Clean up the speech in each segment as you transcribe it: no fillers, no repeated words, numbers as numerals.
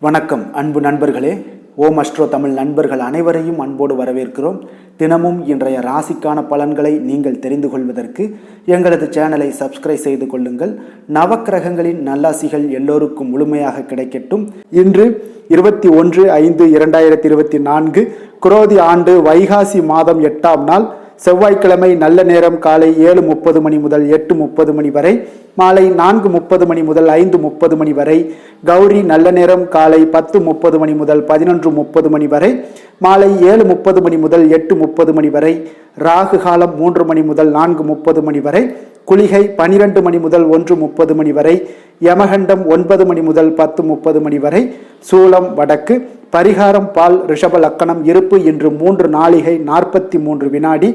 வணக்கம் அன்பு நண்பர்களே. ஓம் அஸ்ட்ரோ தமிழ் நண்பர்கள் அனைவரையும் அன்போடு வரவேற்கிறோம். தினமும் இன்றைய ராசிக்கான பலன்களை நீங்கள் தெரிந்து கொள்வதற்கு எங்களது சேனலை சப்ஸ்கிரைப் செய்து கொள்ளுங்கள். நவக்கிரகங்களின் நல்லாசிகள் எல்லோருக்கும் முழுமையாக கிடைக்கட்டும். இன்று 21/5/2024 குரோதி ஆண்டு வைகாசி மாதம் 8ஆம் நாள் செவ்வாய்க்கிழமை. நல்ல நேரம் காலை 7:30 மணி முதல் 8:30 மணி வரை, மாலை 4:30 மணி முதல் 5:30 மணி வரை. கௌரி நல்ல நேரம் காலை 10:30 மணி முதல் 11:30 மணி வரை, மாலை 7:30 மணி முதல் 8:30 மணி வரை. ராகு காலம் 3 மணி முதல் 4:30 மணி வரை. குளிகை 12 மணி முதல் 1:30 மணி வரை. யமகண்டம் 9 மணி முதல் 10:30 மணி வரை. சூலம் வடக்கு. பரிகாரம் பால். ரிஷப லக்கணம். இருப்பு இன்று 3 நாழிகை 43 வினாடி.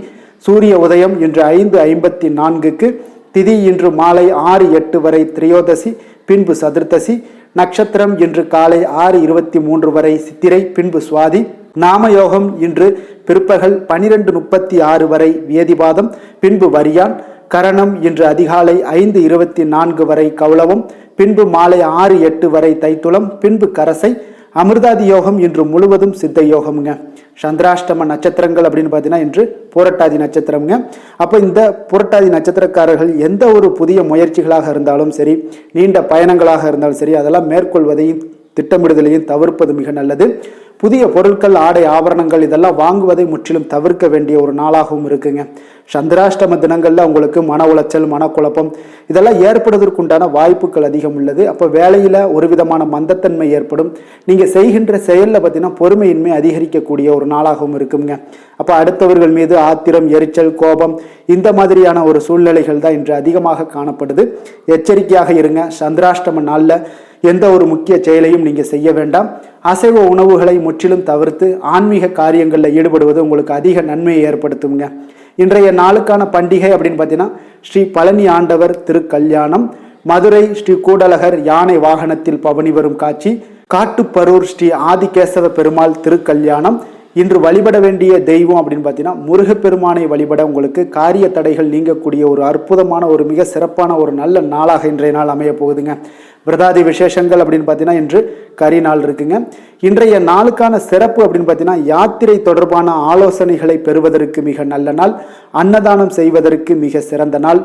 சூரிய உதயம் இன்று 5:54. திதி இன்று மாலை 6:08 வரை திரையோதசி, பின்பு சதுர்த்தசி. நட்சத்திரம் இன்று காலை 6:23 வரை சித்திரை, பின்பு சுவாதி. நாமயோகம் இன்று பிற்பகல் 12:36 வரை வியதிபாதம், பின்பு வரியான். கரணம் இன்று அதிகாலை 5:24 வரை கௌளவம், பின்பு மாலை 6:08 வரை தைத்துளம், பின்பு கரசை. அமிர்தாதி யோகம் இன்று முழுவதும் சித்த யோகம்ங்க. சந்திராஷ்டம நட்சத்திரங்கள் அப்படின்னு பார்த்தீங்கன்னா இன்று புரட்டாதி நட்சத்திரம்ங்க. அப்போ இந்த புரட்டாதி நட்சத்திரக்காரர்கள் எந்த ஒரு புதிய முயற்சிகளாக இருந்தாலும் சரி, நீண்ட பயணங்களாக இருந்தாலும் சரி, அதெல்லாம் மேற்கொள்வதையும் திட்டமிடுதலையும் தவிர்ப்பது மிக நல்லது. புதிய பொருட்கள், ஆடை, ஆபரணங்கள் இதெல்லாம் வாங்குவதை முற்றிலும் தவிர்க்க வேண்டிய ஒரு நாளாகவும் இருக்குங்க. சந்திராஷ்டம தினங்கள்ல உங்களுக்கு மன உளைச்சல், மனக்குழப்பம் இதெல்லாம் ஏற்படுவதற்குண்டான வாய்ப்புகள் அதிகம் உள்ளது. அப்போ வேலையில ஒரு விதமான மந்தத்தன்மை ஏற்படும். நீங்க செய்கின்ற செயல்ல பார்த்தீங்கன்னா பொறுமையின்மை அதிகரிக்கக்கூடிய ஒரு நாளாகவும் இருக்குங்க. அப்போ அடுத்தவர்கள் மீது ஆத்திரம், எரிச்சல், கோபம் இந்த மாதிரியான ஒரு சூழ்நிலைகள் தான் இன்று அதிகமாக காணப்படுது. எச்சரிக்கையாக இருங்க. சந்திராஷ்டம நாள்ல எந்த ஒரு முக்கிய செயலையும் நீங்க செய்ய வேண்டாம். அசைவ உணவுகளை முற்றிலும் தவிர்த்து ஆன்மீக காரியங்களில் ஈடுபடுவது உங்களுக்கு அதிக நன்மையை ஏற்படுத்துங்க. இன்றைய நாளுக்கான பண்டிகை அப்படின்னு பார்த்தீங்கன்னா ஸ்ரீ பழனி ஆண்டவர் திருக்கல்யாணம், மதுரை ஸ்ரீ கூடலகர் யானை வாகனத்தில் பவனி வரும் காட்சி, காட்டுப்பரூர் ஸ்ரீ ஆதிகேசவ பெருமாள் திருக்கல்யாணம். இன்று வழிபட வேண்டிய தெய்வம் அப்படின்னு பார்த்தீங்கன்னா முருகப்பெருமானை வழிபட உங்களுக்கு காரிய தடைகள் நீங்கக்கூடிய ஒரு அற்புதமான ஒரு மிக சிறப்பான ஒரு நல்ல நாளாக இன்றைய நாள் அமைய போகுதுங்க. விரதாதி விசேஷங்கள் அப்படின்னு பார்த்தீங்கன்னா இன்று கரி நாள் இருக்குங்க. இன்றைய நாளுக்கான சிறப்பு அப்படின்னு பார்த்தீங்கன்னா யாத்திரை தொடர்பான ஆலோசனைகளை பெறுவதற்கு மிக நல்ல நாள், அன்னதானம் செய்வதற்கு மிக சிறந்த நாள்,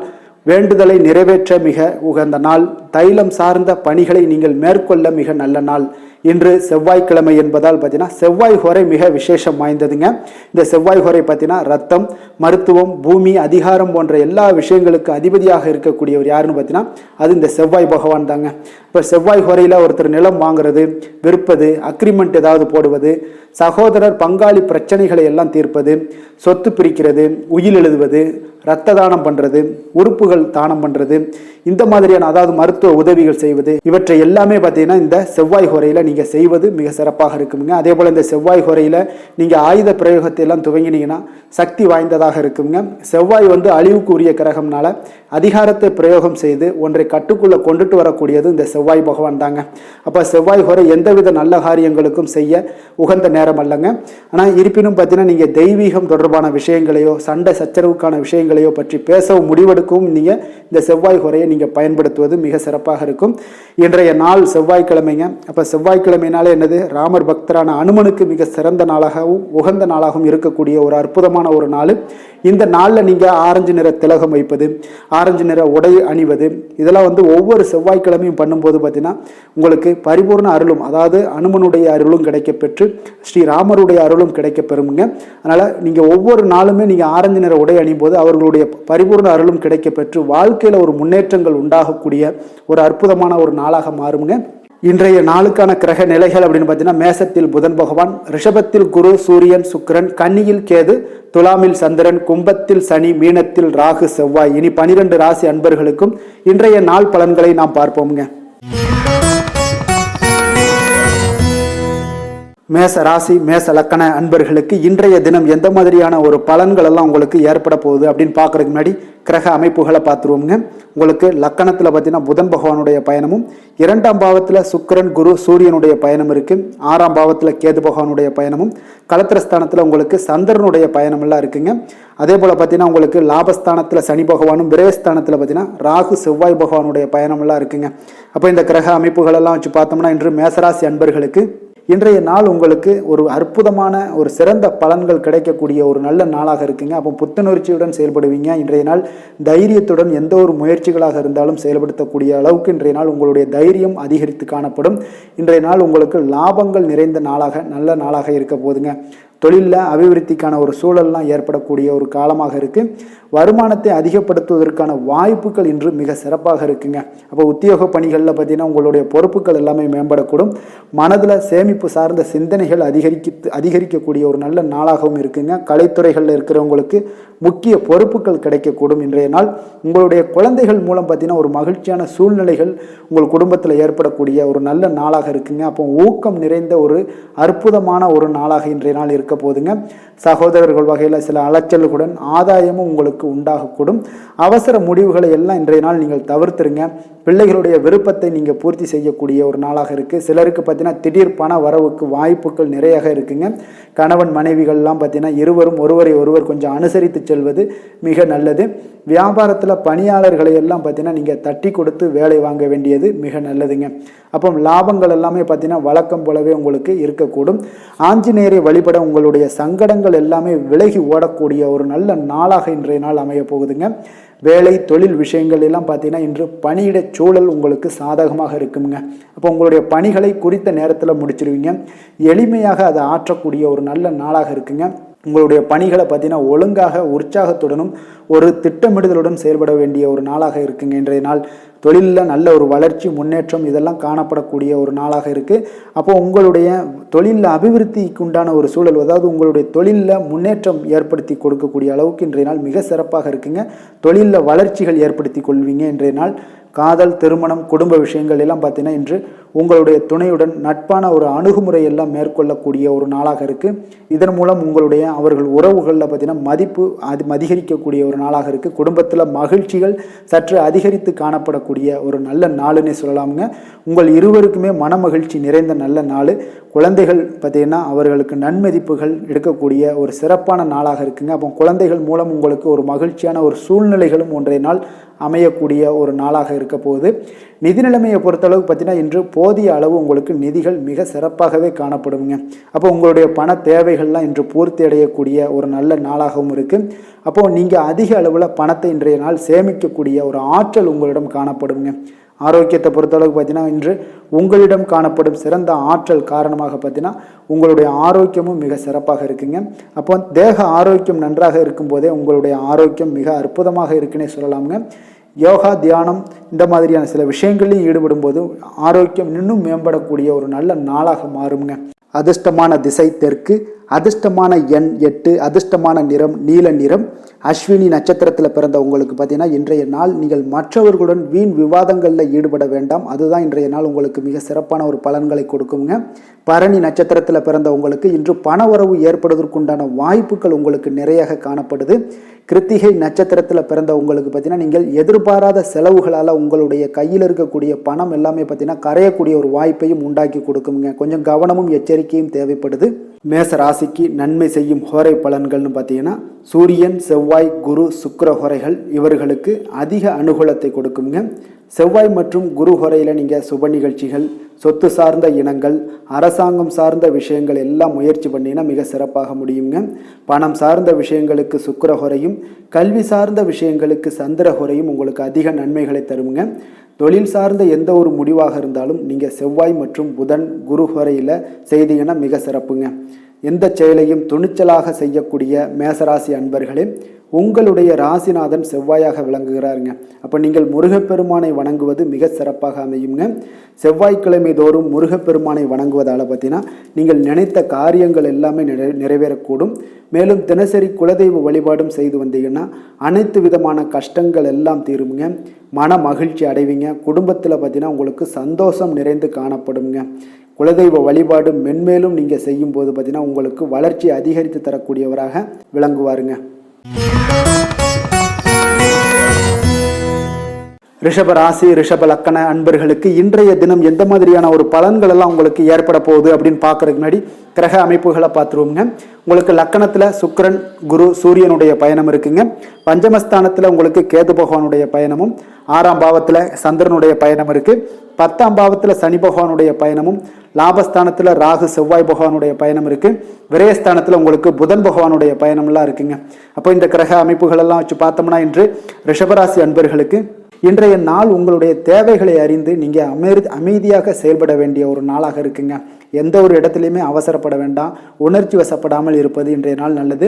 வேண்டுதலை நிறைவேற்ற மிக உகந்த நாள், தைலம் சார்ந்த பணிகளை நீங்கள் மேற்கொள்ள மிக நல்ல நாள். இன்று செவ்வாய்க்கிழமை என்பதால் பார்த்தீங்கன்னா செவ்வாய் ஹோரை மிக விசேஷம் வாய்ந்ததுங்க. இந்த செவ்வாய் ஹோரை பார்த்தீங்கன்னா ரத்தம், மருத்துவம், பூமி, அதிகாரம் போன்ற எல்லா விஷயங்களுக்கு அதிபதியாக இருக்கக்கூடியவர் யாருன்னு பார்த்தீங்கன்னா அது இந்த செவ்வாய் பகவான் தாங்க. இப்போ செவ்வாய் ஹோரையில் ஒருத்தர் நிலம் வாங்குறது, விற்பது, அக்ரிமெண்ட் ஏதாவது போடுவது, சகோதரர் பங்காளி பிரச்சனைகளை எல்லாம் தீர்ப்பது, சொத்து பிரிக்கிறது, உயில் எழுதுவது, இரத்த தானம் பண்றது, உறுப்புகள் தானம் பண்றது, இந்த மாதிரியான அதாவது மருத்துவ உதவிகள் செய்வது, இவற்றை எல்லாமே பார்த்தீங்கன்னா இந்த செவ்வாய் ஹோரையில் நீங்க செய்வது மிக சிறப்பாக இருக்குங்க. அதே போல இந்த செவ்வாய் ஹோரையில் நீங்க ஆயுத பிரயோகத்தை எல்லாம் துவங்கினீங்கன்னா சக்தி வாய்ந்ததாக இருக்குங்க. செவ்வாய் அழிவுக்கு உரிய கிரகம்னால அதிகாரத்தை பிரயோகம் செய்து ஒன்றை கட்டுக்குள்ள கொண்டுட்டு வரக்கூடியது இந்த செவ்வாய் பகவான் தாங்க. அப்ப செவ்வாய் ஹோரை எந்தவித நல்ல காரியங்களுக்கும் செய்ய உகந்த நேரம் அல்லங்க. ஆனா இருப்பினும் பார்த்தீங்கன்னா நீங்க தெய்வீகம் தொடர்பான விஷயங்களையோ, சண்டை சச்சரவுக்கான விஷயங்களையோ பற்றி பேசவும் முடிவெடுக்கவும் நீங்க இந்த செவ்வாய் ஹோரையை நீங்க பயன்படுத்துவது மிக சிறப்பாக இருக்கும். இன்றைய நாள் செவ்வாய்க்கிழமைங்க. அப்ப செவ்வாய்க்கிழமைனாலே என்னது, ராமர் பக்தரான அனுமனுக்கு மிக சிறந்த நாளாகவும் உகந்த நாளாகவும் இருக்கக்கூடிய ஒரு அற்புதமான ஒரு நாள். இந்த நாளில் நீங்க ஆரஞ்சு நிற திலகம் வைப்பது, ஆரஞ்சு நிற உடை அணிவது, இதெல்லாம் ஒவ்வொரு செவ்வாய்க்கிழமையும் பண்ணும்போது பார்த்தீங்கன்னா உங்களுக்கு பரிபூர்ண அருளும், அதாவது அனுமனுடைய அருளும் கிடைக்க பெற்று ஸ்ரீராமருடைய அருளும் கிடைக்க பெறுங்க. அதனால நீங்க ஒவ்வொரு நாளுமே நீங்க ஆரஞ்சு நிற உடை அணியும் போது அவர்களுடைய பரிபூர்ண அருளும் கிடைக்க பெற்று வாழ்க்கையில ஒரு முன்னேற்றங்கள் உண்டாகக்கூடிய ஒரு அற்புதமான ஒரு நாளாக மாறுங்க. இன்றைய நாளுக்கான கிரக நிலைகள் அப்படின்னு பார்த்தீங்கன்னா மேசத்தில் புதன் பகவான், ரிஷபத்தில் குரு, சூரியன், சுக்கிரன், கன்னியில் கேது, துலாமில் சந்திரன், கும்பத்தில் சனி, மீனத்தில் ராகு, செவ்வாய். இனி 12 ராசி அன்பர்களுக்கும் இன்றைய நாள் பலன்களை நாம் பார்ப்போம்ங்க. மேச ராசி மேச லக்கண அன்பர்களுக்கு இன்றைய தினம் எந்த மாதிரியான ஒரு பலன்கள் எல்லாம் உங்களுக்கு ஏற்பட போகுது அப்படின்னு பார்க்கறதுக்கு முன்னாடி கிரக அமைப்புகளை பார்த்துருவோங்க. உங்களுக்கு லக்கணத்தில் பார்த்தீங்கன்னா புதன் பகவானுடைய பயணமும், 2ஆம் பாவத்தில் சுக்கிரன் குரு சூரியனுடைய பயணம் இருக்கு, 6ஆம் பாவத்தில் கேது பகவானுடைய பயணமும், களத்திரஸ்தானத்தில் உங்களுக்கு சந்திரனுடைய பயணம் எல்லாம் இருக்குங்க. அதே போல் பார்த்தீங்கன்னா உங்களுக்கு லாபஸ்தானத்தில் சனி பகவானும், விரயஸ்தானத்தில் பார்த்தீங்கன்னா ராகு செவ்வாய் பகவானுடைய பயணம் எல்லாம் இருக்குங்க. அப்போ இந்த கிரக அமைப்புகள் எல்லாம் வச்சு பார்த்தோம்னா இன்று மேசராசி அன்பர்களுக்கு இன்றைய நாள் உங்களுக்கு ஒரு அற்புதமான ஒரு சிறந்த பலன்கள் கிடைக்கக்கூடிய ஒரு நல்ல நாளாக இருக்குங்க. அப்போ புத்துணர்ச்சியுடன் செயல்படுவீங்க. இன்றைய நாள் தைரியத்துடன் எந்த ஒரு முயற்சிகளாக இருந்தாலும் செயல்படுத்தக்கூடிய அளவுக்கு இன்றைய நாள் உங்களுடைய தைரியம் அதிகரித்து காணப்படும். இன்றைய நாள் உங்களுக்கு லாபங்கள் நிறைந்த நாளாக நல்ல நாளாக இருக்க போதுங்க. தொழிலில் அபிவிருத்திக்கான ஒரு சூழல்லாம் ஏற்படக்கூடிய ஒரு காலமாக இருக்குது. வருமானத்தை அதிகப்படுத்துவதற்கான வாய்ப்புகள் இன்று மிக சிறப்பாக இருக்குங்க. அப்போ உத்தியோக பணிகளில் பார்த்தீங்கன்னா உங்களுடைய பொறுப்புகள் எல்லாமே மேம்படக்கூடும். மனதில் சேமிப்பு சார்ந்த சிந்தனைகள் அதிகரிக்கக்கூடிய ஒரு நல்ல நாளாகவும் இருக்குங்க. கலைத்துறைகளில் இருக்கிறவங்களுக்கு முக்கிய பொறுப்புகள் கிடைக்கக்கூடும். இன்றைய நாள் உங்களுடைய குழந்தைகள் மூலம் பார்த்தீங்கன்னா ஒரு மகிழ்ச்சியான சூழ்நிலைகள் உங்கள் குடும்பத்தில் ஏற்படக்கூடிய ஒரு நல்ல நாளாக இருக்குங்க. அப்போ ஊக்கம் நிறைந்த ஒரு அற்புதமான ஒரு நாளாக இன்றைய நாள் இருக்க போதுங்க. சகோதரர்கள் வகையில் சில அலைச்சல்களுடன் ஆதாயமும் உங்களுக்கு உண்டாகக்கூடும். அவசர முடிவுகளை எல்லாம் இன்றைய நாள் நீங்கள் தவிர்த்துருங்க. பிள்ளைகளுடைய விருப்பத்தை நீங்கள் பூர்த்தி செய்யக்கூடிய ஒரு நாளாக இருக்குது. சிலருக்கு பார்த்தீங்கன்னா திடீர் பண வரவுக்கு வாய்ப்புகள் நிறையாக இருக்குங்க. கணவன் மனைவிகள்லாம் பார்த்தீங்கன்னா இருவரும் ஒருவரை ஒருவர் கொஞ்சம் அனுசரித்து செல்வது மிக நல்லது. வியாபாரத்தில் பணியாளர்களை எல்லாம் பார்த்தீங்கன்னா நீங்கள் தட்டி கொடுத்து வேலை வாங்க வேண்டியது மிக நல்லதுங்க. அப்போ லாபங்கள் எல்லாமே பார்த்தீங்கன்னா வழக்கம் போலவே உங்களுக்கு இருக்கக்கூடும். ஆஞ்சநேயரை வழிபட உங்களுடைய சங்கடங்கள் எல்லாமே விலகி ஓடக்கூடிய ஒரு நல்ல நாளாக இன்றைய நாள் அமைய போகுதுங்க. வேலை தொழில் விஷயங்கள் எல்லாம் பார்த்தீங்கன்னா இன்று பணியிட சூழல் உங்களுக்கு சாதகமாக இருக்குங்க. அப்போ உங்களுடைய பணிகளை குறித்த நேரத்தில் முடிச்சிருவீங்க. எளிமையாக அதை ஆற்றக்கூடிய ஒரு நல்ல நாளாக இருக்குங்க. உங்களுடைய பணிகளை பார்த்தீங்கன்னா ஒழுங்காக உற்சாகத்துடனும் ஒரு திட்டமிடுதலுடன் செயல்பட வேண்டிய ஒரு நாளாக இருக்குங்க. இன்றைய நாள் தொழிலில் நல்ல ஒரு வளர்ச்சி முன்னேற்றம் இதெல்லாம் காணப்படக்கூடிய ஒரு நாளாக இருக்குது. அப்போ உங்களுடைய தொழிலில் அபிவிருத்திக்கு உண்டான ஒரு சூழல், அதாவது உங்களுடைய தொழிலில் முன்னேற்றம் ஏற்படுத்தி கொடுக்கக்கூடிய அளவுக்கு இன்றைய நாள் மிக சிறப்பாக இருக்குங்க. தொழிலில் வளர்ச்சிகள் ஏற்படுத்தி கொள்வீங்க. இன்றைய நாள் காதல், திருமணம், குடும்ப விஷயங்கள் எல்லாம் பார்த்தீங்கன்னா இன்று உங்களுடைய துணையுடன் நட்பான ஒரு அணுகுமுறை எல்லாம் மேற்கொள்ளக்கூடிய ஒரு நாளாக இருக்குது. இதன் மூலம் உங்களுடைய அவர்கள் உறவுகளில் பார்த்தீங்கன்னா மதிப்பு அதிகரிக்கக்கூடிய ஒரு நாளாக இருக்குது. குடும்பத்தில் மகிழ்ச்சிகள் சற்று அதிகரித்து காணப்படக்கூடிய ஒரு நல்ல நாளுன்னே சொல்லலாமுங்க. உங்கள் இருவருக்குமே மன மகிழ்ச்சி நிறைந்த நல்ல நாள். குழந்தைகள் பார்த்தீங்கன்னா அவர்களுக்கு நன்மதிப்புகள் எடுக்கக்கூடிய ஒரு சிறப்பான நாளாக இருக்குங்க. அப்போ குழந்தைகள் மூலம் உங்களுக்கு ஒரு மகிழ்ச்சியான ஒரு சூழ்நிலைகளும் ஒன்றைய நாள் அமையக்கூடிய ஒரு நாளாக இருக்க போகுது. நிதி நிலைமையை பொறுத்தளவுக்கு பார்த்தீங்கன்னா இன்று போதிய அளவு உங்களுக்கு நிதிகள் மிக சிறப்பாகவே காணப்படுங்க. அப்போ உங்களுடைய பண தேவைகள்லாம் இன்று பூர்த்தி அடையக்கூடிய ஒரு நல்ல நாளாகவும் இருக்குது. அப்போது நீங்கள் அதிக அளவில் பணத்தை இன்றைய நாள் சேமிக்கக்கூடிய ஒரு ஆற்றல் உங்களிடம் காணப்படுங்க. ஆரோக்கியத்தை பொறுத்தளவுக்கு பார்த்தீங்கன்னா இன்று உங்களிடம் காணப்படும் சிறந்த ஆற்றல் காரணமாக பார்த்தீங்கன்னா உங்களுடைய ஆரோக்கியமும் மிக சிறப்பாக இருக்குங்க. அப்போ தேக ஆரோக்கியம் நன்றாக இருக்கும்போதே உங்களுடைய ஆரோக்கியம் மிக அற்புதமாக இருக்குன்னே சொல்லலாமுங்க. யோகா, தியானம் இந்த மாதிரியான சில விஷயங்களையும் ஈடுபடும் போது ஆரோக்கியம் இன்னும் மேம்படக்கூடிய ஒரு நல்ல நாளாக மாறுங்க. அதிர்ஷ்டமான திசை தெற்கு, அதிர்ஷ்டமான எண் 8, அதிர்ஷ்டமான நிறம் நீல நிறம். அஸ்வினி நட்சத்திரத்தில் பிறந்த உங்களுக்கு பார்த்தீங்கன்னா இன்றைய நாள் நீங்கள் மற்றவர்களுடன் வீண் விவாதங்களில் ஈடுபட வேண்டாம். அதுதான் இன்றைய நாள் உங்களுக்கு மிக சிறப்பான ஒரு பலன்களை கொடுக்குங்க. பரணி நட்சத்திரத்தில் பிறந்த உங்களுக்கு இன்று பணவரவு ஏற்படுவதற்குண்டான வாய்ப்புகள் உங்களுக்கு நிறைய காணப்படுது. கிருத்திகை நட்சத்திரத்தில் பிறந்த உங்களுக்கு பார்த்தீங்கன்னா நீங்கள் எதிர்பாராத செலவுகளால் உங்களுடைய கையில் இருக்கக்கூடிய பணம் எல்லாமே பார்த்தீங்கன்னா கரையக்கூடிய ஒரு வாய்ப்பையும் உண்டாக்கி கொடுக்குங்க. கொஞ்சம் கவனமும் எச்சரிக்கையும் தேவைப்படுது. மேச ராசிக்கு நன்மை செய்யும் ஹோரை பலன்கள்னு பார்த்தீங்கன்னா சூரியன், செவ்வாய், குரு, சுக்கிர ஹோரைகள் இவர்களுக்கு அதிக அனுகூலத்தை கொடுக்குங்க. செவ்வாய் மற்றும் குரு ஹோரையில் நீங்கள் சுப நிகழ்ச்சிகள், சொத்து சார்ந்த இனங்கள், அரசாங்கம் சார்ந்த விஷயங்கள் எல்லாம் முயற்சி பண்ணினா மிக சிறப்பாக முடியுங்க. பணம் சார்ந்த விஷயங்களுக்கு சுக்கிர ஹோரையும், கல்வி சார்ந்த விஷயங்களுக்கு சந்திர ஹோரையும் உங்களுக்கு அதிக நன்மைகளை தருங்க. தொழில் சார்ந்த எந்த ஒரு முடிவாக இருந்தாலும் நீங்கள் செவ்வாய் மற்றும் புதன், குரு ஹோரையில் செய்தீங்கன்னா மிக சிறப்புங்க. எந்த செயலையும் துணிச்சலாக செய்யக்கூடிய மேசராசி அன்பர்களே, உங்களுடைய ராசிநாதன் செவ்வாயாக விளங்குகிறாருங்க. அப்போ நீங்கள் முருகப்பெருமானை வணங்குவது மிக சிறப்பாக அமையுங்க. செவ்வாய்க்கிழமை தோறும் முருகப்பெருமானை வணங்குவதால் பார்த்தீங்கன்னா நீங்கள் நினைத்த காரியங்கள் எல்லாமே நிறைவேறக்கூடும். மேலும் தினசரி குலதெய்வ வழிபாடும் செய்து வந்தீங்கன்னா அனைத்து விதமான கஷ்டங்கள் எல்லாம் தீருங்க. மன மகிழ்ச்சி அடைவீங்க. குடும்பத்தில் பார்த்தீங்கன்னா உங்களுக்கு சந்தோஷம் நிறைந்து காணப்படுங்க. குலதெய்வ வழிபாடு மென்மேலும் நீங்கள் செய்யும்போது பார்த்தீங்கன்னா உங்களுக்கு வளர்ச்சி அதிகரித்து தரக்கூடியவராக விளங்குவாருங்க. ரிஷப ராசி ரிஷப லக்கண அன்பர்களுக்கு இன்றைய தினம் எந்த மாதிரியான ஒரு பலன்கள் எல்லாம் உங்களுக்கு ஏற்பட போகுது அப்படின்னு பார்க்கறதுக்கு முன்னாடி கிரக அமைப்புகளை பார்த்துருவோங்க. உங்களுக்கு லக்கணத்தில் சுக்கிரன் குரு சூரியனுடைய பயணம் இருக்குங்க. பஞ்சமஸ்தானத்தில் உங்களுக்கு கேது பகவானுடைய பயணமும், 6ஆம் பாவத்தில் சந்திரனுடைய பயணம் இருக்கு. 10ஆம் பாவத்தில் சனி பகவானுடைய பயணமும், லாபஸ்தானத்தில் ராகு செவ்வாய் பகவானுடைய பயணம் இருக்கு. விரயஸ்தானத்தில் உங்களுக்கு புதன் பகவானுடைய பயணம்லாம் இருக்குங்க. அப்போ இந்த கிரக அமைப்புகள் எல்லாம் வச்சு பார்த்தோம்னா இன்று ரிஷபராசி அன்பர்களுக்கு இன்றைய நாள் உங்களுடைய தேவைகளை அறிந்து நீங்கள் அமைதியாக செயல்பட வேண்டிய ஒரு நாளாக இருக்குங்க. எந்த ஒரு இடத்துலையுமே அவசரப்பட வேண்டாம். உணர்ச்சி வசப்படாமல் இருப்பது இன்றைய நாள் நல்லது.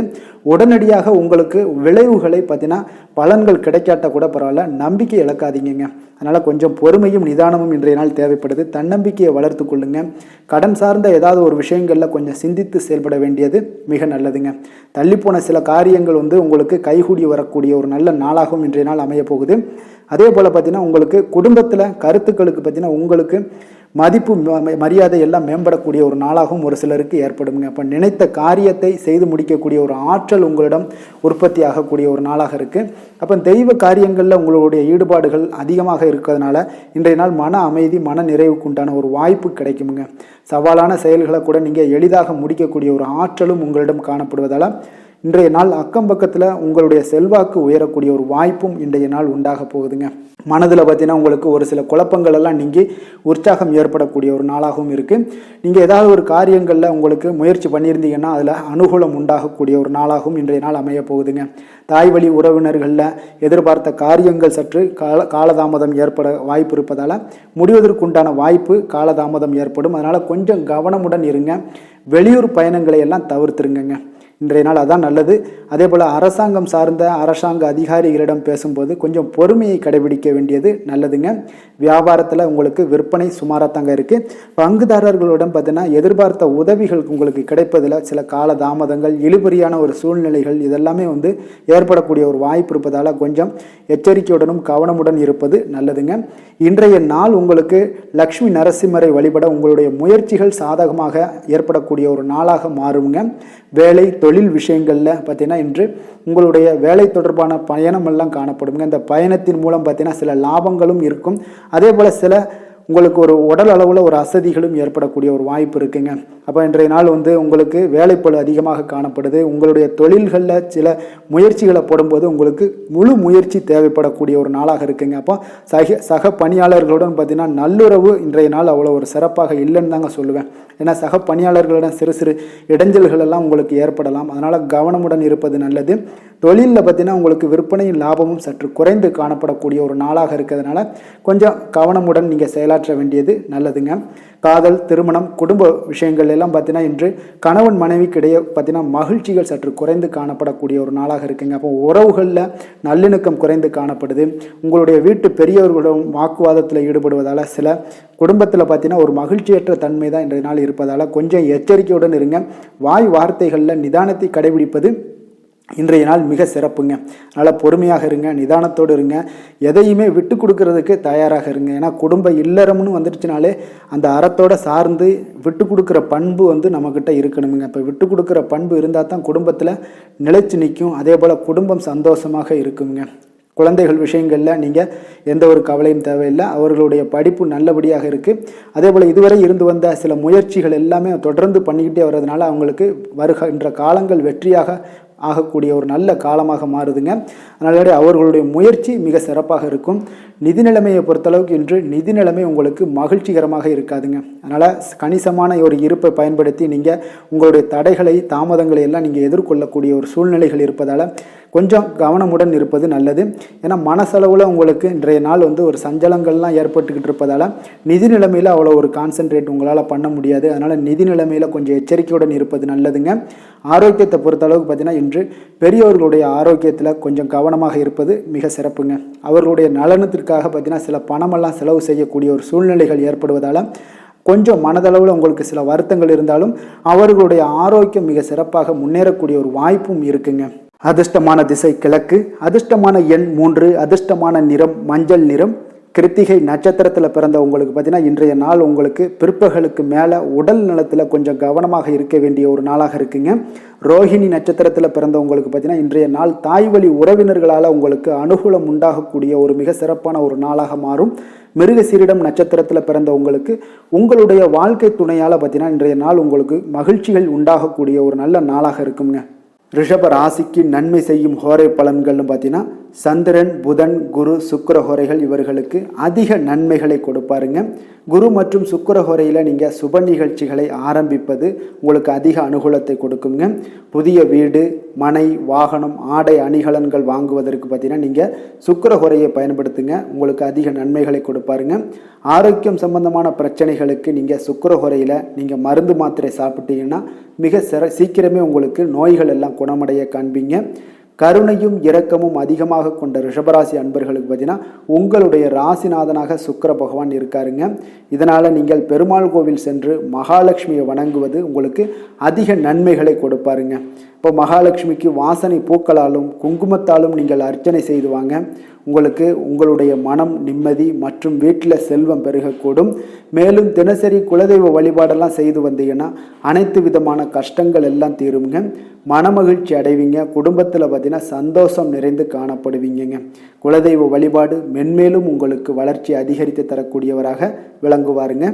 உடனடியாக உங்களுக்கு விளைவுகளை பார்த்தீங்கன்னா பலன்கள் கிடைக்காட்ட கூட பரவாயில்ல, நம்பிக்கை இழக்காதீங்க. அதனால் கொஞ்சம் பொறுமையும் நிதானமும் இன்றைய நாள் தேவைப்படுது. தன்னம்பிக்கையை வளர்த்து கொள்ளுங்க. கடன் சார்ந்த ஏதாவது ஒரு விஷயங்களில் கொஞ்சம் சிந்தித்து செயல்பட வேண்டியது மிக நல்லதுங்க. தள்ளிப்போன சில காரியங்கள் உங்களுக்கு கைகூடி வரக்கூடிய ஒரு நல்ல நாளாகவும் இன்றைய நாள் அமைய போகுது. அதே போல் பார்த்தீங்கன்னா உங்களுக்கு குடும்பத்தில் கருத்துக்களுக்கு பார்த்தீங்கன்னா உங்களுக்கு மதிப்பு மரியாதை எல்லாம் மேம்படக்கூடிய ஒரு நாளாகவும் ஒரு சிலருக்கு ஏற்படுங்க. அப்போ நினைத்த காரியத்தை செய்து முடிக்கக்கூடிய ஒரு ஆற்றல் உங்களிடம் உற்பத்தி ஆகக்கூடிய ஒரு நாளாக இருக்குது. அப்போ தெய்வ காரியங்களில் உங்களுடைய ஈடுபாடுகள் அதிகமாக இருக்கிறதுனால இன்றைய நாள் மன அமைதி மன நிறைவுக்கு உண்டான ஒரு வாய்ப்பு கிடைக்குமுங்க. சவாலான செயல்களை கூட நீங்கள் எளிதாக முடிக்கக்கூடிய ஒரு ஆற்றலும் உங்களிடம் காணப்படுவதால் இன்றைய நாள் அக்கம் பக்கத்தில் உங்களுடைய செல்வாக்கு உயரக்கூடிய ஒரு வாய்ப்பும் இன்றைய நாள் உண்டாக போகுதுங்க. மனதில் பார்த்தீங்கன்னா உங்களுக்கு ஒரு சில குழப்பங்கள் எல்லாம் நீங்கி உற்சாகம் ஏற்படக்கூடிய ஒரு நாளாகவும் இருக்குது. நீங்கள் ஏதாவது ஒரு காரியங்களில் உங்களுக்கு முயற்சி பண்ணியிருந்தீங்கன்னா அதில் அனுகூலம் உண்டாகக்கூடிய ஒரு நாளாகவும் இன்றைய நாள் அமைய போகுதுங்க. தாய் வழி உறவினர்களில் எதிர்பார்த்த காரியங்கள் சற்று காலதாமதம் ஏற்பட வாய்ப்பு இருப்பதால் முடிவதற்குண்டான வாய்ப்பு காலதாமதம் ஏற்படும். அதனால் கொஞ்சம் கவனமுடன் இருங்க. வெளியூர் பயணங்களை எல்லாம் தவிர்த்துருங்க. இன்றைய நாள் அதான் நல்லது. அதே போல் அரசாங்கம் சார்ந்த அரசாங்க அதிகாரிகளிடம் பேசும்போது கொஞ்சம் பொறுமையை கடைபிடிக்க வேண்டியது நல்லதுங்க. வியாபாரத்தில் உங்களுக்கு விற்பனை சுமாராக தாங்க இருக்குது. பங்குதாரர்களுடன் பார்த்தீங்கன்னா எதிர்பார்த்த உதவிகள் உங்களுக்கு கிடைப்பதில் சில கால தாமதங்கள், இழுபறியான ஒரு சூழ்நிலைகள் இதெல்லாமே ஏற்படக்கூடிய ஒரு வாய்ப்பு இருப்பதால் கொஞ்சம் எச்சரிக்கையுடனும் கவனமுடன் இருப்பது நல்லதுங்க. இன்றைய நாள் உங்களுக்கு லக்ஷ்மி நரசிம்மரை வழிபட உங்களுடைய முயற்சிகள் சாதகமாக ஏற்படக்கூடிய ஒரு நாளாக மாறுங்க. வேலை தொழில் விஷயங்களில் பார்த்தீங்கன்னா இன்று உங்களுடைய வேலை தொடர்பான பயணம் எல்லாம் காணப்படுங்க. இந்த பயணத்தின் மூலம் பார்த்தீங்கன்னா சில லாபங்களும் இருக்கும். அதே போல் சில உங்களுக்கு ஒரு உடல் அளவில் ஒரு அசதிகளும் ஏற்படக்கூடிய ஒரு வாய்ப்பு இருக்குங்க. அப்போ இன்றைய நாள் உங்களுக்கு வேலைப்பளு அதிகமாக காணப்படுது. உங்களுடைய தொழில்களில் சில முயற்சிகளை போடும்போது உங்களுக்கு முழு முயற்சி தேவைப்படக்கூடிய ஒரு நாளாக இருக்குங்க. அப்போ சக பணியாளர்களுடன் பார்த்தீங்கன்னா நல்லுறவு இன்றைய நாள் அவ்வளோ ஒரு சிறப்பாக இல்லைன்னு தாங்க சொல்லுவேன். ஏன்னா சக பணியாளர்களிடம் சிறு சிறு இடைஞ்சல்கள் எல்லாம் உங்களுக்கு ஏற்படலாம். அதனால் கவனமுடன் இருப்பது நல்லது. தொழிலில் பார்த்தீங்கன்னா உங்களுக்கு விற்பனையும் லாபமும் சற்று குறைந்து காணப்படக்கூடிய ஒரு நாளாக இருக்கிறதுனால கொஞ்சம் கவனமுடன் நீங்கள் செயலாற்ற வேண்டியது நல்லதுங்க. காதல், திருமணம், குடும்ப விஷயங்கள் எல்லாம் பார்த்தீங்கன்னா இன்று கணவன் மனைவிக்கிடையே பார்த்தீங்கன்னா மகிழ்ச்சிகள் சற்று குறைந்து காணப்படக்கூடிய ஒரு நாளாக இருக்குங்க. அப்போ உறவுகளில் நல்லிணக்கம் குறைந்து காணப்படுது. உங்களுடைய வீட்டு பெரியவர்களுடன் வாக்குவாதத்தில் ஈடுபடுவதால் சில குடும்பத்தில் பார்த்தீங்கன்னா ஒரு மகிழ்ச்சியற்ற தன்மை தான் இன்றைய நாள் இருப்பதால் கொஞ்சம் எச்சரிக்கையுடன் இருங்க. வாய் வார்த்தைகளில் நிதானத்தை கடைபிடிப்பது இன்றைய நாள் மிக சிறப்புங்க. அதனால் பொறுமையாக இருங்க, நிதானத்தோடு இருங்க, எதையுமே விட்டு கொடுக்கறதுக்கு தயாராக இருங்க. ஏன்னா குடும்ப இல்லறம்னு வந்துடுச்சுனாலே அந்த அறத்தோடு சார்ந்து விட்டு கொடுக்குற பண்பு நம்மக்கிட்ட இருக்கணுங்க. இப்போ விட்டு கொடுக்குற பண்பு இருந்தால் தான் குடும்பத்தில் நிலைச்சு நிற்கும். அதே போல் குடும்பம் சந்தோஷமாக இருக்குங்க. குழந்தைகள் விஷயங்களில் நீங்கள் எந்த ஒரு கவலையும் தேவையில்லை. அவர்களுடைய படிப்பு நல்லபடியாக இருக்குது. அதே போல் இதுவரை இருந்து வந்த சில முயற்சிகள் எல்லாமே தொடர்ந்து பண்ணிக்கிட்டே வர்றதுனால அவங்களுக்கு வருகின்ற காலங்கள் வெற்றியாக ஆகக்கூடிய ஒரு நல்ல காலமாக மாறுதுங்க. அதனால அவர்களுடைய முயற்சி மிக சிறப்பாக இருக்கும். நிதி நிலைமையை பொறுத்தளவுக்கு இன்று நிதி நிலைமை உங்களுக்கு மகிழ்ச்சிகரமாக இருக்காதுங்க. அதனால் கணிசமான ஒரு இருப்பை பயன்படுத்தி நீங்கள் உங்களுடைய தடைகளை தாமதங்களை எல்லாம் நீங்கள் எதிர்கொள்ளக்கூடிய ஒரு சூழ்நிலைகள் இருப்பதால் கொஞ்சம் கவனமுடன் இருப்பது நல்லது. ஏன்னா மனசளவில் உங்களுக்கு இன்றைய நாள் ஒரு சஞ்சலங்கள்லாம் ஏற்பட்டுக்கிட்டு இருப்பதால் நிதி நிலைமையில் அவ்வளோ ஒரு கான்சன்ட்ரேட் உங்களால் பண்ண முடியாது. அதனால் நிதி நிலைமையில் கொஞ்சம் எச்சரிக்கையுடன் இருப்பது நல்லதுங்க. ஆரோக்கியத்தை பொறுத்தளவுக்கு பார்த்தீங்கன்னா இன்று பெரியவர்களுடைய ஆரோக்கியத்தில் கொஞ்சம் கவனமாக இருப்பது மிக சிறப்புங்க. அவர்களுடைய நலனத்திற்காக பார்த்தீங்கன்னா சில பணமெல்லாம் செலவு செய்யக்கூடிய ஒரு சூழ்நிலைகள் ஏற்படுவதால் கொஞ்சம் மனதளவில் உங்களுக்கு சில வருத்தங்கள் இருந்தாலும் அவர்களுடைய ஆரோக்கியம் மிக சிறப்பாக முன்னேறக்கூடிய ஒரு வாய்ப்பும் இருக்குங்க. அதிர்ஷ்டமான திசை கிழக்கு, அதிர்ஷ்டமான எண் 3, அதிர்ஷ்டமான நிறம் மஞ்சள் நிறம், கிருத்திகை நட்சத்திரத்தில் பிறந்த உங்களுக்கு பார்த்தீங்கன்னா இன்றைய நாள் உங்களுக்கு பிற்பகலுக்கு மேலே உடல் நலத்தில் கொஞ்சம் கவனமாக இருக்க வேண்டிய ஒரு நாளாக இருக்குங்க. ரோஹிணி நட்சத்திரத்தில் பிறந்த உங்களுக்கு பார்த்தீங்கன்னா இன்றைய நாள் தாய் வழி உறவினர்களால் உங்களுக்கு அனுகூலம் உண்டாகக்கூடிய ஒரு மிக சிறப்பான ஒரு நாளாக மாறும். மிருகசீரிடம் நட்சத்திரத்தில் பிறந்த உங்களுக்கு உங்களுடைய வாழ்க்கை துணையால் பார்த்தீங்கன்னா இன்றைய நாள் உங்களுக்கு மகிழ்ச்சிகள் உண்டாகக்கூடிய ஒரு நல்ல நாளாக இருக்குங்க. ரிஷப ராசிக்கு நன்மை செய்யும் ஹோரை பலன்கள்னு பார்த்தீங்கன்னா சந்திரன், புதன், குரு, சுக்கிர ஹோரைகள் இவர்களுக்கு அதிக நன்மைகளை கொடுப்பாருங்க. குரு மற்றும் சுக்கிர ஹோரையில் நீங்கள் சுப நிகழ்ச்சிகளை ஆரம்பிப்பது உங்களுக்கு அதிக அனுகூலத்தை கொடுக்குங்க. புதிய வீடு, மனை, வாகனம், ஆடை அணிகலன்கள் வாங்குவதற்கு பார்த்தீங்கன்னா நீங்கள் சுக்கிர ஹோரையை பயன்படுத்துங்க, உங்களுக்கு அதிக நன்மைகளை கொடுப்பாருங்க. ஆரோக்கியம் சம்பந்தமான பிரச்சனைகளுக்கு நீங்கள் சுக்கிர ஹோரையில் நீங்கள் மருந்து மாத்திரை சாப்பிட்டீங்கன்னா மிக சீக்கிரமே உங்களுக்கு நோய்கள் எல்லாம் குணமடைய காண்பீங்க. கருணையும் இரக்கமும் அதிகமாக கொண்ட ரிஷபராசி அன்பர்களுக்கு பார்த்தீங்கன்னா உங்களுடைய ராசிநாதனாக சுக்கிர பகவான் இருக்காருங்க. இதனால் நீங்கள் பெருமாள் கோவில் சென்று மகாலட்சுமியை வணங்குவது உங்களுக்கு அதிக நன்மைகளை கொடுப்பாருங்க. இப்போ மகாலட்சுமிக்கு வாசனை பூக்களாலும் குங்குமத்தாலும் நீங்கள் அர்ச்சனை செய்து வாங்க. உங்களுக்கு உங்களுடைய மனம் நிம்மதி மற்றும் வீட்டில் செல்வம் பெருகக்கூடும். மேலும் தினசரி குலதெய்வ வழிபாடெல்லாம் செய்து வந்தீங்கன்னா அனைத்து விதமான கஷ்டங்கள் எல்லாம் தீருங்க. மனமகிழ்ச்சி அடைவீங்க. குடும்பத்தில் பார்த்தீங்கன்னா சந்தோஷம் நிறைந்து காணப்படுவீங்க. குலதெய்வ வழிபாடு மென்மேலும் உங்களுக்கு வளர்ச்சி அதிகரித்து தரக்கூடியவராக விளங்குவாருங்க.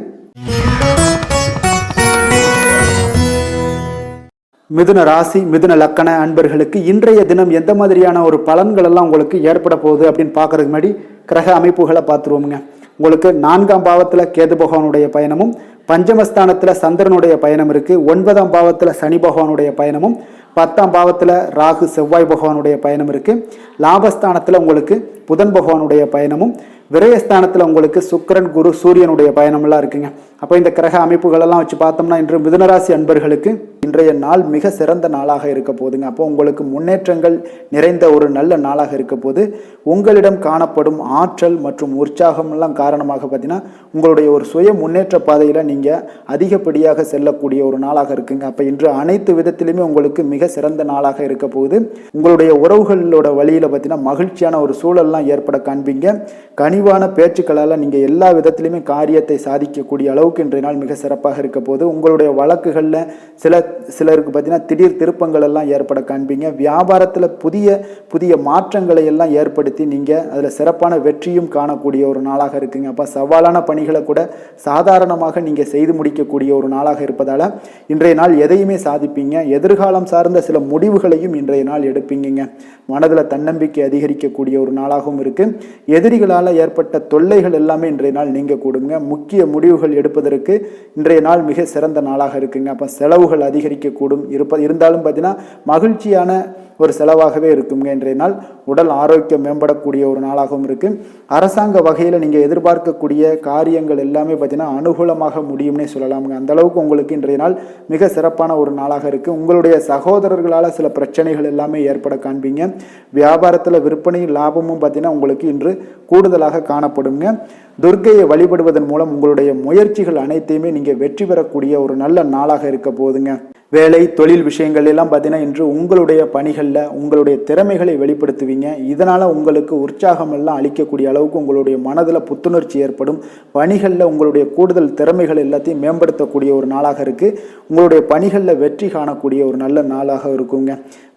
மிதுன ராசி, மிதுன லக்கண அன்பர்களுக்கு இன்றைய தினம் எந்த மாதிரியான ஒரு பலன்கள் எல்லாம் உங்களுக்கு ஏற்பட போகுது அப்படின்னு பார்க்கறதுக்கு முன்னாடி கிரக அமைப்புகளை பார்த்துருவோமுங்க. உங்களுக்கு 4ஆம் பாவத்தில் கேது பகவானுடைய பயணமும், பஞ்சமஸ்தானத்தில் சந்திரனுடைய பயணம் இருக்குது. 9ஆம் பாவத்தில் சனி பகவானுடைய பயணமும், 10ஆம் பாவத்தில் ராகு செவ்வாய் பகவானுடைய பயணம் இருக்குது. லாபஸ்தானத்தில் உங்களுக்கு புதன் பகவானுடைய பயணமும், விரயஸ்தானத்தில் உங்களுக்கு சுக்கிரன், குரு, சூரியனுடைய பயணமெல்லாம் இருக்குங்க. அப்போ இந்த கிரக அமைப்புகளெல்லாம் வச்சு பார்த்தோம்னா இன்று மிதுனராசி அன்பர்களுக்கு இன்றைய நாள் மிக சிறந்த நாளாக இருக்க போதுங்க. அப்போ உங்களுக்கு முன்னேற்றங்கள் நிறைந்த ஒரு நல்ல நாளாக இருக்க போது உங்களிடம் காணப்படும் ஆற்றல் மற்றும் உற்சாகம் எல்லாம் காரணமாக பார்த்தீங்கன்னா உங்களுடைய ஒரு சுய முன்னேற்ற பாதையில் நீங்கள் அதிகப்படியாக செல்லக்கூடிய ஒரு நாளாக இருக்குங்க. அப்போ இன்று அனைத்து விதத்திலுமே உங்களுக்கு மிக சிறந்த நாளாக இருக்க போகுது. உங்களுடைய உறவுகளோட வழியில் பார்த்தீங்கன்னா மகிழ்ச்சியான ஒரு சூழல்லாம் ஏற்பட காண்பீங்க. கனிவான பேச்சுக்களால் நீங்கள் எல்லா விதத்திலுமே காரியத்தை சாதிக்கக்கூடிய அளவுக்கு இன்றைய நாள் மிக சிறப்பாக இருக்க போது உங்களுடைய வழக்குகளில் சிலருக்கு பார்த்தீங்கன்னா திடீர் திருப்பங்கள் எல்லாம் ஏற்பட காண்பீங்க. வியாபாரத்தில் புதிய மாற்றங்களை எல்லாம் ஏற்படுத்தி நீங்கள் அதில் சிறப்பான வெற்றியும் காணக்கூடிய ஒரு நாளாக இருக்குங்க. அப்போ சவாலான பணிகளை கூட சாதாரணமாக நீங்கள் செய்து முடிக்கக்கூடிய ஒரு நாளாக இருப்பதால் இன்றைய நாள் எதையுமே சாதிப்பீங்க. எதிர்காலம் சார்ந்த சில முடிவுகளையும் இன்றைய நாள் எடுப்பீங்க. மனதில் தன்னம்பிக்கை அதிகரிக்கக்கூடிய ஒரு நாளாகவும் இருக்குது. எதிரிகளால் ஏற்பட்ட தொல்லைகள் எல்லாமே இன்றைய நாள் நீங்க கூடுங்க. முக்கிய முடிவுகள் எடுப்பதற்கு இன்றைய நாள் மிக சிறந்த நாளாக இருக்குங்க. அப்போ செலவுகள் அதிகரிக்கக்கூடும். இருந்தாலும் பார்த்தீங்கன்னா மகிழ்ச்சியான ஒரு செலவாகவே இருக்குங்க. இன்றைய நாள் உடல் ஆரோக்கியம் மேம்படக்கூடிய ஒரு நாளாகவும் இருக்கு. அரசாங்க வகையில் நீங்கள் எதிர்பார்க்கக்கூடிய காரியங்கள் எல்லாமே பார்த்தீங்கன்னா அனுகூலமாக முடியும்னே சொல்லலாமுங்க. அந்த அளவுக்கு உங்களுக்கு இன்றைய நாள் மிக சிறப்பான ஒரு நாளாக இருக்கு. உங்களுடைய சகோதரர்களால் சில பிரச்சனைகள் எல்லாமே ஏற்பட காண்பீங்க. வியாபாரத்தில் விற்பனையும் லாபமும் பார்த்தீங்கன்னா உங்களுக்கு இன்று கூடுதலாக காணப்படுங்க. துர்க்கையை வழிபடுவதன் மூலம் உங்களுடைய முயற்சிகள் அனைத்தையுமே நீங்கள் வெற்றி பெறக்கூடிய ஒரு நல்ல நாளாக இருக்க போகுதுங்க. வேலை தொழில் விஷயங்கள் எல்லாம் பார்த்தீங்கன்னா இன்று உங்களுடைய பணிகளில் உங்களுடைய திறமைகளை வெளிப்படுத்துவீங்க. இதனால் உங்களுக்கு உற்சாகம் எல்லாம் அளிக்கக்கூடிய அளவுக்கு உங்களுடைய மனதில் புத்துணர்ச்சி ஏற்படும். பணிகளில் உங்களுடைய கூடுதல் திறமைகள் எல்லாத்தையும் மேம்படுத்தக்கூடிய ஒரு நாளாக இருக்குது. உங்களுடைய பணிகளில் வெற்றி காணக்கூடிய ஒரு நல்ல நாளாக இருக்குங்க.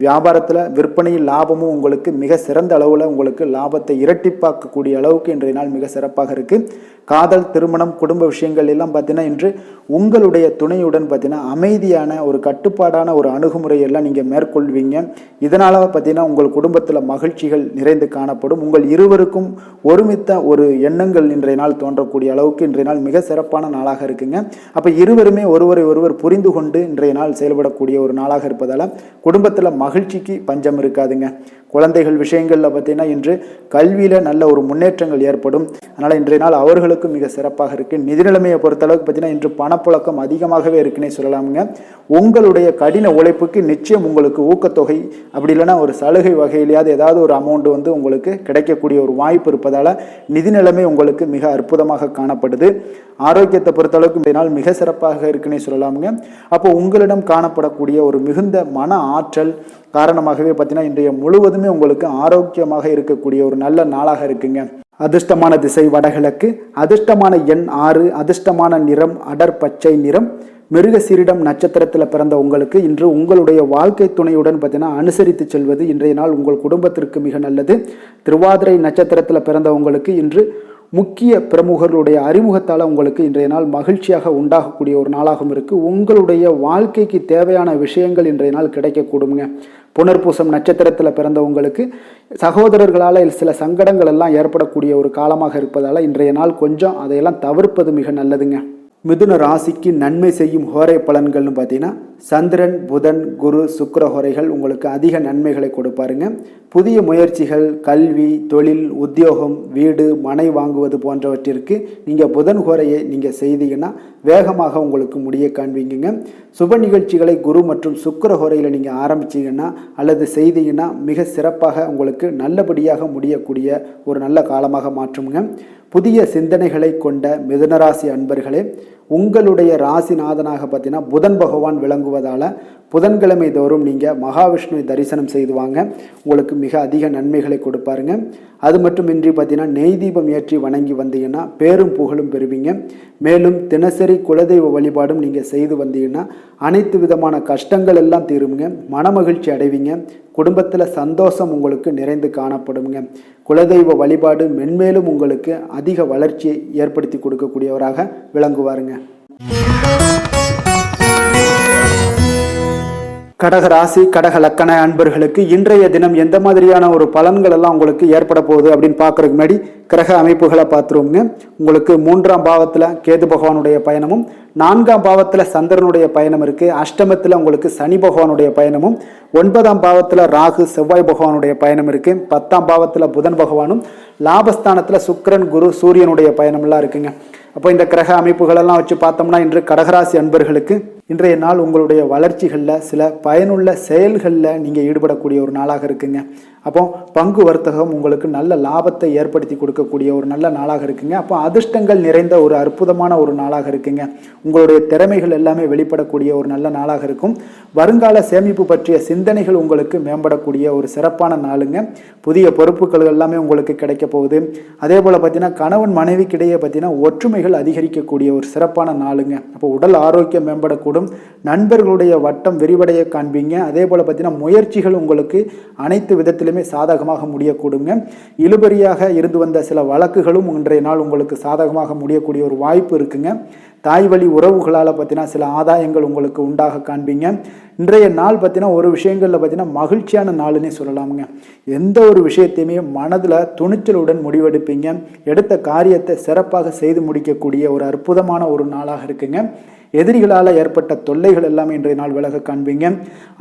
வியாபாரத்தில் விற்பனையில் லாபமும் உங்களுக்கு மிக சிறந்த அளவில் உங்களுக்கு லாபத்தை இரட்டிப்பாக்கக்கூடிய அளவுக்கு இன்றைய நாள் மிக சிறப்பாக இருக்குது. காதல், திருமணம், குடும்ப விஷயங்கள் எல்லாம் பார்த்தீங்கன்னா இன்று உங்களுடைய துணையுடன் பார்த்தீங்கன்னா அமைதியான ஒரு கட்டுப்பாடான ஒரு அணுகுமுறையெல்லாம் நீங்கள் மேற்கொள்வீங்க. இதனால் பார்த்தீங்கன்னா உங்கள் குடும்பத்தில் மகிழ்ச்சிகள் நிறைந்து காணப்படும். உங்கள் இருவருக்கும் ஒருமித்த ஒரு எண்ணங்கள் இன்றைய நாள் தோன்றக்கூடிய அளவுக்கு இன்றைய நாள் மிக சிறப்பான நாளாக இருக்குங்க. அப்போ இருவருமே ஒருவரை ஒருவர் புரிந்து கொண்டு இன்றைய நாள் செயல்படக்கூடிய ஒரு நாளாக இருப்பதால் குடும்பத்தில் மகிழ்ச்சிக்கு பஞ்சம் இருக்காதுங்க. குழந்தைகள் விஷயங்களில் பார்த்தீங்கன்னா இன்று கல்வியில் நல்ல ஒரு முன்னேற்றங்கள் ஏற்படும். அதனால் இன்றைய நாள் அவர்களுக்கும் மிக சிறப்பாக இருக்குது. நிதி நிலைமையை பொறுத்தளவுக்கு பார்த்தீங்கன்னா இன்று பணப்புழக்கம் அதிகமாகவே இருக்குன்னே சொல்லலாமுங்க. உங்களுடைய கடின உழைப்புக்கு நிச்சயம் உங்களுக்கு ஊக்கத்தொகை அப்படி இல்லைன்னா ஒரு சலுகை வகையிலேயாவது ஏதாவது ஒரு அமௌண்ட் உங்களுக்கு கிடைக்கக்கூடிய ஒரு வாய்ப்பு இருப்பதால் நிதி நிலைமை உங்களுக்கு மிக அற்புதமாக காணப்படுது. ஆரோக்கியத்தை பொறுத்தளவுக்கு இன்றைய நாள் மிக சிறப்பாக இருக்குன்னே சொல்லலாமுங்க. அப்போ உங்களிடம் காணப்படக்கூடிய ஒரு மிகுந்த மன ஆற்றல் காரணமாகவே பார்த்தீங்கன்னா இன்றைய முழுவதுமே உங்களுக்கு ஆரோக்கியமாக இருக்கக்கூடிய ஒரு நல்ல நாளாக இருக்குங்க. அதிர்ஷ்டமான திசை வடகிழக்கு, அதிர்ஷ்டமான எண் 6, அதிர்ஷ்டமான நிறம் அடர் பச்சை நிறம். மிருகசீரிடம் நட்சத்திரத்தில் பிறந்த உங்களுக்கு இன்று உங்களுடைய வாழ்க்கை துணையுடன் பார்த்தீங்கன்னா அனுசரித்து செல்வது இன்றைய நாள் உங்கள் குடும்பத்திற்கு மிக நல்லது. திருவாதிரை நட்சத்திரத்தில் பிறந்த உங்களுக்கு இன்று முக்கிய பிரமுகர்களுடைய அறிமுகத்தால் உங்களுக்கு இன்றைய நாள் மகிழ்ச்சியாக உண்டாகக்கூடிய ஒரு நாளாகவும் இருக்குது. உங்களுடைய வாழ்க்கைக்கு தேவையான விஷயங்கள் இன்றைய நாள் கிடைக்கக்கூடுங்க. புனர்பூசம் நட்சத்திரத்தில் பிறந்த உங்களுக்கு சகோதரர்களால் சில சங்கடங்கள் எல்லாம் ஏற்படக்கூடிய ஒரு காலமாக இருப்பதால் இன்றைய நாள் கொஞ்சம் அதையெல்லாம் தவிர்ப்பது மிக நல்லதுங்க. மிதுன ராசிக்கு நன்மை செய்யும் ஹோரை பலன்கள்னு பார்த்தீங்கன்னா சந்திரன், புதன், குரு, சுக்கிர ஹோரைகள் உங்களுக்கு அதிக நன்மைகளை கொடுப்பாருங்க. புதிய முயற்சிகள், கல்வி, தொழில், உத்தியோகம், வீடு, மனை வாங்குவது போன்றவற்றிற்கு நீங்கள் புதன் ஹோரையை நீங்கள் செய்தீங்கன்னா வேகமாக உங்களுக்கு முடிய காண்பீங்க. சுப நிகழ்ச்சிகளை குரு மற்றும் சுக்கிர ஹோரையில் நீங்கள் ஆரம்பிச்சிங்கன்னா அல்லது செய்தீங்கன்னா மிக சிறப்பாக உங்களுக்கு நல்லபடியாக முடியக்கூடிய ஒரு நல்ல காலமாக மாற்றுங்க. புதிய சிந்தனைகளை கொண்ட மிதுனராசி அன்பர்களே, உங்களுடைய ராசிநாதனாக பார்த்தீங்கன்னா புதன் பகவான் விளங்குவதால் புதன்கிழமை தோறும் நீங்கள் மகாவிஷ்ணுவை தரிசனம் செய்து வாங்க, உங்களுக்கு மிக அதிக நன்மைகளை கொடுப்பாருங்க. அது மட்டுமின்றி பார்த்தீங்கன்னா நெய் தீபம் ஏற்றி வணங்கி வந்தீங்கன்னா பேரும் புகழும் பெறுவீங்க. மேலும் தினசரி குலதெய்வ வழிபாடும் நீங்கள் செய்து வந்தீங்கன்னா அனைத்து விதமான கஷ்டங்கள் எல்லாம் தீருங்க, மனமகிழ்ச்சி அடைவீங்க, குடும்பத்தில் சந்தோஷம் உங்களுக்கு நிறைந்து காணப்படுங்க. குலதெய்வ வழிபாடு மென்மேலும் உங்களுக்கு அதிக வளர்ச்சியை ஏற்படுத்தி கொடுக்கக்கூடியவராக விளங்குவாருங்க. கடக ராசி, கடக லக்கண அன்பர்களுக்கு இன்றைய தினம் எந்த மாதிரியான ஒரு பலன்கள் எல்லாம் உங்களுக்கு ஏற்பட போகுது அப்படின்னு பார்க்கறதுக்கு முன்னாடி கிரக அமைப்புகளை பார்த்துருவோங்க. உங்களுக்கு 3ஆம் பாவத்தில் கேது பகவானுடைய பயணமும், 4ஆம் பாவத்தில் சந்திரனுடைய பயணம் இருக்குது. அஷ்டமத்தில் உங்களுக்கு சனி பகவானுடைய பயணமும், 9ஆம் பாவத்தில் ராகு செவ்வாய் பகவானுடைய பயணம் இருக்குது. 10ஆம் பாவத்தில் புதன் பகவானும், லாபஸ்தானத்தில் சுக்கிரன், குரு, சூரியனுடைய பயணம்லாம் இருக்குங்க. அப்போ இந்த கிரக அமைப்புகளெல்லாம் வச்சு பார்த்தோம்னா இன்று கடகராசி அன்பர்களுக்கு இன்றைய நாள் உங்களுடைய வளர்ச்சிகளில் சில பயனுள்ள செயல்களில் நீங்கள் ஈடுபடக்கூடிய ஒரு நாளாக இருக்குங்க. அப்போ பங்கு வர்த்தகம் உங்களுக்கு நல்ல லாபத்தை ஏற்படுத்தி கொடுக்கக்கூடிய ஒரு நல்ல நாளாக இருக்குங்க. அப்போ அதிர்ஷ்டங்கள் நிறைந்த ஒரு அற்புதமான ஒரு நாளாக இருக்குங்க. உங்களுடைய திறமைகள் எல்லாமே வெளிப்படக்கூடிய ஒரு நல்ல நாளாக இருக்கும். வருங்கால சேமிப்பு பற்றிய சிந்தனைகள் உங்களுக்கு மேம்படக்கூடிய ஒரு சிறப்பான நாளுங்க. புதிய பொறுப்புகள் எல்லாமே உங்களுக்கு கிடைக்க போகுது. அதே போல் பார்த்தீங்கன்னா கணவன் மனைவிக்கிடையே பார்த்தீங்கன்னா ஒற்றுமைகள் அதிகரிக்கக்கூடிய ஒரு சிறப்பான நாளுங்க. அப்போ உடல் ஆரோக்கியம் மேம்படக்கூடும். நண்பர்களுடைய வட்டம் விரிவடைய காண்பீங்க. அதே போல் பார்த்தீங்கன்னா முயற்சிகள் உங்களுக்கு அனைத்து விதத்திலுமே சாதகமாக முடியக்கூடுங்க. இழுபறியாக இருந்து வந்த சில வழக்குகளும் இன்றைய நாள் உங்களுக்கு சாதகமாக முடியக்கூடிய ஒரு வாய்ப்பு இருக்குங்க. தாய் வழி உறவுகளால் பார்த்தீங்கன்னா சில ஆதாயங்கள் உங்களுக்கு உண்டாக காண்பீங்க. இன்றைய நாள் பார்த்தீங்கன்னா ஒரு விஷயங்களில் பார்த்தீங்கன்னா மகிழ்ச்சியான நாளுன்னே சொல்லலாமுங்க. எந்த ஒரு விஷயத்தையுமே மனதில் துணிச்சலுடன் முடிவெடுப்பீங்க. எடுத்த காரியத்தை சிறப்பாக செய்து முடிக்கக்கூடிய ஒரு அற்புதமான ஒரு நாளாக இருக்குங்க. எதிரிகளால் ஏற்பட்ட தொல்லைகள் எல்லாமே இன்றைய நாள் விலக காண்பீங்க.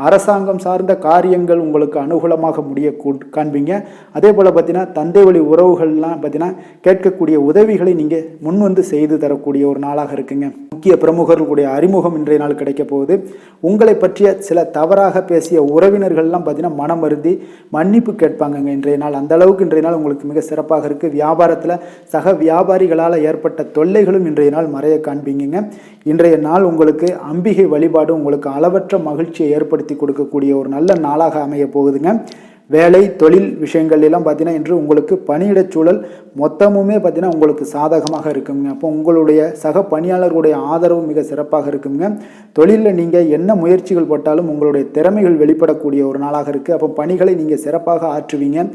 அரசாங்கம் சார்ந்த காரியங்கள் உங்களுக்கு அனுகூலமாக முடிய காண்பீங்க. அதே போல் பார்த்தீங்கன்னா தந்தை வழி உறவுகள்லாம் பார்த்தீங்கன்னா கேட்கக்கூடிய உதவிகளை நீங்கள் முன் வந்து செய்து தரக்கூடிய ஒரு நாளாக இருக்குங்க. முக்கிய பிரமுகர்களுடைய அறிமுகம் இன்றைய நாள் கிடைக்க போகுது. உங்களை பற்றிய சில தவறாக பேசிய உறவினர்கள்லாம் பார்த்தீங்கன்னா மனம் வருந்தி மன்னிப்பு கேட்பாங்கங்க இன்றைய நாள். அந்த அளவுக்கு இன்றைய நாள் உங்களுக்கு மிக சிறப்பாக இருக்குது. வியாபாரத்தில் சக வியாபாரிகளால் ஏற்பட்ட தொல்லைகளும் இன்றைய நாள் மறைய காண்பீங்க. இன்றைய நாள் உங்களுக்கு அம்பிகை வழிபாடு உங்களுக்கு அளவற்ற மகிழ்ச்சியை ஏற்படுத்தி கொடுக்கக்கூடிய ஒரு நல்ல நாளாக அமைய போகுதுங்க. வேலை தொழில் விஷயங்கள் எல்லாம் பார்த்தீங்கன்னா இன்று உங்களுக்கு பணியிடச் சூழல் மொத்தமுமே பார்த்தீங்கன்னா உங்களுக்கு சாதகமாக இருக்குங்க. அப்போ உங்களுடைய சக பணியாளர்களுடைய ஆதரவு மிக சிறப்பாக இருக்குங்க. தொழிலில் நீங்கள் என்ன முயற்சிகள் போட்டாலும் உங்களுடைய திறமைகள் வெளிப்படக்கூடிய ஒரு நாளாக இருக்குது. அப்போ பணிகளை நீங்கள் சிறப்பாக ஆற்றுவீங்க.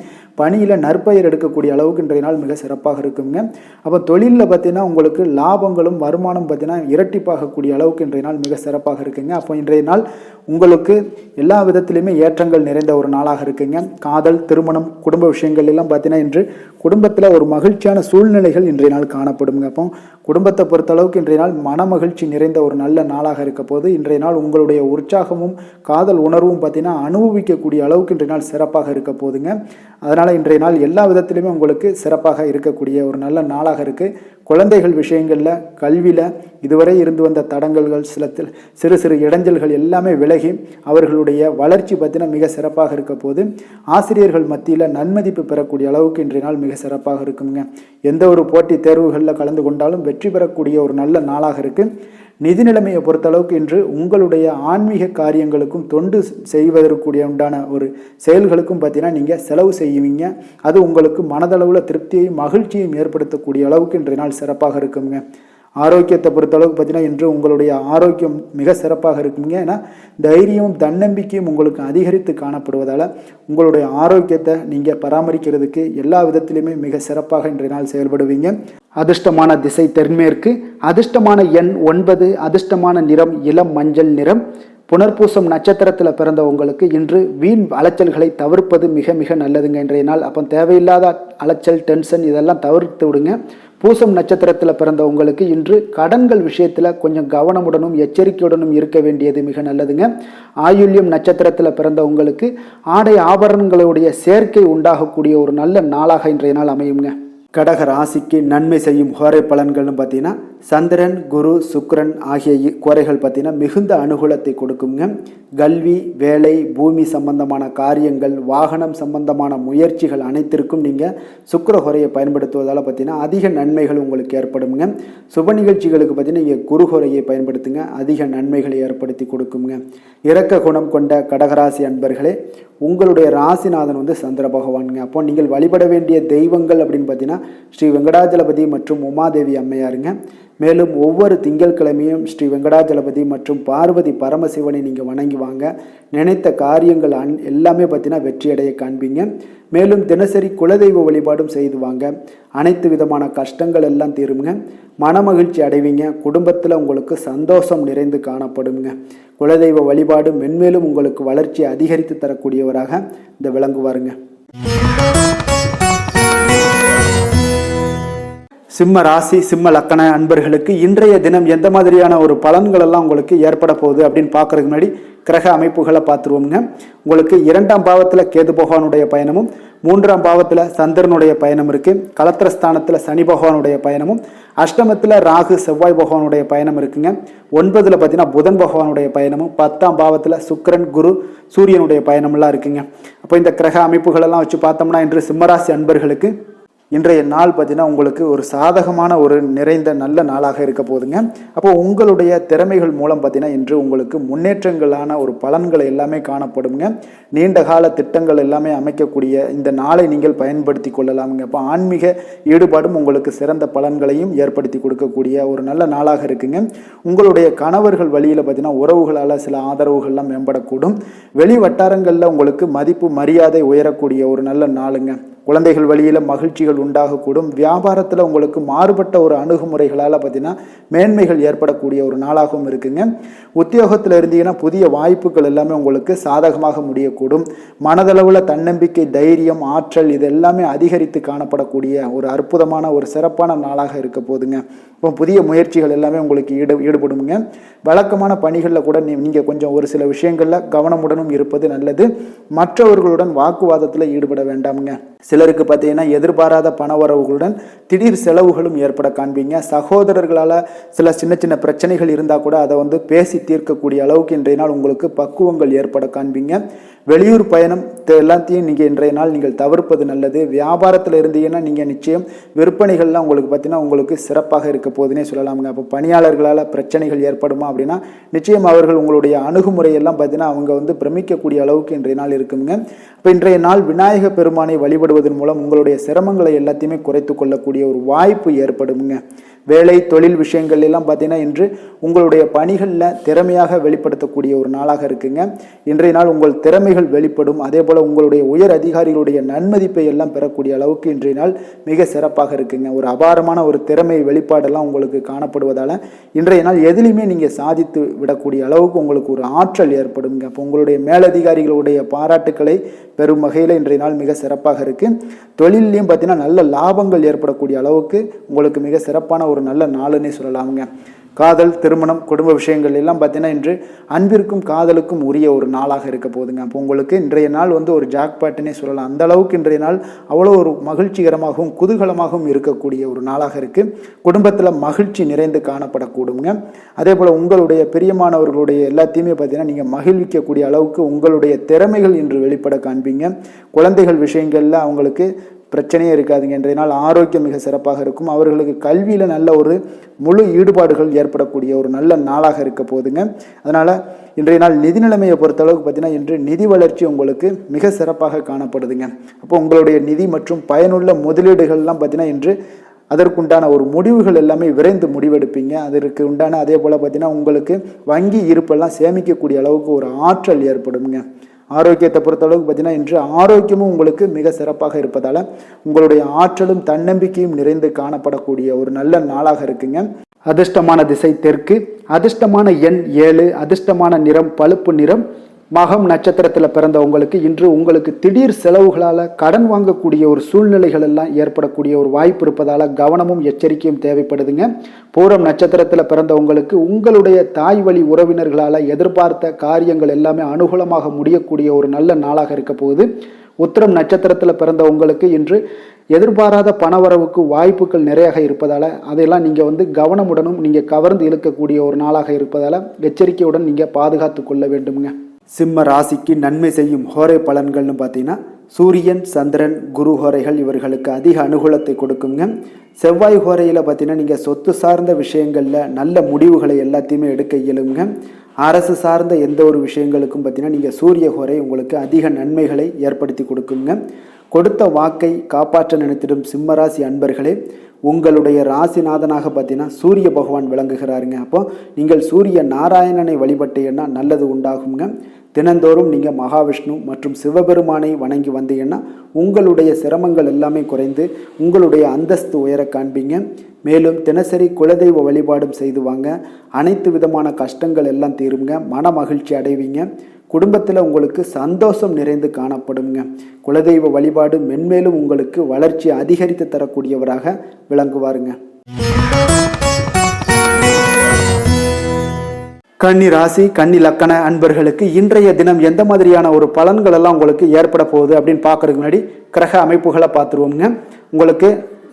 பணியில் நற்பெயர் எடுக்கக்கூடிய அளவுக்கு இன்றைய நாள் மிக சிறப்பாக இருக்குங்க. அப்போ தொழிலில் பார்த்தீங்கன்னா உங்களுக்கு லாபங்களும் வருமானம் பார்த்தீங்கன்னா இரட்டிப்பாகக்கூடிய அளவுக்கு இன்றைய நாள் மிக சிறப்பாக இருக்குங்க. அப்போ இன்றைய நாள் உங்களுக்கு எல்லா விதத்திலையுமே ஏற்றங்கள் நிறைந்த ஒரு நாளாக இருக்குங்க. காதல், திருமணம், குடும்ப விஷயங்கள் எல்லாம் பார்த்தீங்கன்னா இன்று குடும்பத்தில் ஒரு மகிழ்ச்சியான சூழ்நிலைகள் இன்றைய நாள் காணப்படுங்க. அப்போ குடும்பத்தை பொறுத்த அளவுக்கு இன்றைய நாள் மன மகிழ்ச்சி நிறைந்த ஒரு நல்ல நாளாக இருக்க போது இன்றைய நாள் உங்களுடைய உற்சாகமும் காதல் உணர்வும் பார்த்தீங்கன்னா அனுபவிக்கக்கூடிய அளவுக்கு இன்றைய நாள் சிறப்பாக இருக்க போதுங்க. அதனால் இன்றைய நாள் எல்லா விதத்திலுமே உங்களுக்கு சிறப்பாக இருக்கக்கூடிய ஒரு நல்ல நாளாக இருக்குது. குழந்தைகள் விஷயங்களில், கல்வியில் இதுவரை இருந்து வந்த தடங்கல்கள், சிறு சிறு இடைஞ்சல்கள் எல்லாமே விலகி அவர்களுடைய வளர்ச்சி பார்த்தீங்கன்னா மிக சிறப்பாக இருக்க போது ஆசிரியர்கள் மத்தியில் நன்மதிப்பு பெறக்கூடிய அளவுக்கு இன்றைய நாள் மிக சிறப்பாக இருக்குங்க. எந்த ஒரு போட்டி தேர்வுகளில் கலந்து கொண்டாலும் வெற்றி பெறக்கூடிய ஒரு நல்ல நாளாக இருக்குது. நிதி நிலைமையை பொறுத்தளவுக்கு இன்று உங்களுடைய ஆன்மீக காரியங்களுக்கும் தொண்டு செய்வதற்குரிய உண்டான ஒரு செயல்களுக்கும் பார்த்தீங்கன்னா நீங்கள் செலவு செய்வீங்க. அது உங்களுக்கு மனதளவில் திருப்தியையும் மகிழ்ச்சியையும் ஏற்படுத்தக்கூடிய அளவுக்கு இன்றைய நாள் சிறப்பாக இருக்குங்க. ஆரோக்கியத்தை பொறுத்தளவுக்கு பார்த்தீங்கன்னா இன்று உங்களுடைய ஆரோக்கியம் மிக சிறப்பாக இருக்குங்க. ஏன்னா தைரியமும் தன்னம்பிக்கையும் உங்களுக்கு அதிகரித்து காணப்படுவதால் உங்களுடைய ஆரோக்கியத்தை நீங்கள் பராமரிக்கிறதுக்கு எல்லா விதத்திலையுமே மிக சிறப்பாக இன்றைய நாள் செயல்படுவீங்க. அதிர்ஷ்டமான திசை தென்மேற்கு, அதிர்ஷ்டமான எண் 9, அதிர்ஷ்டமான நிறம் இளம் மஞ்சள் நிறம். புனர்பூசம் நட்சத்திரத்தில் பிறந்த உங்களுக்கு இன்று வீண் அலைச்சல்களை தவிர்ப்பது மிக மிக நல்லதுங்க இன்றைய நாள். அப்போ தேவையில்லாத அலைச்சல், டென்ஷன் இதெல்லாம் தவிர்த்து விடுங்க. பூசம் நட்சத்திரத்தில் பிறந்த உங்களுக்கு இன்று கடன்கள் விஷயத்தில் கொஞ்சம் கவனமுடனும் எச்சரிக்கையுடனும் இருக்க வேண்டியது மிக நல்லதுங்க. ஆயுள்யம் நட்சத்திரத்தில் பிறந்த உங்களுக்கு ஆடை ஆபரணங்களுடைய சேர்க்கை உண்டாகக்கூடிய ஒரு நல்ல நாளாக இன்றைய நாள் அமையுங்க. கடக ராசிக்கு நன்மை செய்யும் கோரை பலன்கள்னு பார்த்தீங்கன்னா சந்திரன், குரு, சுக்கிரன் ஆகிய கோரைகள் பார்த்தீங்கன்னா மிகுந்த அனுகூலத்தை கொடுக்குங்க. கல்வி, வேலை, பூமி சம்பந்தமான காரியங்கள், வாகனம் சம்பந்தமான முயற்சிகள் அனைத்திற்கும் நீங்கள் சுக்கிர கோரையை பயன்படுத்துவதால் பார்த்தீங்கன்னா அதிக நன்மைகள் உங்களுக்கு ஏற்படுங்க. சுப நிகழ்ச்சிகளுக்கு பார்த்தீங்கன்னா நீங்கள் குரு கோரையை பயன்படுத்துங்க, அதிக நன்மைகளை ஏற்படுத்தி கொடுக்குங்க. இரக்க குணம் கொண்ட கடகராசி அன்பர்களே, உங்களுடைய ராசிநாதன் வந்து சந்திர பகவானுங்க. அப்போ நீங்கள் வழிபட வேண்டிய தெய்வங்கள் அப்படின்னு பார்த்தீங்கன்னா ஸ்ரீ வெங்கடாஜலபதி மற்றும் உமாதேவி அம்மையாருங்க. மேலும் ஒவ்வொரு திங்கட்கிழமையும் ஸ்ரீ வெங்கடாஜலபதி மற்றும் பார்வதி பரமசிவனை நீங்கள் வணங்கி வாங்க. நினைத்த காரியங்கள் எல்லாமே பார்த்தீங்கன்னா வெற்றியடைய காண்பீங்க. மேலும் தினசரி குலதெய்வ வழிபாடும் செய்து வாங்க. அனைத்து விதமான கஷ்டங்கள் எல்லாம் தீருங்க. மனமகிழ்ச்சி அடைவீங்க. குடும்பத்தில் உங்களுக்கு சந்தோஷம் நிறைந்து காணப்படுங்க. குலதெய்வ வழிபாடு மென்மேலும் உங்களுக்கு வளர்ச்சியை அதிகரித்து தரக்கூடியவராக இந்த விளங்குவாருங்க. சிம்ம ராசி, சிம்ம லக்கண அன்பர்களுக்கு இன்றைய தினம் எந்த மாதிரியான ஒரு பலன்கள் எல்லாம் உங்களுக்கு ஏற்பட போகுது அப்படின்னு பார்க்கறதுக்கு முன்னாடி கிரக அமைப்புகளை பார்த்துருவோங்க. உங்களுக்கு 2ஆம் பாவத்தில் கேது பகவானுடைய பயணமும், 3ஆம் பாவத்தில் சந்திரனுடைய பயணம் இருக்குது. கலத்திரஸ்தானத்தில் சனி பகவானுடைய பயணமும், அஷ்டமத்தில் ராகு செவ்வாய் பகவானுடைய பயணம் இருக்குங்க. 9ல் பார்த்தீங்கன்னா புதன் பகவானுடைய பயணமும், 10ஆம் பாவத்தில் சுக்கிரன், குரு, சூரியனுடைய பயணமெல்லாம் இருக்குங்க. அப்போ இந்த கிரக அமைப்புகளெல்லாம் வச்சு பார்த்தோம்னா இன்று சிம்மராசி அன்பர்களுக்கு இன்றைய நாள் பார்த்தீங்கன்னா உங்களுக்கு ஒரு சாதகமான ஒரு நிறைந்த நல்ல நாளாக இருக்க போகுதுங்க. அப்போ உங்களுடைய திறமைகள் மூலம் பார்த்தீங்கன்னா இன்று உங்களுக்கு முன்னேற்றங்களான ஒரு பலன்களை எல்லாமே காணப்படுங்க. நீண்ட கால திட்டங்கள் எல்லாமே அமைக்கக்கூடிய இந்த நாளை நீங்கள் பயன்படுத்தி கொள்ளலாமுங்க. அப்போ ஆன்மீக ஈடுபாடும் உங்களுக்கு சிறந்த பலன்களையும் ஏற்படுத்தி கொடுக்கக்கூடிய ஒரு நல்ல நாளாக இருக்குங்க. உங்களுடைய கணவர்கள் வழியில் பார்த்தீங்கன்னா உறவுகளால் சில ஆதரவுகள்லாம் மேம்படக்கூடும். வெளி வட்டாரங்களில் உங்களுக்கு மதிப்பு மரியாதை உயரக்கூடிய ஒரு நல்ல நாளுங்க. குழந்தைகள் வழியில் மகிழ்ச்சிகள் உண்டாகக்கூடும். வியாபாரத்தில் உங்களுக்கு மாறுபட்ட ஒரு அணுகுமுறைகளால் பார்த்தீங்கன்னா மேன்மைகள் ஏற்படக்கூடிய ஒரு நாளாகவும் இருக்குங்க. உத்தியோகத்தில் இருந்தீங்கன்னா புதிய வாய்ப்புகள் எல்லாமே உங்களுக்கு சாதகமாக முடியக்கூடும். மனதளவில் தன்னம்பிக்கை, தைரியம், ஆற்றல் இது எல்லாமே அதிகரித்து காணப்படக்கூடிய ஒரு அற்புதமான ஒரு சிறப்பான நாளாக இருக்க போதுங்க. இப்போ புதிய முயற்சிகள் எல்லாமே உங்களுக்கு ஈடுபடுங்க. வழக்கமான பணிகளில் கூட நீங்கள் கொஞ்சம் ஒரு சில விஷயங்களில் கவனமுடனும் இருப்பது நல்லது. மற்றவர்களுடன் வாக்குவாதத்தில் ஈடுபட வேண்டாமுங்க. சிலருக்கு பார்த்தீங்கன்னா எதிர்பாராத பணவரவுகளுடன் திடீர் செலவுகளும் ஏற்பட காண்பீங்க. சகோதரர்களால் சில சின்ன சின்ன பிரச்சனைகள் இருந்தால் கூட அதை வந்து பேசி தீர்க்கக்கூடிய அளவுக்கு இன்றைய நாள் உங்களுக்கு பக்குவங்கள் ஏற்பட காண்பீங்க. வெளியூர் பயணம் எல்லாத்தையும் நீங்கள் இன்றைய நாள் நீங்கள் தவிர்ப்பது நல்லது. வியாபாரத்தில் இருந்தீங்கன்னா நீங்கள் நிச்சயம் விற்பனைகள்லாம் உங்களுக்கு பார்த்தீங்கன்னா உங்களுக்கு சிறப்பாக இருக்க போதுன்னே சொல்லலாமுங்க. அப்போ பணியாளர்களால் பிரச்சனைகள் ஏற்படுமா அப்படின்னா நிச்சயம் அவர்கள் உங்களுடைய அணுகுமுறையெல்லாம் பார்த்தீங்கன்னா அவங்க வந்து பிரமிக்கக்கூடிய அளவுக்கு இன்றைய நாள் இருக்குங்க. இப்போ இன்றைய நாள் விநாயக பெருமானை வழிபடுவதன் மூலம் உங்களுடைய சிரமங்களை எல்லாத்தையுமே குறைத்து கொள்ளக்கூடிய ஒரு வாய்ப்பு ஏற்படுங்க. வேலை, தொழில் விஷயங்கள் எல்லாம் பார்த்தீங்கன்னா இன்று உங்களுடைய பணிகளில் திறமையாக வெளிப்படுத்தக்கூடிய ஒரு நாளாக இருக்குங்க. இன்றைய நாள் உங்கள் திறமைகள் வெளிப்படும். அதே போல் உங்களுடைய உயர் அதிகாரிகளுடைய நன்மதிப்பை எல்லாம் பெறக்கூடிய அளவுக்கு இன்றைய நாள் மிக சிறப்பாக இருக்குங்க. ஒரு அபாரமான ஒரு திறமை வெளிப்பாடெல்லாம் உங்களுக்கு காணப்படுவதால் இன்றைய நாள் எதிலையுமே நீங்கள் சாதித்து விடக்கூடிய அளவுக்கு உங்களுக்கு ஒரு ஆற்றல் ஏற்படுங்க. அப்போ உங்களுடைய மேலதிகாரிகளுடைய பாராட்டுக்களை பெரும் வகையில் இன்றைய நாள் மிக சிறப்பாக இருக்குது. தொழிலையும் பார்த்தீங்கன்னா நல்ல லாபங்கள் ஏற்படக்கூடிய அளவுக்கு உங்களுக்கு மிக சிறப்பான ஒரு நல்ல நாளுன்னே சொல்லலாமுங்க. காதல், திருமணம், குடும்ப விஷயங்கள் எல்லாம் பார்த்தீங்கன்னா இன்று அன்பிற்கும் காதலுக்கும் உரிய ஒரு நாளாக இருக்க போதுங்க. அப்போ உங்களுக்கு இன்றைய நாள் வந்து ஒரு ஜாக்பாட்டுன்னே சொல்லலாம். அந்த அளவுக்கு இன்றைய நாள் அவ்வளோ ஒரு மகிழ்ச்சிகரமாகவும் குதூகலமாகவும் இருக்கக்கூடிய ஒரு நாளாக இருக்குது. குடும்பத்தில் மகிழ்ச்சி நிறைந்து காணப்படக்கூடுங்க. அதே போல் உங்களுடைய பிரியமானவர்களுடைய எல்லாத்தையுமே பார்த்தீங்கன்னா நீங்கள் மகிழ்விக்கக்கூடிய அளவுக்கு உங்களுடைய திறமைகள் இன்று வெளிப்பட காண்பீங்க. குழந்தைகள் விஷயங்களில் அவங்களுக்கு பிரச்சனையே இருக்காதுங்க. இன்றைய நாள் ஆரோக்கியம் மிக சிறப்பாக இருக்கும். அவர்களுக்கு கல்வியில் நல்ல ஒரு முழு ஈடுபாடுகள் ஏற்படக்கூடிய ஒரு நல்ல நாளாக இருக்க போகுதுங்க. அதனால் இன்றைய நாள் நிதி நிலைமையை பொறுத்தளவுக்கு பார்த்தீங்கன்னா இன்று நிதி வளர்ச்சி உங்களுக்கு மிக சிறப்பாக காணப்படுதுங்க. அப்போ உங்களுடைய நிதி மற்றும் பயனுள்ள முதலீடுகள்லாம் பார்த்தீங்கன்னா இன்று அதற்குண்டான ஒரு முடிவுகள் எல்லாமே விரைந்து முடிவெடுப்பீங்க. அதற்கு உண்டான அதே போல் பார்த்தீங்கன்னா உங்களுக்கு வங்கி இருப்பெல்லாம் சேமிக்கக்கூடிய அளவுக்கு ஒரு ஆற்றல் ஏற்படுங்க. ஆரோக்கியத்தை பொறுத்தளவுக்கு பார்த்தீங்கன்னா இன்று ஆரோக்கியமும் உங்களுக்கு மிக சிறப்பாக இருப்பதால் உங்களுடைய ஆற்றலும் தன்னம்பிக்கையும் நிறைந்து காணப்படக்கூடிய ஒரு நல்ல நாளாக இருக்குங்க. அதிர்ஷ்டமான திசை தெற்கு, அதிர்ஷ்டமான எண் 7, அதிர்ஷ்டமான நிறம் பழுப்பு நிறம். மகம் நட்சத்திரத்தில் பிறந்த இன்று உங்களுக்கு திடீர் செலவுகளால் கடன் வாங்கக்கூடிய ஒரு சூழ்நிலைகள் எல்லாம் ஏற்படக்கூடிய ஒரு வாய்ப்பு இருப்பதால் கவனமும் எச்சரிக்கையும் தேவைப்படுதுங்க. பூரம் நட்சத்திரத்தில் பிறந்த உங்களுடைய தாய் வழி உறவினர்களால் எதிர்பார்த்த காரியங்கள் எல்லாமே அனுகூலமாக முடியக்கூடிய ஒரு நல்ல நாளாக இருக்க போகுது. உத்திரம் நட்சத்திரத்தில் பிறந்த இன்று எதிர்பாராத பணவரவுக்கு வாய்ப்புகள் நிறையாக இருப்பதால் அதையெல்லாம் நீங்கள் கவனமுடனும் நீங்கள் கவர்ந்து இழுக்கக்கூடிய ஒரு நாளாக இருப்பதால் எச்சரிக்கையுடன் நீங்கள் பாதுகாத்து கொள்ள வேண்டுங்க. சிம்ம ராசிக்கு நன்மை செய்யும் ஹோரை பலன்கள்னு பார்த்தீங்கன்னா சூரியன், சந்திரன், குரு ஹோரைகள் இவர்களுக்கு அதிக அனுகூலத்தை கொடுக்குங்க. செவ்வாய் ஹோரையில் பார்த்தீங்கன்னா நீங்கள் சொத்து சார்ந்த விஷயங்களில் நல்ல முடிவுகளை எல்லாத்தையுமே எடுக்க இயலுங்க. அரசு சார்ந்த எந்த ஒரு விஷயங்களுக்கும் பார்த்தீங்கன்னா நீங்கள் சூரிய ஹோரை உங்களுக்கு அதிக நன்மைகளை ஏற்படுத்தி கொடுக்குங்க. கொடுத்த வாக்கை காப்பாற்ற நினைத்திடும் சிம்மராசி அன்பர்களே, உங்களுடைய ராசிநாதனாக பார்த்தீங்கன்னா சூரிய பகவான் விளங்குகிறாருங்க. அப்போ நீங்கள் சூரிய நாராயணனை வழிபட்டீங்கன்னா நல்லது உண்டாகுங்க. தினந்தோறும் நீங்கள் மகாவிஷ்ணு மற்றும் சிவபெருமானை வணங்கி வந்தீங்கன்னா உங்களுடைய சிரமங்கள் எல்லாமே குறைந்து உங்களுடைய அந்தஸ்து உயர காண்பீங்க. மேலும் தினசரி குலதெய்வ வழிபாடும் செய்து வாங்க. அனைத்து விதமான கஷ்டங்கள் எல்லாம் தீருங்க. மன மகிழ்ச்சி அடைவீங்க. குடும்பத்தில் உங்களுக்கு சந்தோஷம் நிறைந்து காணப்படுங்க. குலதெய்வ வழிபாடு மென்மேலும் உங்களுக்கு வளர்ச்சி அதிகரித்து தரக்கூடியவராக விளங்குவாருங்க. கன்னி ராசி, கன்னி லக்கண அன்பர்களுக்கு இன்றைய தினம் எந்த மாதிரியான ஒரு பலன்கள் எல்லாம் உங்களுக்கு ஏற்பட போகுது அப்படின்னு பார்க்கறதுக்கு முன்னாடி கிரக அமைப்புகளை பார்த்துருவோங்க. உங்களுக்கு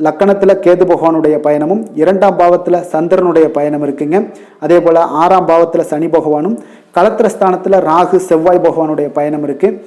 லக்கணத்தில் கேது பகவானுடைய பயணமும் 2ஆம் பாவத்தில் சந்திரனுடைய பயணம் இருக்குங்க. அதே போல் 6ஆம் பாவத்தில் சனி பகவானும், களத்திரஸ்தானத்தில் ராகு செவ்வாய் பகவானுடைய பயணம் இருக்குது.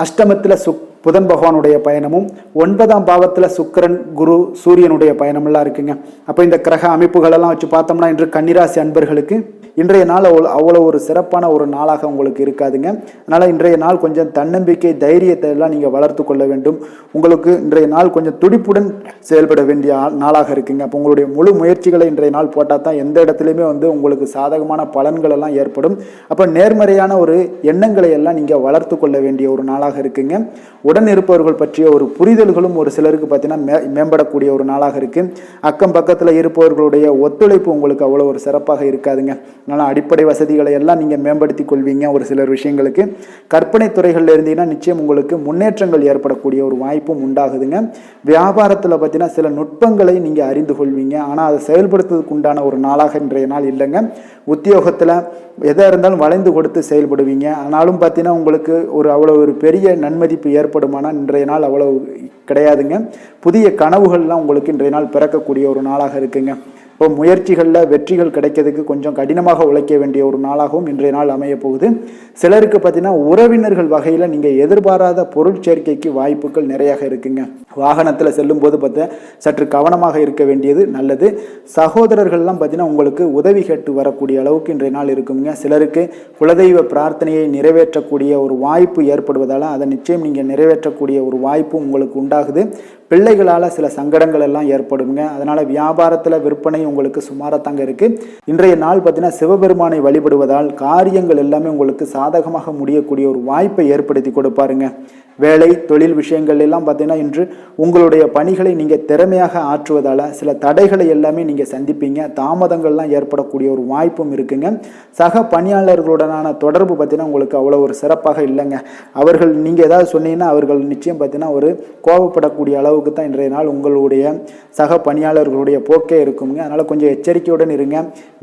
அஷ்டமத்தில் புதன் பகவானுடைய பயணமும், 9ஆம் பாவத்தில் சுக்கிரன், குரு, சூரியனுடைய பயணமெல்லாம் இருக்குங்க. அப்போ இந்த கிரக அமைப்புகளெல்லாம் வச்சு பார்த்தோம்னா இன்று கன்னிராசி அன்பர்களுக்கு இன்றைய நாள் அவ்வளோ ஒரு சிறப்பான ஒரு நாளாக உங்களுக்கு இருக்காதுங்க. அதனால் இன்றைய நாள் கொஞ்சம் தன்னம்பிக்கை, தைரியத்தை எல்லாம் நீங்கள் வளர்த்து கொள்ள வேண்டும். உங்களுக்கு இன்றைய நாள் கொஞ்சம் துடிப்புடன் செயல்பட வேண்டிய நாளாக இருக்குங்க. அப்போ உங்களுடைய முழு முயற்சிகளை இன்றைய நாள் போட்டால் தான் எந்த இடத்துலையுமே உங்களுக்கு சாதகமான பலன்கள் எல்லாம் ஏற்படும். அப்போ நேர்மறையான ஒரு எண்ணங்களை எல்லாம் நீங்கள் வளர்த்து கொள்ள வேண்டிய ஒரு நாளாக இருக்குங்க. உடன் இருப்பவர்கள் பற்றிய ஒரு புரிதல்களும் ஒரு சிலருக்கு பார்த்தீங்கன்னா மேம்படக்கூடிய ஒரு நாளாக இருக்கு. அக்கம் பக்கத்தில் இருப்பவர்களுடைய ஒத்துழைப்பு உங்களுக்கு அவ்வளோ ஒரு சிறப்பாக இருக்காதுங்க. அதனால் அடிப்படை வசதிகளை எல்லாம் நீங்கள் மேம்படுத்தி கொள்வீங்க. ஒரு சிலர் விஷயங்களுக்கு கற்பனை துறைகளில் இருந்தீங்கன்னா நிச்சயம் உங்களுக்கு முன்னேற்றங்கள் ஏற்படக்கூடிய ஒரு வாய்ப்பும் உண்டாகுதுங்க. வியாபாரத்தில் பார்த்தீங்கன்னா சில நுட்பங்களை நீங்கள் அறிந்து கொள்வீங்க. ஆனால் அதை செயல்படுத்துவதற்கு உண்டான ஒரு நாளாக இன்றைய நாள் இல்லைங்க. உத்தியோகத்தில் எதாக இருந்தாலும் வளைந்து கொடுத்து செயல்படுவீங்க. ஆனாலும் பார்த்தீங்கன்னா உங்களுக்கு அவ்வளோ ஒரு பெரிய நன்மதிப்பு ஏற்படுமானால் இன்றைய நாள் அவ்வளோ கிடையாதுங்க. புதிய கனவுகள்லாம் உங்களுக்கு இன்றைய நாள் பிறக்கக்கூடிய ஒரு நாளாக இருக்குங்க. இப்போ முயற்சிகளில் வெற்றிகள் கிடைக்கிறதுக்கு கொஞ்சம் கடினமாக உழைக்க வேண்டிய ஒரு நாளாகவும் இன்றைய நாள் அமைய போகுது. சிலருக்கு பார்த்தீங்கன்னா உறவினர்கள் வகையில் நீங்கள் எதிர்பாராத பொருள் சேர்க்கைக்கு வாய்ப்புகள் நிறையாக இருக்குங்க. வாகனத்தில் செல்லும் போது பார்த்தா சற்று கவனமாக இருக்க வேண்டியது நல்லது. சகோதரர்கள்லாம் பார்த்தீங்கன்னா உங்களுக்கு உதவி கேட்டு வரக்கூடிய அளவுக்கு இன்றைய நாள் இருக்குங்க. சிலருக்கு குலதெய்வ பிரார்த்தனையை நிறைவேற்றக்கூடிய ஒரு வாய்ப்பு ஏற்படுவதால் அதை நிச்சயம் நீங்கள் நிறைவேற்றக்கூடிய ஒரு வாய்ப்பும் உங்களுக்கு உண்டாகுது. பிள்ளைகளால் சில சங்கடங்கள் எல்லாம் ஏற்படுங்க. அதனால் வியாபாரத்தில் விற்பனை உங்களுக்கு சுமாராக இருக்குது. இன்றைய நாள் பார்த்தீங்கன்னா சிவபெருமானை வழிபடுவதால் காரியங்கள் எல்லாமே உங்களுக்கு சாதகமாக முடியக்கூடிய ஒரு வாய்ப்பை ஏற்படுத்தி கொடுப்பாருங்க. வேலை தொழில் விஷயங்கள் எல்லாம் பார்த்தீங்கன்னா இன்று உங்களுடைய பணிகளை நீங்கள் திறமையாக ஆற்றுவதால் சில தடைகளை எல்லாமே நீங்கள் சந்திப்பீங்க. தாமதங்கள்லாம் ஏற்படக்கூடிய ஒரு வாய்ப்பும் இருக்குங்க. சக பணியாளர்களுடனான தொடர்பு பார்த்தீங்கன்னா உங்களுக்கு அவ்வளோ ஒரு சிறப்பாக இல்லைங்க. அவர்கள் நீங்கள் ஏதாவது சொன்னீங்கன்னா அவர்கள் நிச்சயம் பார்த்தீங்கன்னா ஒரு கோபப்படக்கூடிய அளவுக்கு தான் இன்றைய நாள் உங்களுடைய சக பணியாளர்களுடைய போக்கே இருக்குங்க. அதனால் கொஞ்சம் எச்சரிக்கையுடன் இருங்க.